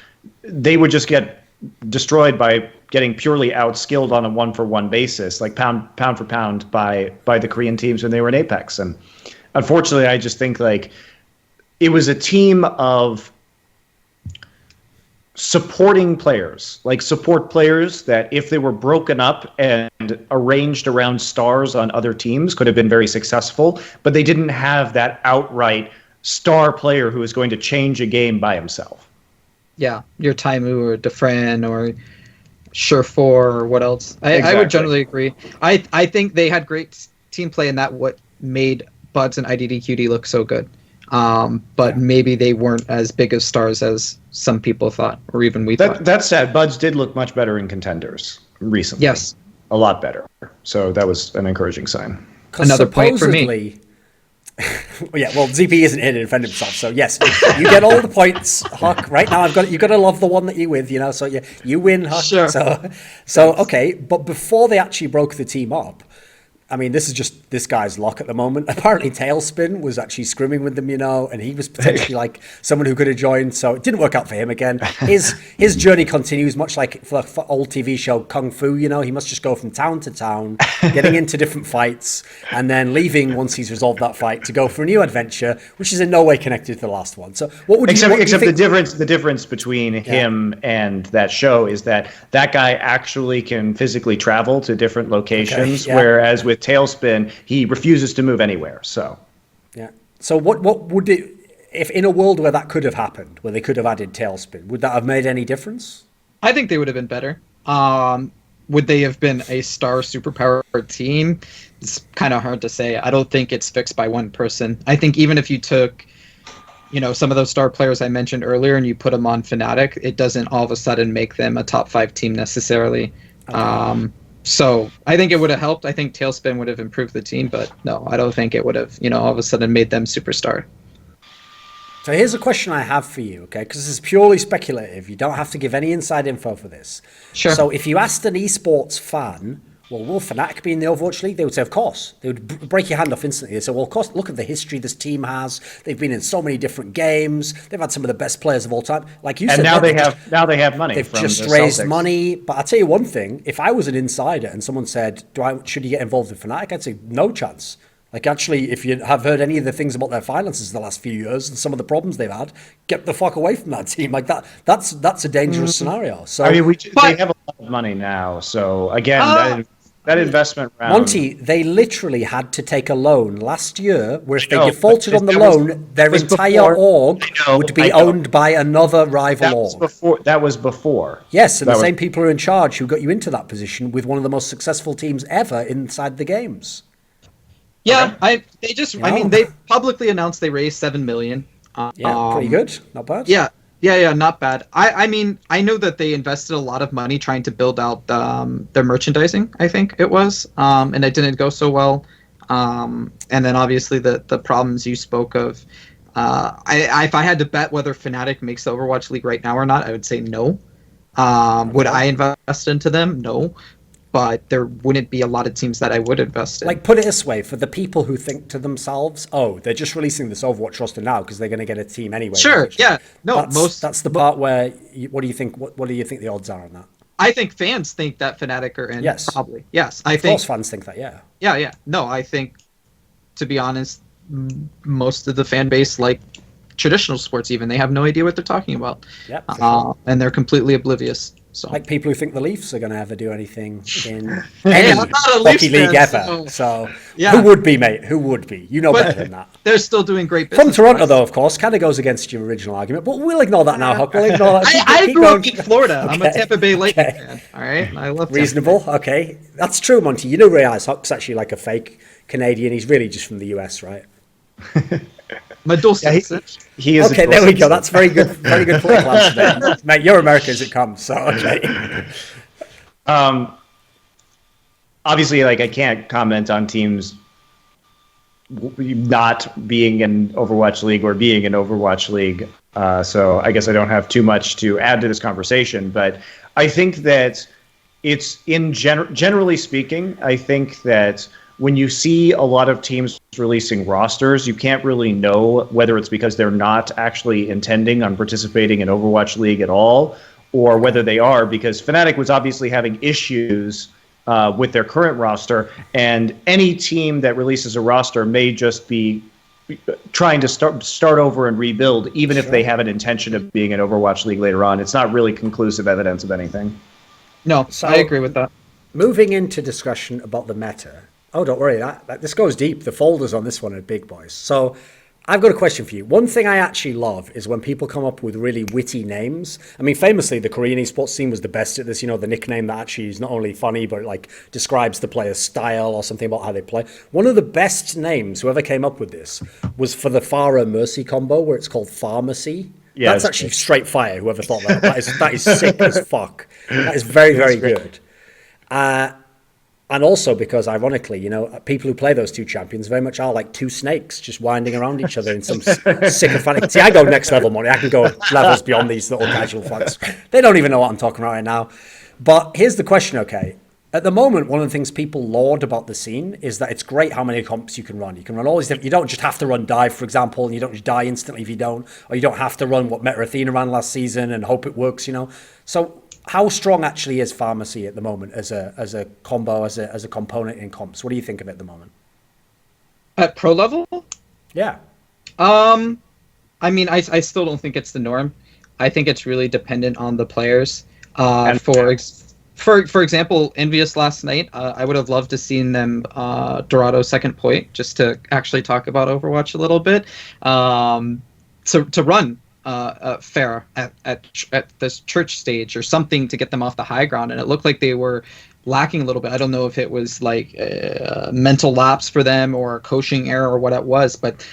they would just get destroyed by getting purely outskilled on a one-for-one basis, like pound for pound by the Korean teams when they were in Apex. And unfortunately, I just think like it was a team of supporting players, like support players that if they were broken up and arranged around stars on other teams could have been very successful, but they didn't have that outright star player who is going to change a game by himself. Yeah, your Taimu or Defran or Surefour or what else? I would generally agree. I think they had great team play, and that what made Buds and IDDQD look so good. But maybe they weren't as big of stars as some people thought, or even we thought. That's sad. Buds did look much better in Contenders recently. Yes. A lot better. So that was an encouraging sign. Another point for me. ZP isn't here to defend himself, so yes, you get all the points, HuK. Right now, you've got to love the one that you're with, So you win, HuK. Sure. So okay, but before they actually broke the team up, I mean, this is just this guy's luck at the moment. Apparently, Tailspin was actually scrimming with them, and he was potentially like someone who could have joined. So it didn't work out for him again. His journey continues, much like for old TV show Kung Fu. He must just go from town to town, getting into different fights, and then leaving once he's resolved that fight to go for a new adventure, which is in no way connected to the last one. So what would except you think? the difference between him and that show is that guy actually can physically travel to different locations, whereas with Tailspin, he refuses to move anywhere. So what would it, if in a world where that could have happened, where they could have added Tailspin, would that have made any difference? I think they would have been better. Would they have been a star superpower team? It's kind of hard to say. I don't think it's fixed by one person. I think even if you took, some of those star players I mentioned earlier and you put them on Fnatic, it doesn't all of a sudden make them a top 5 team necessarily. Okay. So I think it would have helped. I think Tailspin would have improved the team, but no, I don't think it would have, all of a sudden made them superstar. So here's a question I have for you, okay? Because this is purely speculative. You don't have to give any inside info for this. Sure. So if you asked an esports fan, well, will Fnatic be in the Overwatch League? They would say, of course. They would break your hand off instantly. They say, well, of course, look at the history this team has. They've been in so many different games. They've had some of the best players of all time. Like you said, now they have money. They've from just the raised Celtics. money. But I'll tell you one thing. If I was an insider and someone said, should you get involved in Fnatic? I'd say, no chance. Like, actually, if you have heard any of the things about their finances the last few years and some of the problems they've had, get the fuck away from that team. Like, that's a dangerous scenario. So I mean, they have a lot of money now. So, again, that investment round... Monty, they literally had to take a loan last year where if they defaulted on the loan, their entire org would be owned by another rival org. That was before. Yes, and the same people are in charge who got you into that position with one of the most successful teams ever inside the games. Yeah, they publicly announced they raised $7 million. Pretty good, not bad. Yeah, not bad. I mean, I know that they invested a lot of money trying to build out their merchandising, I think it was, and it didn't go so well. And then obviously the problems you spoke of. If I had to bet whether Fnatic makes the Overwatch League right now or not, I would say no. Would I invest into them? No. But there wouldn't be a lot of teams that I would invest in. Like, put it this way, for the people who think to themselves, oh, they're just releasing this Overwatch roster now because they're going to get a team anyway. Sure, yeah. No, that's the part where, what do you think the odds are on that? I think fans think that Fnatic are in. Yes. Probably. Yes. Of course fans think that, yeah. Yeah. No, I think, to be honest, most of the fan base, like traditional sports even, they have no idea what they're talking about. Yep, and they're completely oblivious. So. Like people who think the Leafs are going to ever do anything in any hockey league ever. So who would be, mate? Who would be? You know better than that. They're still doing great business. From Toronto, though, of course, kind of goes against your original argument. But we'll ignore that now, HuK. We'll ignore that. I grew up in Florida. Okay. I'm a Tampa Bay Lightning fan. All right, I love reasonable. Okay, that's true, Monty. You do realize HuK's actually like a fake Canadian. He's really just from the US, right? My dual citizen. He is. Okay, there we go. That's very good. Very good political answer there. Mate, you're American as it comes. So okay. Obviously, like I can't comment on teams not being in Overwatch League or being in Overwatch League. So I guess I don't have too much to add to this conversation. But I think that it's generally speaking, I think that when you see a lot of teams releasing rosters, you can't really know whether it's because they're not actually intending on participating in Overwatch League at all, or whether they are, because Fnatic was obviously having issues with their current roster, and any team that releases a roster may just be trying to start over and rebuild, even if they have an intention of being in Overwatch League later on. It's not really conclusive evidence of anything. No, so I agree with that. Moving into discussion about the meta. Oh, don't worry. This goes deep. The folders on this one are big, boys. So I've got a question for you. One thing I actually love is when people come up with really witty names. I mean, famously, the Korean esports scene was the best at this. The nickname that actually is not only funny, but like describes the player's style or something about how they play. One of the best names, whoever came up with this, was for the Pharah Mercy combo, where it's called Pharmacy. Yeah, that's actually straight fire, whoever thought that. That is sick as fuck. That is very, very good. And also because, ironically, people who play those two champions very much are like two snakes just winding around each other in some sycophantic... See, I go next level, Monty. I can go levels beyond these little casual flags. They don't even know what I'm talking about right now. But here's the question, okay? At the moment, one of the things people laud about the scene is that it's great how many comps you can run. You can run all these different, you don't just have to run dive, for example, and you don't just die instantly if you don't, or you don't have to run what Meta Athena ran last season and hope it works, you know. So how strong actually is Pharmacy at the moment as a combo, as a component in comps? What do you think of it at the moment? At pro level? Yeah. I mean, I still don't think it's the norm. I think it's really dependent on the players. For example, Envious last night, I would have loved to seen them Dorado second point, just to actually talk about Overwatch a little bit. To run fair at this church stage or something to get them off the high ground, and it looked like they were lacking a little bit. I don't know if it was like mental lapse for them or a coaching error or what it was, but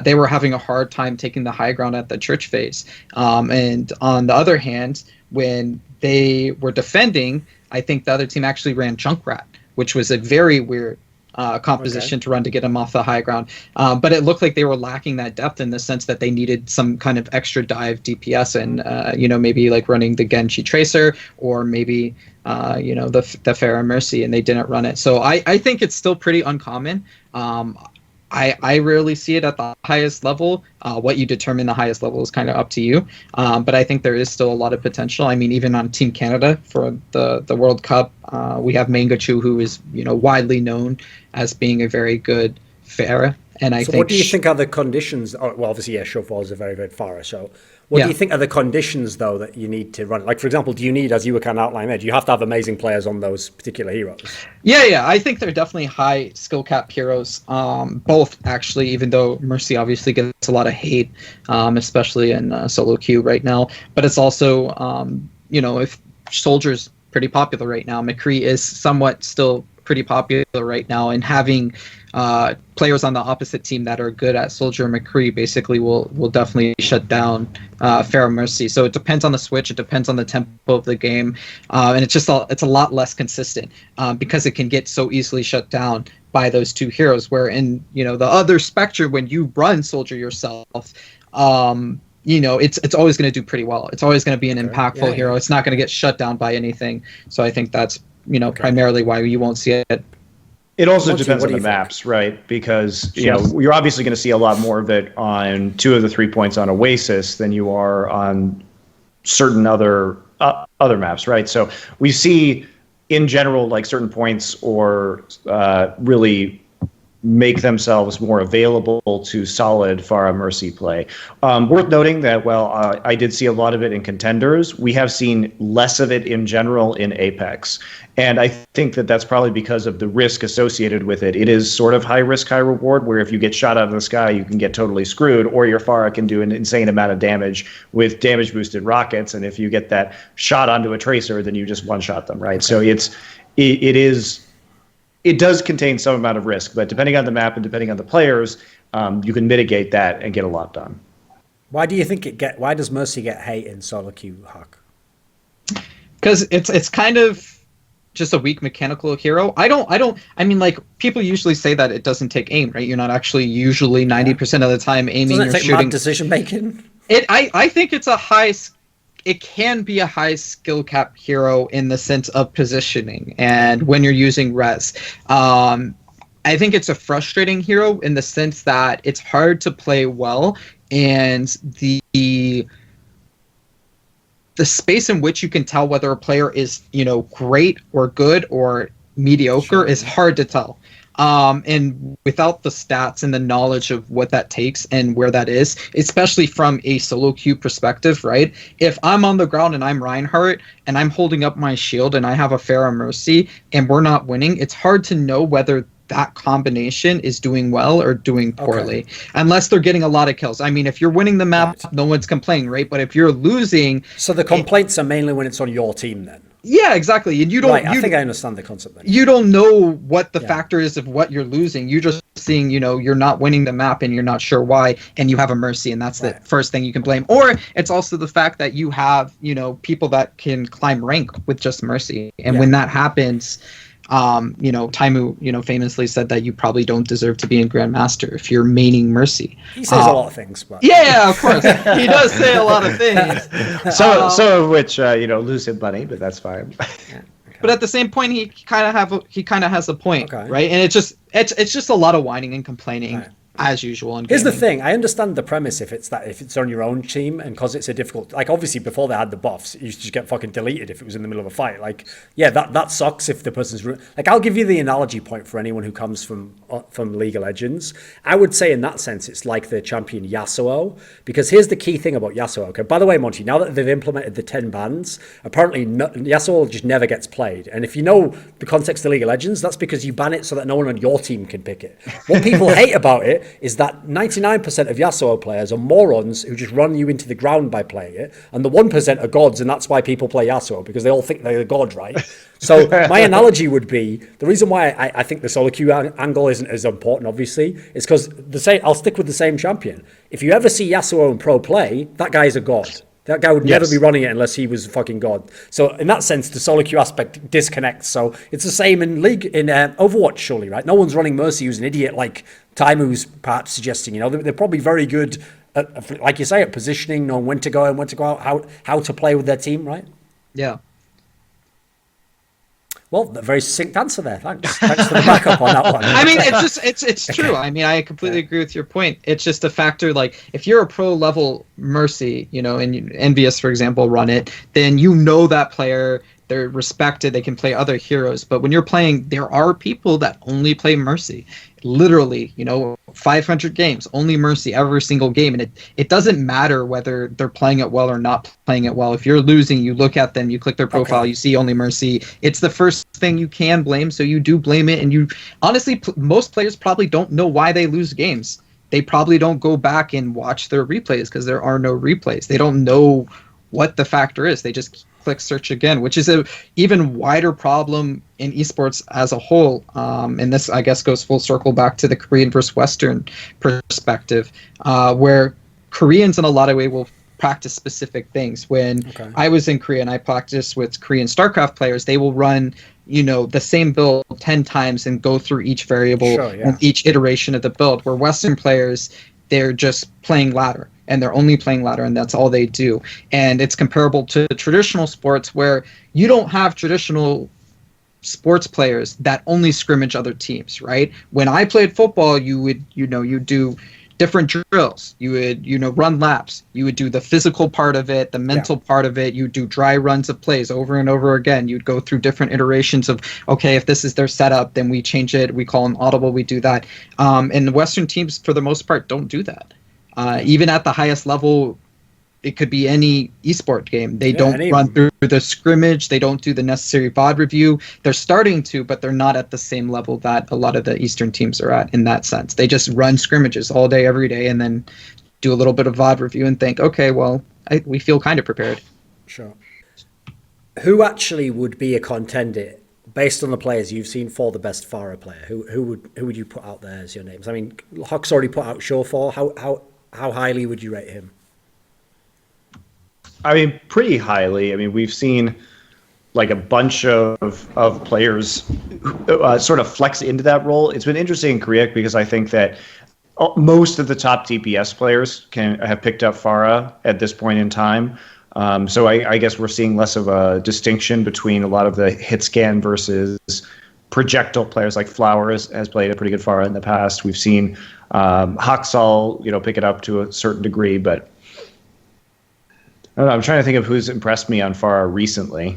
they were having a hard time taking the high ground at the church phase. And on the other hand, when they were defending, I think the other team actually ran Junkrat, which was a very weird composition to run to get them off the high ground. But it looked like they were lacking that depth in the sense that they needed some kind of extra dive DPS and, maybe like running the Genji Tracer or maybe, the Pharah Mercy, and they didn't run it. So I think it's still pretty uncommon. I rarely see it at the highest level. What you determine the highest level is kind of up to you. But I think there is still a lot of potential. I mean, even on Team Canada for the World Cup, we have Mangachu, who is widely known as being a very good Pharah. And I think. What do you think are the conditions? Oh, well, obviously, Showfall is a very good Pharah. So, what do you think are the conditions though that you need to run? Like, for example, do you need, as you were kind of outlining there, do you have to have amazing players on those particular heroes? Yeah. I think they're definitely high skill cap heroes. Both actually, even though Mercy obviously gets a lot of hate, especially in solo queue right now. But it's also, if Soldier's pretty popular right now, McCree is somewhat still pretty popular right now, and having players on the opposite team that are good at Soldier and McCree basically will definitely shut down Pharah Mercy. So it depends on the switch, it depends on the tempo of the game, and it's a lot less consistent because it can get so easily shut down by those two heroes. Where in the other spectrum, when you run Soldier yourself, it's always going to do pretty well. It's always going to be an impactful hero. It's not going to get shut down by anything. So I think that's primarily why you won't see it. It also depends on the maps, right? Because you're obviously going to see a lot more of it on 2 of the 3 points on Oasis than you are on certain other maps, right? So we see in general like certain points or really make themselves more available to solid Pharah Mercy play. Worth noting that I did see a lot of it in Contenders, we have seen less of it in general in Apex. And I think that that's probably because of the risk associated with it. It is sort of high risk, high reward, where if you get shot out of the sky, you can get totally screwed, or your Pharah can do an insane amount of damage with damage boosted rockets. And if you get that shot onto a tracer, then you just one-shot them, right? So it does contain some amount of risk, but depending on the map and depending on the players, you can mitigate that and get a lot done. Why do you think why does Mercy get hate in solo queue, HuK? Because it's kind of just a weak mechanical hero. I mean, like, people usually say that it doesn't take aim, right? You're not actually usually 90% of the time aiming. Doesn't it you're take shooting. mad decision making? I think it can be a high skill cap hero in the sense of positioning and when you're using res. I think it's a frustrating hero in the sense that it's hard to play well, and the space in which you can tell whether a player is great or good or mediocre is hard to tell. And without the stats and the knowledge of what that takes and where that is, especially from a solo queue perspective, right? If I'm on the ground and I'm Reinhardt and I'm holding up my shield and I have a Pharah Mercy and we're not winning, it's hard to know whether that combination is doing well or doing poorly, unless they're getting a lot of kills. I mean, if you're winning the map, no one's complaining, right? But if you're losing... So the complaints are mainly when it's on your team then? Yeah, exactly. And you don't. I think I understand the concept then. You don't know what the factor is of what you're losing. You're just seeing, you're not winning the map and you're not sure why, and you have a Mercy, and that's the first thing you can blame. Or it's also the fact that you have, people that can climb rank with just Mercy, and when that happens, Taimu, famously said that you probably don't deserve to be in Grandmaster if you're maining Mercy. He says a lot of things, but yeah, of course, he does say a lot of things. Some of which, lose him money, but that's fine. But at the same point, he kind of has a point, Okay. right? And it's just a lot of whining and complaining. Right. As usual in Here's the gaming. thing. I understand the premise if it's on your own team and because it's a difficult, like obviously before they had the buffs, you used to just get fucking deleted if it was in the middle of a fight. Like, yeah, that sucks if the person's like. I'll give you the analogy point for anyone who comes from League of Legends. I would say in that sense it's like the champion Yasuo, because here's the key thing about Yasuo. Okay, by the way, Monty, now that they've implemented the 10 bans, apparently Yasuo just never gets played. And if you know the context of League of Legends, that's because you ban it so that no one on your team can pick it. What people hate about it is that 99% of Yasuo players are morons who just run you into the ground by playing it, and the 1% are gods, and that's why people play Yasuo, because they all think they're the god, right? So my analogy would be, the reason why I think the solo queue angle isn't as important, obviously, is because I'll stick with the same champion. If you ever see Yasuo in pro play, that guy is a god. That guy would never be running it unless he was a fucking god. So in that sense, the solo queue aspect disconnects. So it's the same in Overwatch, surely, right? No one's running Mercy who's an idiot like Taimu's perhaps suggesting. You know, they're probably very good at, like you say, at positioning, knowing when to go and when to go out, how to play with their team, right? Yeah. Well, a very succinct answer there. Thanks for the backup on that one. I mean, it's true. I mean, I completely agree with your point. It's just a factor, like, if you're a pro level Mercy, you know, and Envious, for example, run it, then you know that player, they're respected, they can play other heroes. But when you're playing, there are people that only play Mercy. Literally, you know, 500 games, only Mercy every single game. And it doesn't matter whether they're playing it well or not playing it well. If you're losing, you look at them, you click their profile, you see only Mercy. It's the first thing you can blame, so you do blame it. And you honestly, most players probably don't know why they lose games. They probably don't go back and watch their replays because there are no replays. They don't know what the factor is. They just click search again, which is a even wider problem in esports as a whole. And this, I guess, goes full circle back to the Korean versus Western perspective, where Koreans in a lot of ways will practice specific things. When I was in Korea and I practiced with Korean StarCraft players, they will run, you know, the same build 10 times and go through each variable and each iteration of the build, where Western players, they're just playing ladder. And they're only playing ladder, and that's all they do. And it's comparable to traditional sports where you don't have traditional sports players that only scrimmage other teams, right? When I played football, you do different drills. You would, run laps. You would do the physical part of it, the mental part of it. You do dry runs of plays over and over again. You'd go through different iterations of, okay, if this is their setup, then we change it. We call them audible. We do that. And the Western teams, for the most part, don't do that. Even at the highest level, it could be any esport game. They don't run through the scrimmage. They don't do the necessary VOD review. They're starting to, but they're not at the same level that a lot of the Eastern teams are at in that sense. They just run scrimmages all day, every day, and then do a little bit of VOD review and think, okay, well, we feel kind of prepared. Sure. Who actually would be a contender based on the players you've seen for the best Pharah player? Who would you put out there as your names? I mean, HuK's already put out Shawfar. How highly would you rate him? I mean, pretty highly. I mean, we've seen like a bunch of players sort of flex into that role. It's been interesting in Korea because I think that most of the top DPS players have picked up Pharah at this point in time. So I guess we're seeing less of a distinction between a lot of the hit scan versus projectile players. Like Flowers has played a pretty good Pharah in the past. We've seen HuK pick it up to a certain degree, but I don't know. I'm trying to think of who's impressed me on Pharah recently.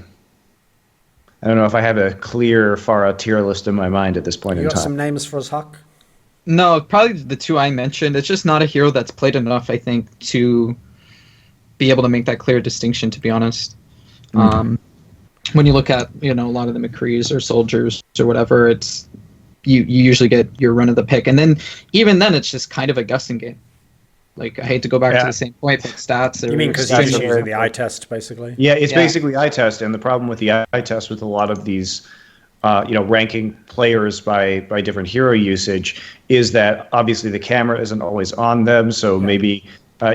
I don't know if I have a clear Pharah tier list in my mind at this point in time. You got some names for us, HuK? No, probably the two I mentioned. It's just not a hero that's played enough, I think, to be able to make that clear distinction, to be honest. When you look at, a lot of the McCrees or Soldiers or whatever, it's you usually get your run of the pick. And then even then, it's just kind of a guessing game. Like, I hate to go back to the same point, but stats. You mean because you're just using the eye test, basically? Yeah, it's basically eye test. And the problem with the eye test with a lot of these, ranking players by different hero usage is that obviously the camera isn't always on them. So maybe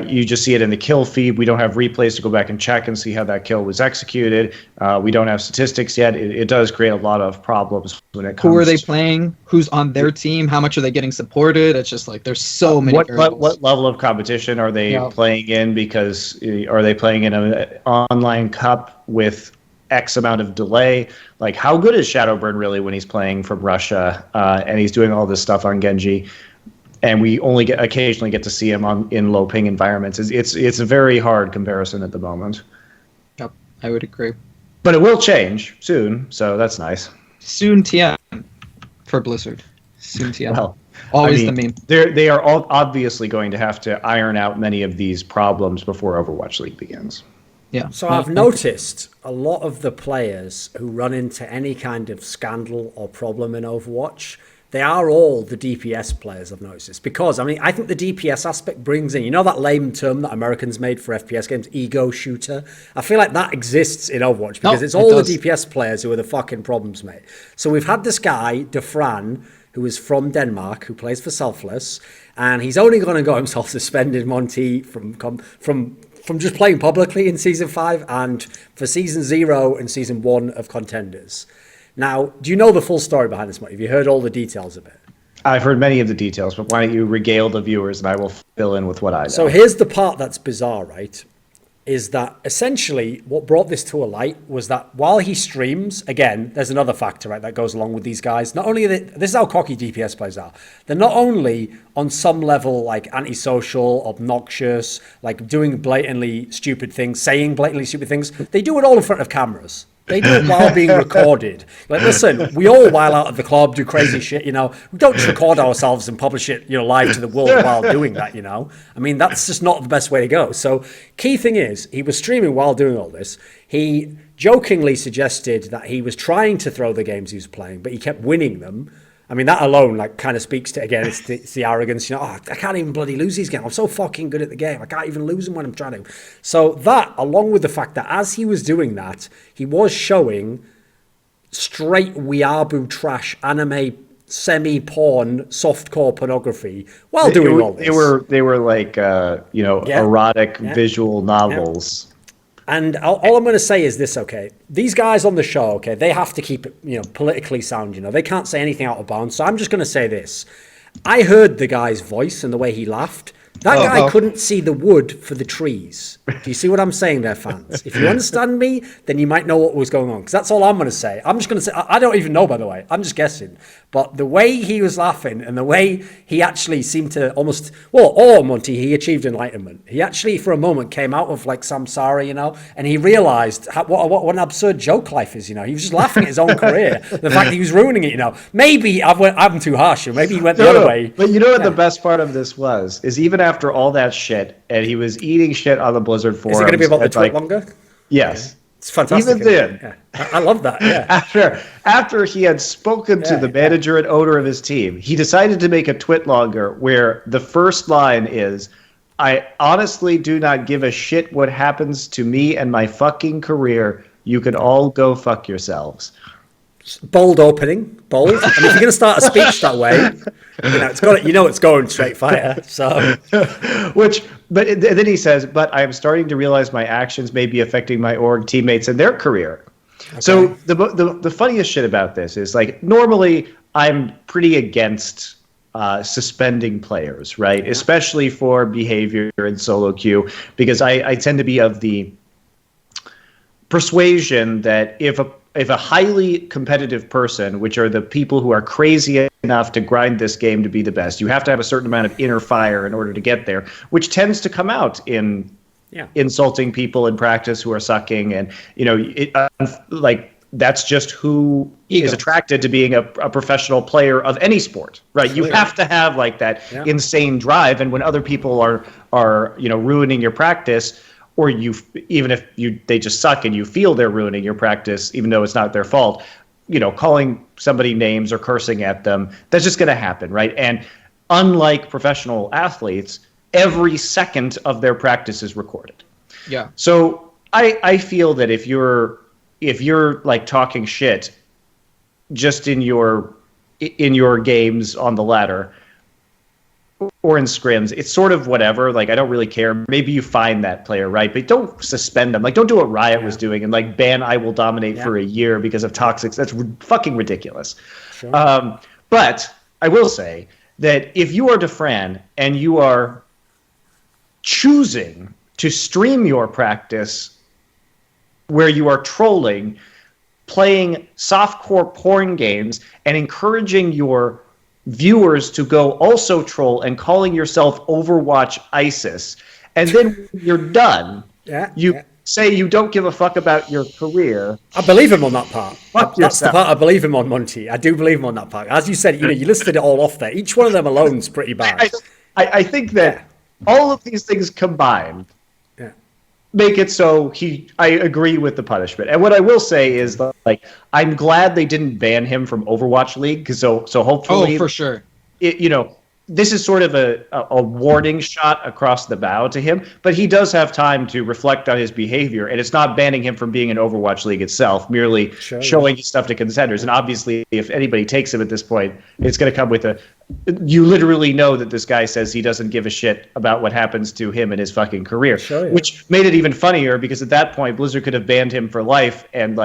you just see it in the kill feed. We don't have replays to go back and check and see how that kill was executed. We don't have statistics yet. It does create a lot of problems when it comes. Who are they playing? Who's on their team? How much are they getting supported? It's just like there's so many variables. What level of competition are they playing in? Because are they playing in an online cup with X amount of delay. Like, how good is Shadowburn really when he's playing from Russia and he's doing all this stuff on Genji, and we only occasionally get to see him in low ping environments? It's a very hard comparison at the moment. Yep, I would agree. But it will change soon, so that's nice. Soon TM for Blizzard. Soon TM. Well, always the meme. They are all obviously going to have to iron out many of these problems before Overwatch League begins. Yeah. So I've noticed a lot of the players who run into any kind of scandal or problem in Overwatch, they are all the DPS players, I've noticed. Because, I mean, I think the DPS aspect brings in, you know that lame term that Americans made for FPS games, ego shooter? I feel like that exists in Overwatch because it's all the DPS players who are the fucking problems, mate. So we've had this guy, Defran, who is from Denmark, who plays for Selfless, and he's only going to got himself suspended, Monty, from just playing publicly in Season 5 and for Season 0 and Season 1 of Contenders. Now, do you know the full story behind this, Monty? Have you heard all the details of it? I've heard many of the details, but why don't you regale the viewers and I will fill in with what I know. So here's the part that's bizarre, right? Is that essentially what brought this to a light was that while he streams, again, there's another factor, right, that goes along with these guys. Not only this is how cocky DPS players are. They're not only on some level like antisocial, obnoxious, like doing blatantly stupid things, saying blatantly stupid things. They do it all in front of cameras. They do it while being recorded. Like, listen, we all while out at the club do crazy shit, you know. We don't just record ourselves and publish it, you know, live to the world while doing that, you know. I mean, that's just not the best way to go. So, key thing is, he was streaming while doing all this. He jokingly suggested that he was trying to throw the games he was playing, but he kept winning them. I mean, that alone, like, kind of speaks to, again, it's the arrogance, you know, I can't even bloody lose these games. I'm so fucking good at the game. I can't even lose them when I'm trying to. So that, along with the fact that as he was doing that, he was showing straight weeaboo trash, anime, semi-porn, softcore pornography while doing all this. They were like, erotic visual novels. And all I'm going to say is this, okay? These guys on the show, okay, they have to keep it, you know, politically sound, you know. They can't say anything out of bounds. So I'm just going to say this. I heard the guy's voice and the way he laughed. That guy couldn't see the wood for the trees. Do you see what I'm saying there, fans? If you understand me, then you might know what was going on. Because that's all I'm going to say. I'm just going to say, I don't even know, by the way. I'm just guessing. But the way he was laughing and the way he actually seemed to almost, Monty, he achieved enlightenment. He actually, for a moment, came out of like samsara, you know, and he realized what an absurd joke life is, you know. He was just laughing at his own career. The fact that he was ruining it, you know. Maybe I'm too harsh, or maybe he went the other way. But you know what the best part of this was? Is even after all that shit, and he was eating shit on the Blizzard forums. Is it going to be about the tweet longer? Yes. Yeah. It's fantastic. Even then. Yeah. I love that, yeah. After he had spoken to the manager and owner of his team, he decided to make a twit longer where the first line is, I honestly do not give a shit what happens to me and my fucking career. You can all go fuck yourselves. Bold opening, bold. I mean, if you're going to start a speech that way, it's going straight fire. So, but then he says, but I am starting to realize my actions may be affecting my org teammates and their career. Okay. So the funniest shit about this is, like, normally I'm pretty against suspending players, right? Yeah. Especially for behavior in solo queue, because I tend to be of the persuasion that if a highly competitive person, which are the people who are crazy enough to grind this game to be the best, you have to have a certain amount of inner fire in order to get there, which tends to come out in insulting people in practice who are sucking. And, you know, that's just who is attracted to being a professional player of any sport, right? You have to have like that insane drive. And when other people are ruining your practice, or even if they just suck and you feel they're ruining your practice, even though it's not their fault, you know, calling somebody names or cursing at them, that's just going to happen, right? And unlike professional athletes, every second of their practice is recorded. Yeah. So I feel that if you're like talking shit just in your games on the ladder, or in scrims, it's sort of whatever. Like, I don't really care. Maybe you find that player, right? But don't suspend them. Like, don't do what Riot was doing and like ban I Will Dominate for a year because of toxics. That's fucking ridiculous. Sure. But I will say that if you are Defran and you are choosing to stream your practice where you are trolling, playing softcore porn games, and encouraging your viewers to go also troll and calling yourself Overwatch ISIS. And then when you're done, you say you don't give a fuck about your career. I believe him on that part. Fuck That's the yourself. part I believe him on, Monty. I do believe him on that part. As you said, you listed it all off there. Each one of them alone is pretty bad. I think that all of these things combined make it so I agree with the punishment. And what I will say is, like, I'm glad they didn't ban him from Overwatch League, because so hopefully, for sure, this is sort of a warning shot across the bow to him, but he does have time to reflect on his behavior, and it's not banning him from being in Overwatch League itself, merely showing his stuff to contenders. And obviously, if anybody takes him at this point, it's going to come with you literally know that this guy says he doesn't give a shit about what happens to him in his fucking career, which made it even funnier, because at that point, Blizzard could have banned him for life, and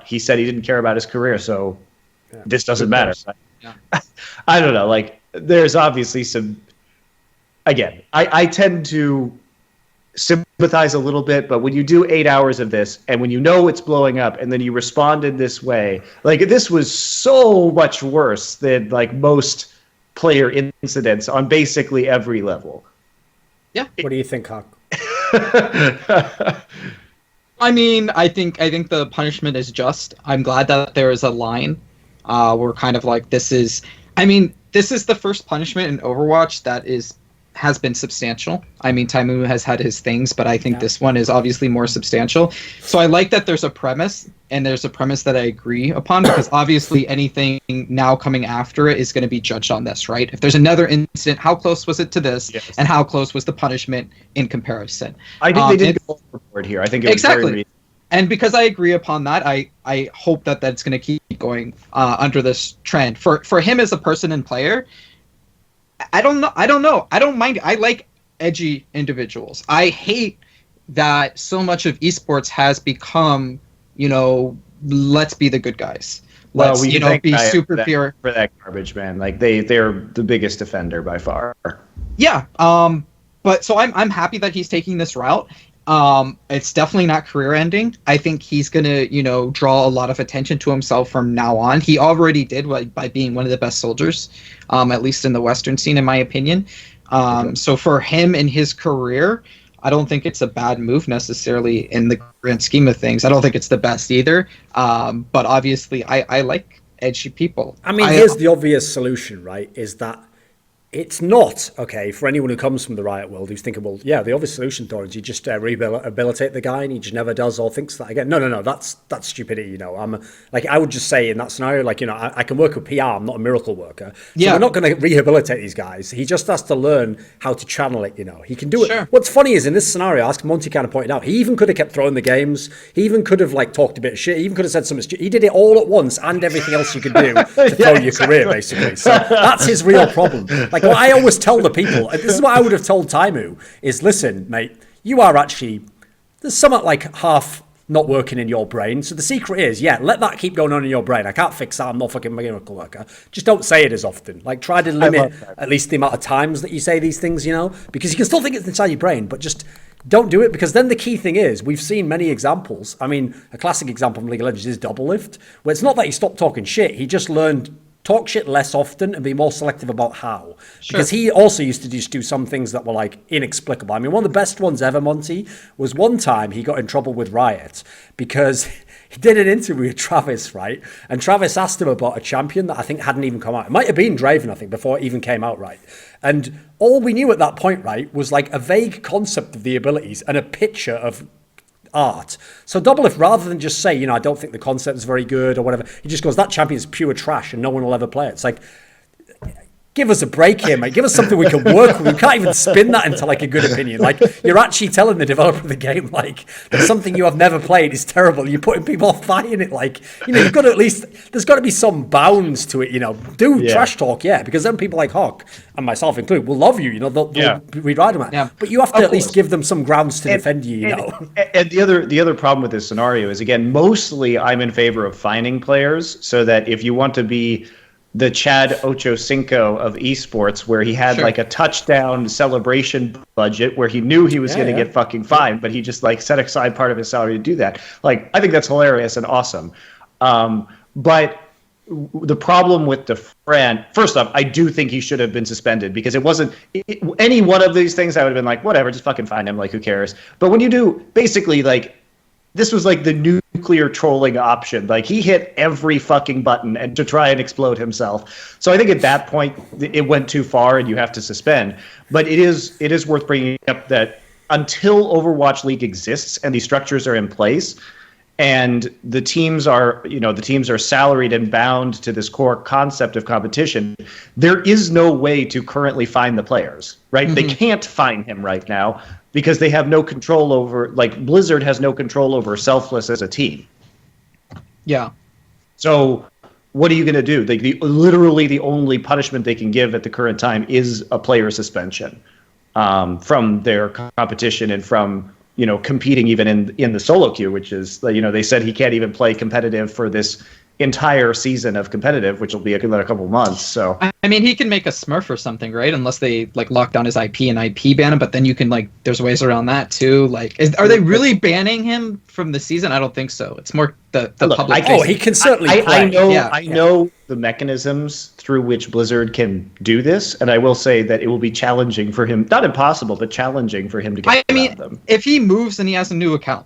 he said he didn't care about his career, so this doesn't matter. I don't know, there's obviously some. Again, I tend to sympathize a little bit, but when you do 8 hours of this, and when you know it's blowing up, and then you respond in this way, this was so much worse than most player incidents on basically every level. Yeah. What do you think, HuK? I mean, I think the punishment is just. I'm glad that there is a line. We're kind of this is. I mean, this is the first punishment in Overwatch that has been substantial. I mean, Taimu has had his things, but I think this one is obviously more substantial. So I like that there's a premise, and there's a premise that I agree upon, because obviously anything now coming after it is going to be judged on this, right? If there's another incident, how close was it to this, and how close was the punishment in comparison? I think they did go overboard here. I think it was very. And because I agree upon that, I hope that that's going to keep going under this trend. For him as a person and player, I don't know. I don't mind. I like edgy individuals. I hate that so much of esports has become, let's be the good guys. Let's, be super pure. For that garbage, man. They're the biggest offender by far. Yeah. But so I'm happy that he's taking this route. It's definitely not career ending. I think he's gonna, draw a lot of attention to himself from now on. He already did by being one of the best soldiers, at least in the Western scene, in my opinion. So for him in his career, I don't think it's a bad move necessarily in the grand scheme of things. I don't think it's the best either. But obviously, I like edgy people. I mean, here's the obvious solution, right? Is that it's not, for anyone who comes from the Riot world who's thinking, well, yeah, the obvious solution, Thorin, is you just rehabilitate the guy and he just never does or thinks that again. No, that's stupidity, I'm I would just say in that scenario, I can work with PR, I'm not a miracle worker. So we're not going to rehabilitate these guys. He just has to learn how to channel it, He can do it. What's funny is in this scenario, as Monty kind of pointed out, he even could have kept throwing the games. He even could have talked a bit of shit. He even could have said something stupid. He did it all at once and everything else you could do to throw your career, basically. So that's his real problem. What I always tell the people, and this is what I would have told Taimu, is listen, mate, you are actually, there's somewhat half not working in your brain. So the secret is, let that keep going on in your brain. I can't fix that. I'm not fucking miracle worker. Just don't say it as often. Try to limit at least the amount of times that you say these things, because you can still think it's inside your brain, but just don't do it, because then the key thing is, we've seen many examples. I mean, a classic example from League of Legends is Double Lift, where it's not that he stopped talking shit. He just learned talk shit less often and be more selective about how. Because he also used to just do some things that were inexplicable. I mean, one of the best ones ever, Monty, was one time he got in trouble with Riot because he did an interview with Travis, right? And Travis asked him about a champion that I think hadn't even come out. It might have been Draven, I think, before it even came out, right? And all we knew at that point, right, was a vague concept of the abilities and a picture of art. So Double Lift, rather than just say, I don't think the concept is very good or whatever, he just goes, that champion is pure trash and no one will ever play it. It's give us a break here, mate. Give us something we can work with. We can't even spin that into a good opinion. You're actually telling the developer of the game, that something you have never played is terrible. You're putting people off buying it. You've got to at least, there's got to be some bounds to it, Do trash talk, because then people like HuK, and myself included, will love you, they'll re-ride them. Yeah. But you have to at least give them some grounds to defend you, And the other problem with this scenario is, again, mostly I'm in favor of fining players so that if you want to be the Chad Ochocinco of esports, where he had like a touchdown celebration budget where he knew he was going to get fucking fined, but he just like set aside part of his salary to do that. Like, I think that's hilarious and awesome. But the problem with DeFran, first off, I do think he should have been suspended, because it wasn't any one of these things. I would have been like, whatever, just fucking find him. Like, who cares? But when you do, basically, like, this was like the nuclear trolling option. Like, he hit every fucking button and to try and explode himself. So I think at that point it went too far and you have to suspend. But it is worth bringing up that until Overwatch League exists and these structures are in place, and the teams are salaried and bound to this core concept of competition, there is no way to currently find the players, right? Mm-hmm. They can't find him right now because they have no control over, like, Blizzard has no control over Selfless as a team. Yeah. So what are you going to do? Literally the only punishment they can give at the current time is a player suspension from their competition and from, competing even in the solo queue, which is, they said he can't even play competitive for this entire season of competitive, which will be another couple of months. So I mean, he can make a Smurf or something, right? Unless they like lock down his IP and IP ban him, but then you can there's ways around that too. Like, are they really banning him from the season? I don't think so. It's more the public. He can certainly play. I know the mechanisms through which Blizzard can do this, and I will say that it will be challenging for him, not impossible, but challenging for him to get around them. If he moves and he has a new account,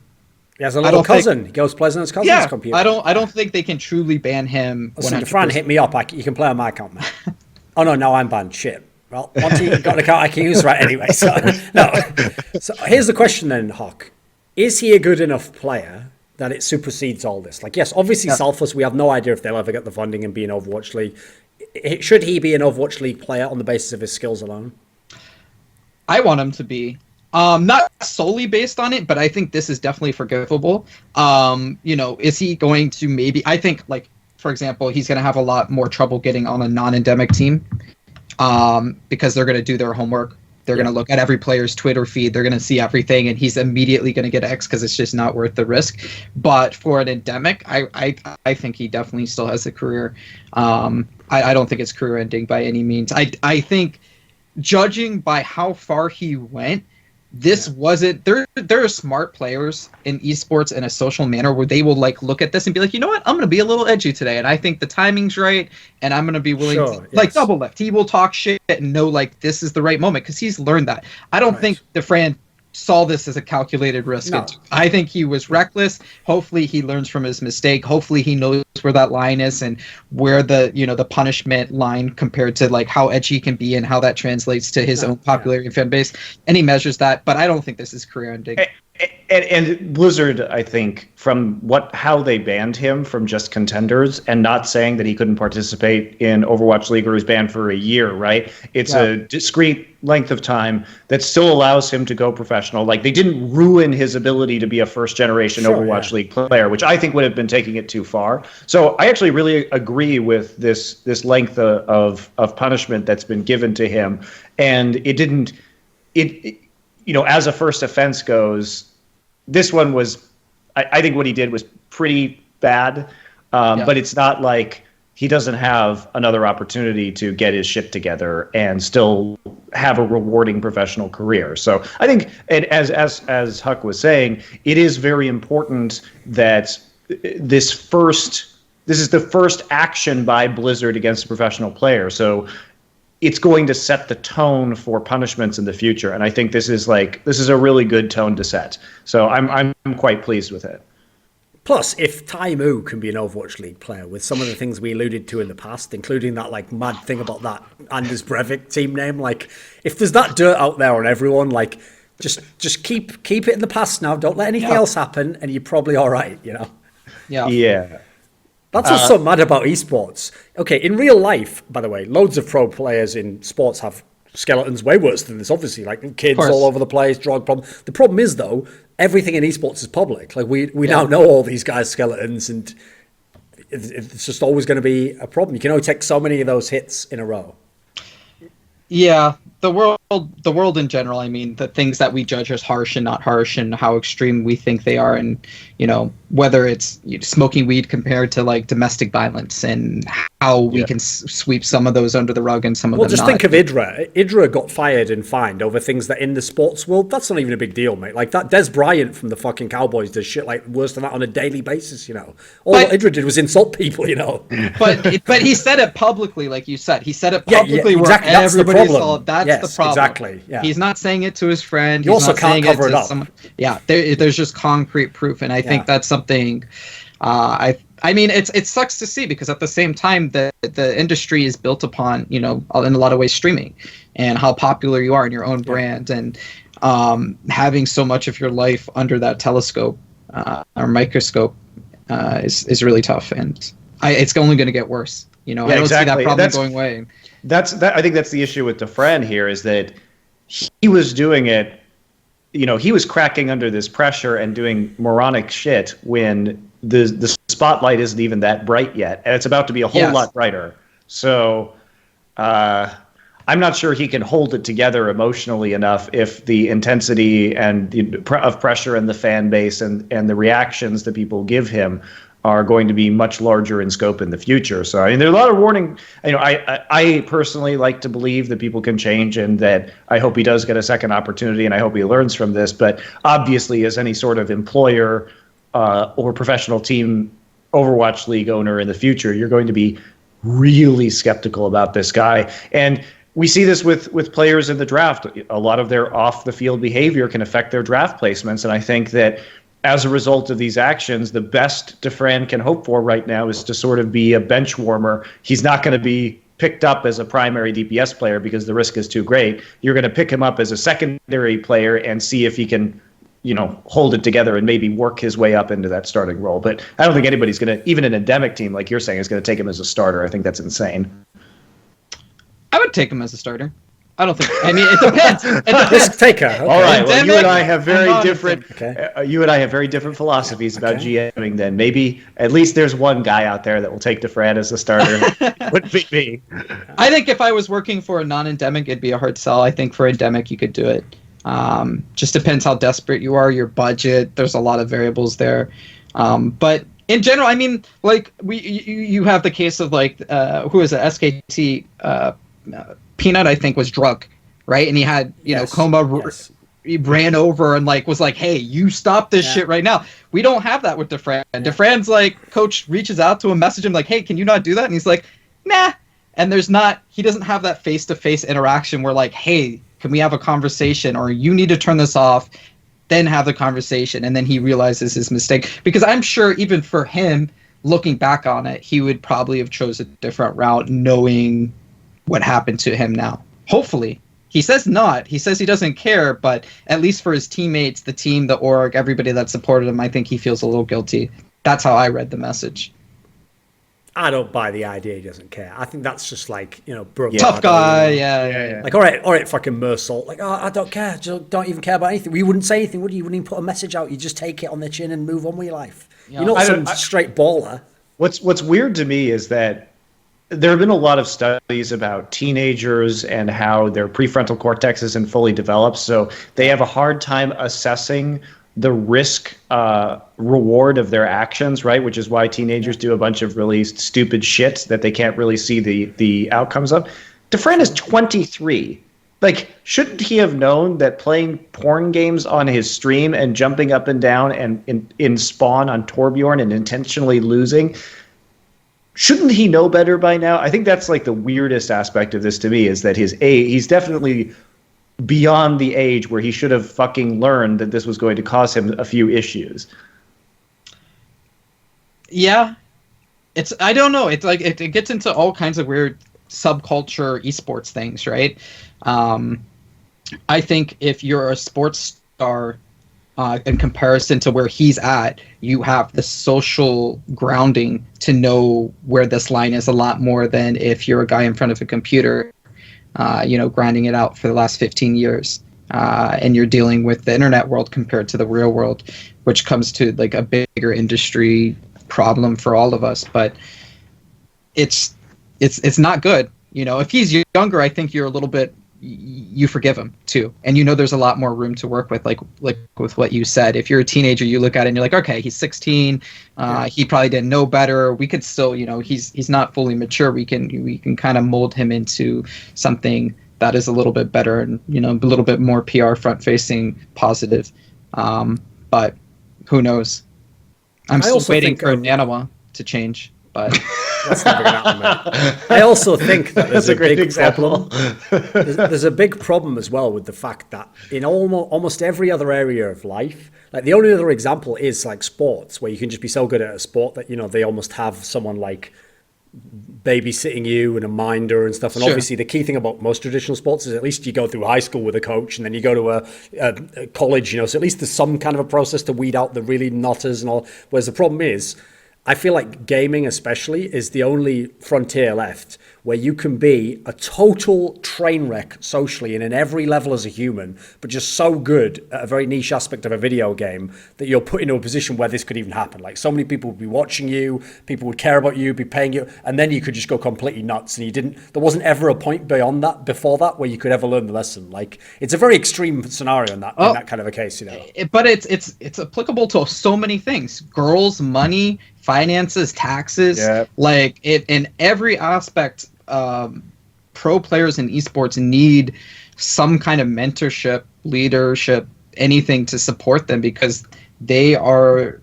he has a little cousin. He goes plays on his cousin's computer. I don't think they can truly ban him. Listen, Fran, hit me up. You can play on my account, man. Oh no, now I'm banned. Shit. Well, Monty got an account I can use right anyway. So no. So here's the question then, HuK. Is he a good enough player that it supersedes all this? Like, yes, obviously Selfless, we have no idea if they'll ever get the funding and be an Overwatch League. Should he be an Overwatch League player on the basis of his skills alone? I want him to be. Not solely based on it, but I think this is definitely forgivable. Is he going to maybe... I think, like, for example, he's going to have a lot more trouble getting on a non-endemic team because they're going to do their homework. They're going to look at every player's Twitter feed. They're going to see everything, and he's immediately going to get X because it's just not worth the risk. But for an endemic, I think he definitely still has a career. I don't think it's career-ending by any means. I think, judging by how far he went, this wasn't... There are smart players in esports in a social manner where they will look at this and be like, you know what, I'm going to be a little edgy today, and I think the timing's right, and I'm going to be willing to double lift. He will talk shit and know this is the right moment because he's learned that. I don't think DeFran saw this as a calculated risk. No. I think he was reckless. Hopefully he learns from his mistake. Hopefully he knows where that line is and where the punishment line compared to how edgy he can be and how that translates to his own popularity and fan base. And he measures that, but I don't think this is career ending. And Blizzard, I think, from how they banned him from just Contenders and not saying that he couldn't participate in Overwatch League or was banned for a year, right? It's a discrete length of time that still allows him to go professional. They didn't ruin his ability to be a first-generation Overwatch League player, which I think would have been taking it too far. So I actually really agree with this length of punishment that's been given to him. And as a first offense goes, this one was, I think what he did was pretty bad, but it's not like he doesn't have another opportunity to get his shit together and still have a rewarding professional career. So I think, and as HuK was saying, it is very important that this is the first action by Blizzard against a professional player. So it's going to set the tone for punishments in the future, and I think this is a really good tone to set. So I'm quite pleased with it. Plus, if Taimu can be an Overwatch League player with some of the things we alluded to in the past, including that mad thing about that Anders Breivik team name, if there's that dirt out there on everyone, just keep it in the past now. Don't let anything else happen, and you're probably all right. Yeah. That's what's so mad about esports. Okay, in real life, by the way, loads of pro players in sports have skeletons way worse than this, obviously, kids all over the place, drug problem. The problem is, though, everything in esports is public. We now know all these guys' skeletons, and it's just always going to be a problem. You can only take so many of those hits in a row. Yeah, the world in general. I mean, the things that we judge as harsh and not harsh, and how extreme we think they are, and whether it's smoking weed compared to like domestic violence, and how we can sweep some of those under the rug and some of them just not. think of Idra. Idra got fired and fined over things that in the sports world, that's not even a big deal, mate. Like that Des Bryant from the fucking Cowboys does shit like worse than that on a daily basis, All what Idra did was insult people, But he said it publicly, like you said. He said it publicly where exactly. That's everybody the saw. problem. That's the problem. Exactly. Yeah. He's not saying it to his friend. You also can't cover it up. There's just concrete proof, and I think that's something. I mean, it sucks to see, because at the same time, the industry is built upon, in a lot of ways, streaming, and how popular you are in your own brand, and having so much of your life under that telescope or microscope is really tough, and it's only going to get worse. I don't see that problem going away. I think that's the issue with Defran here, is that he was doing it. He was cracking under this pressure and doing moronic shit when the spotlight isn't even that bright yet, and it's about to be a whole lot brighter. So I'm not sure he can hold it together emotionally enough if the intensity of pressure in the fan base and the reactions that people give him are going to be much larger in scope in the future. So I mean, there's a lot of warning. I personally like to believe that people can change, and that I hope he does get a second opportunity, and I hope he learns from this. But obviously, as any sort of employer or professional team Overwatch League owner in the future, you're going to be really skeptical about this guy. And we see this with players in the draft. A lot of their off the field behavior can affect their draft placements, and I think that as a result of these actions, the best Defran can hope for right now is to sort of be a bench warmer. He's not going to be picked up as a primary DPS player because the risk is too great. You're going to pick him up as a secondary player and see if he can, hold it together and maybe work his way up into that starting role. But I don't think anybody's going to, even an endemic team like you're saying, is going to take him as a starter. I think that's insane. I would take him as a starter. I don't think. I mean, it depends. Risk taker. Okay. All right. Well, you and I have very different. You and I have very different philosophies about GMing. Then maybe at least there's one guy out there that will take Defran as a starter. Wouldn't be me. I think if I was working for a non-endemic, it'd be a hard sell. I think for endemic, you could do it. Just depends how desperate you are, your budget. There's a lot of variables there. But in general, I mean, like you have the case of like who is it? SKT. Peanut, I think, was drunk, right? And he had, coma. He ran over and was like, "Hey, you stop this shit right now." We don't have that with Defran. Defran's like, coach reaches out to him, message him like, "Hey, can you not do that?" And he's like, "Nah." And he doesn't have that face-to-face interaction where like, "Hey, can we have a conversation?" Or "You need to turn this off," then have the conversation. And then he realizes his mistake, because I'm sure even for him, looking back on it, he would probably have chose a different route, knowing what happened to him now. Hopefully. He says not. He says he doesn't care, but at least for his teammates, the team, the org, everybody that supported him, I think he feels a little guilty. That's how I read the message. I don't buy the idea he doesn't care. I think that's just like, bro. Tough guy, yeah. Like, all right, fucking Mersault. Like, I don't care. Don't even care about anything. We wouldn't say anything, would you? You wouldn't even put a message out. You just take it on the chin and move on with your life. You're not some straight baller. What's weird to me is that there have been a lot of studies about teenagers and how their prefrontal cortex isn't fully developed, so they have a hard time assessing the risk reward of their actions, right? Which is why teenagers do a bunch of really stupid shit that they can't really see the outcomes of. Defran is 23. Like, shouldn't he have known that playing porn games on his stream and jumping up and down and in spawn on Torbjorn and intentionally losing? Shouldn't he know better by now? I think that's like the weirdest aspect of this to me, is that his age, he's definitely beyond the age where he should have fucking learned that this was going to cause him a few issues. Yeah. I don't know. It's like, it gets into all kinds of weird subculture esports things, right? I think if you're a sports star, in comparison to where he's at, you have the social grounding to know where this line is a lot more than if you're a guy in front of a computer, grinding it out for the last 15 years. And you're dealing with the internet world compared to the real world, which comes to like a bigger industry problem for all of us. But it's not good. If he's younger, I think you're a little bit you forgive him too, and there's a lot more room to work with, like with what you said. If you're a teenager, you look at it and you're like, okay, he's 16, he probably didn't know better. We could still, he's not fully mature. We can kind of mold him into something that is a little bit better and a little bit more PR front facing, positive. But who knows? I'm still waiting for Nanawa to change, but that's never going to happen, mate. I also think that there's a great big example. problem. There's a big problem as well with the fact that in almost every other area of life, like the only other example is like sports, where you can just be so good at a sport that they almost have someone like babysitting you and a minder and stuff. And obviously the key thing about most traditional sports is at least you go through high school with a coach and then you go to a college, so at least there's some kind of a process to weed out the really nutters and all. Whereas the problem is, I feel like gaming especially is the only frontier left where you can be a total train wreck socially and in every level as a human, but just so good at a very niche aspect of a video game that you're put into a position where this could even happen. Like so many people would be watching you, people would care about you, be paying you, and then you could just go completely nuts. And there wasn't ever a point before that where you could ever learn the lesson. Like it's a very extreme scenario in that kind of a case, But it's applicable to so many things: girls, money, finances, taxes, like it in every aspect. Pro players in esports need some kind of mentorship, leadership, anything to support them, because they are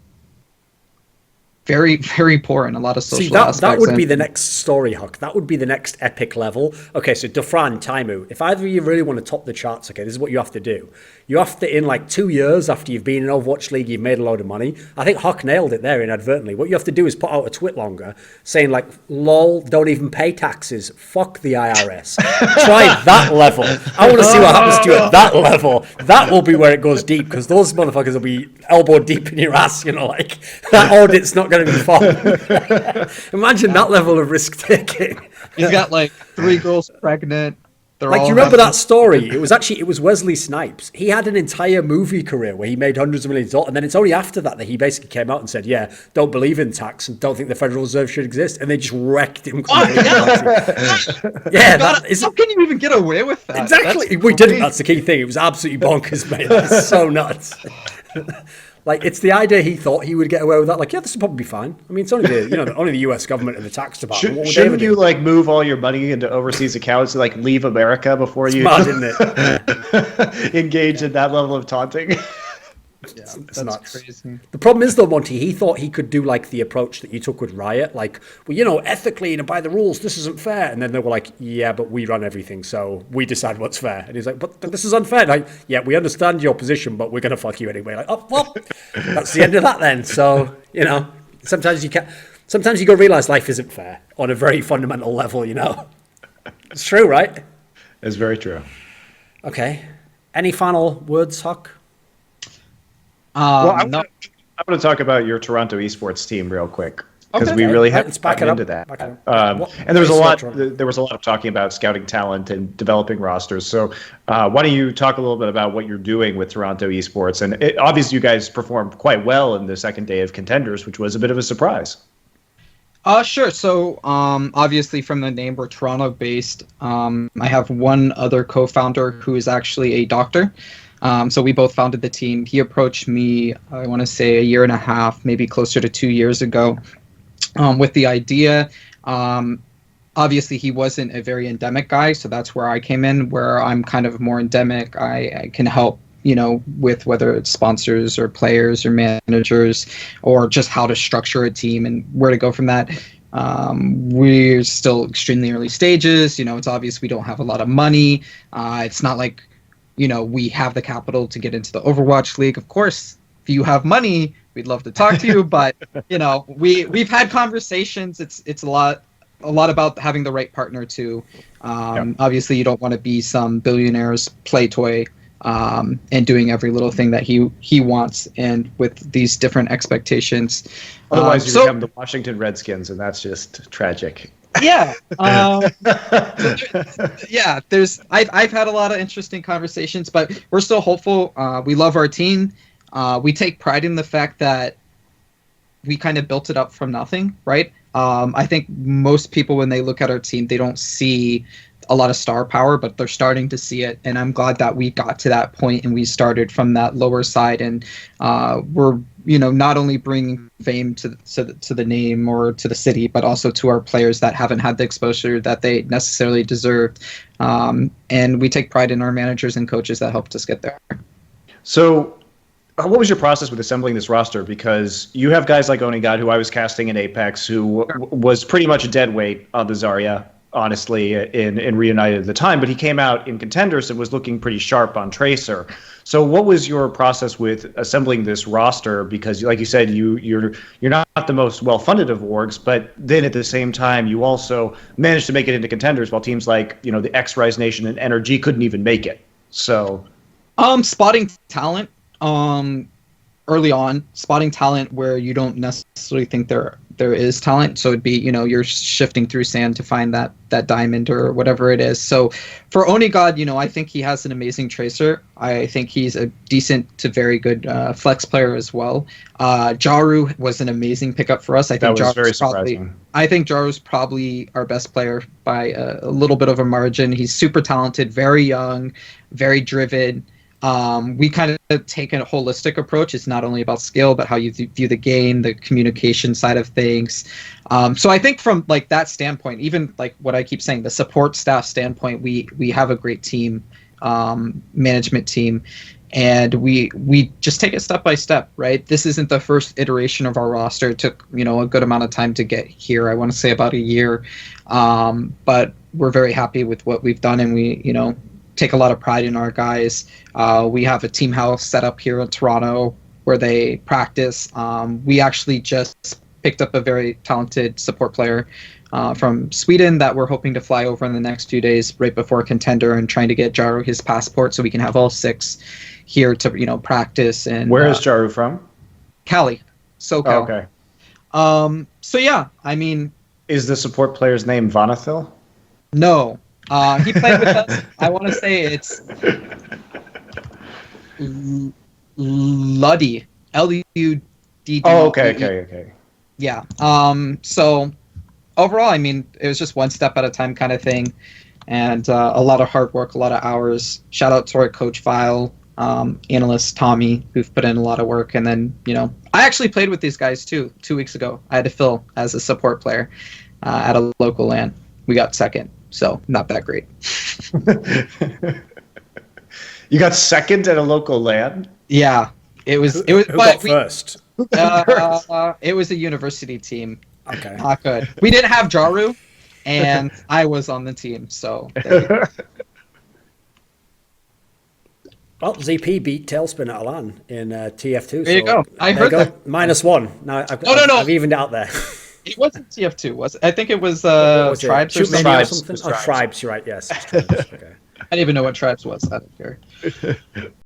very, very poor in a lot of social aspects. That would be the next story, HuK. That would be the next epic level. Okay, so Dufran, Taimu, if either of you really want to top the charts, okay, this is what you have to do. You have to, in like 2 years after you've been in Overwatch League, you've made a load of money. I think HuK nailed it there inadvertently. What you have to do is put out a tweet longer saying like, lol, don't even pay taxes. Fuck the IRS. Try that level. I want to see what happens to you at that level. That will be where it goes deep, because those motherfuckers will be elbow deep in your ass, like that audit's not going to be fun. Imagine that level of risk taking. He's got like 3 girls pregnant. Like, do you remember that story? It was Wesley Snipes. He had an entire movie career where he made hundreds of millions of dollars, and then it's only after that he basically came out and said, yeah, don't believe in tax and don't think the Federal Reserve should exist, and they just wrecked him completely. How can you even get away with that? Exactly. We didn't. That's the key thing. It was absolutely bonkers, mate. That's so nuts. Like, it's the idea he thought he would get away with that. Like, yeah, this will probably be fine. I mean, it's only only the US government and the tax department. Shouldn't you like move all your money into overseas accounts and like leave America before you engage in that level of taunting? Yeah, that's nuts. Crazy. The problem is though, Monty, he thought he could do like the approach that you took with Riot, like, well, ethically and by the rules, this isn't fair. And then they were like, yeah, but we run everything, so we decide what's fair. And he's like, but this is unfair. Like, yeah, we understand your position, but we're gonna fuck you anyway. Like, oh well, that's the end of that then. So, sometimes you go realize life isn't fair on a very fundamental level, It's true, right? It's very true. Okay. Any final words, HuK? Well, I want to talk about your Toronto esports team real quick, because we really haven't gotten into that. And there was a lot of talking about scouting talent and developing rosters. So why don't you talk a little bit about what you're doing with Toronto esports? And obviously you guys performed quite well in the second day of Contenders, which was a bit of a surprise. Sure. So, obviously from the name, we're Toronto-based. I have one other co-founder who is actually a doctor. So we both founded the team. He approached me, I want to say 1.5 years, maybe closer to 2 years ago, with the idea. Obviously, he wasn't a very endemic guy, so that's where I came in, where I'm kind of more endemic. I can help, with whether it's sponsors or players or managers, or just how to structure a team and where to go from that. We're still extremely early stages. It's obvious we don't have a lot of money. It's not like, we have the capital to get into the Overwatch League. Of course, if you have money, we'd love to talk to you. But we've had conversations. It's a lot about having the right partner too. Obviously, you don't want to be some billionaire's play toy and doing every little thing that he wants, and with these different expectations. Otherwise, you become the Washington Redskins, and that's just tragic. Yeah. I've had a lot of interesting conversations, but we're still hopeful. We love our team. We take pride in the fact that we kind of built it up from nothing, right? I think most people, when they look at our team, they don't see a lot of star power, but they're starting to see it, and I'm glad that we got to that point and we started from that lower side, and we're not only bringing fame to the name or to the city, but also to our players that haven't had the exposure that they necessarily deserved, and we take pride in our managers and coaches that helped us get there. So what was your process with assembling this roster? Because you have guys like Onigod, who I was casting in Apex, who was pretty much a dead weight on the Zarya, honestly, in Reunited at the time, but he came out in Contenders and was looking pretty sharp on Tracer. So what was your process with assembling this roster? Because like you said, you're not the most well-funded of orgs, but then at the same time, you also managed to make it into Contenders, while teams like, the X-Rise Nation and NRG couldn't even make it. So spotting talent, early on, spotting talent where you don't necessarily think there is talent. So it'd be, you're shifting through sand to find that diamond or whatever it is. So for Onigod, I think he has an amazing tracer. I think he's a decent to very good flex player as well. Jaru was an amazing pickup for us. I think that was very surprising. I think Jaru's probably our best player by a little bit of a margin. He's super talented, very young, very driven. We kind of take a holistic approach. It's not only about skill, but how you view the game, the communication side of things. So I think from like that standpoint, even like what I keep saying, the support staff standpoint, we have a great team, management team, and we just take it step by step, right? This isn't the first iteration of our roster. It took, a good amount of time to get here. I want to say about a year, but we're very happy with what we've done, and we, take a lot of pride in our guys. We have a team house set up here in Toronto where they practice. We actually just picked up a very talented support player from Sweden that we're hoping to fly over in the next few days right before Contender, and trying to get Jaru his passport so we can have all 6 here to practice. And where is Jaru from? Cali, SoCal. Oh, okay. So yeah, I mean, is the support player's name Vonathil? No. He played with us. I want to say it's Luddy. Luddy. Oh, okay. Yeah. So overall, I mean, it was just one step at a time kind of thing, and a lot of hard work, a lot of hours. Shout out to our coach File, analyst Tommy, who've put in a lot of work. And then, I actually played with these guys too 2 weeks ago. I had to fill as a support player at a local LAN. We got second. So not that great. You got second at a local LAN? Yeah, it was. Who got first? It was a university team. Okay. Not good. We didn't have Jaru, and I was on the team. So. Well, ZP beat Tailspin at LAN in TF2. There you go. I heard that. -1. Now I've evened it out there. It wasn't TF2, was it? I think it was Tribes or something. Tribes. Oh, Tribes, you're right, yes. Tribes. Okay. I didn't even know what Tribes was. I don't care.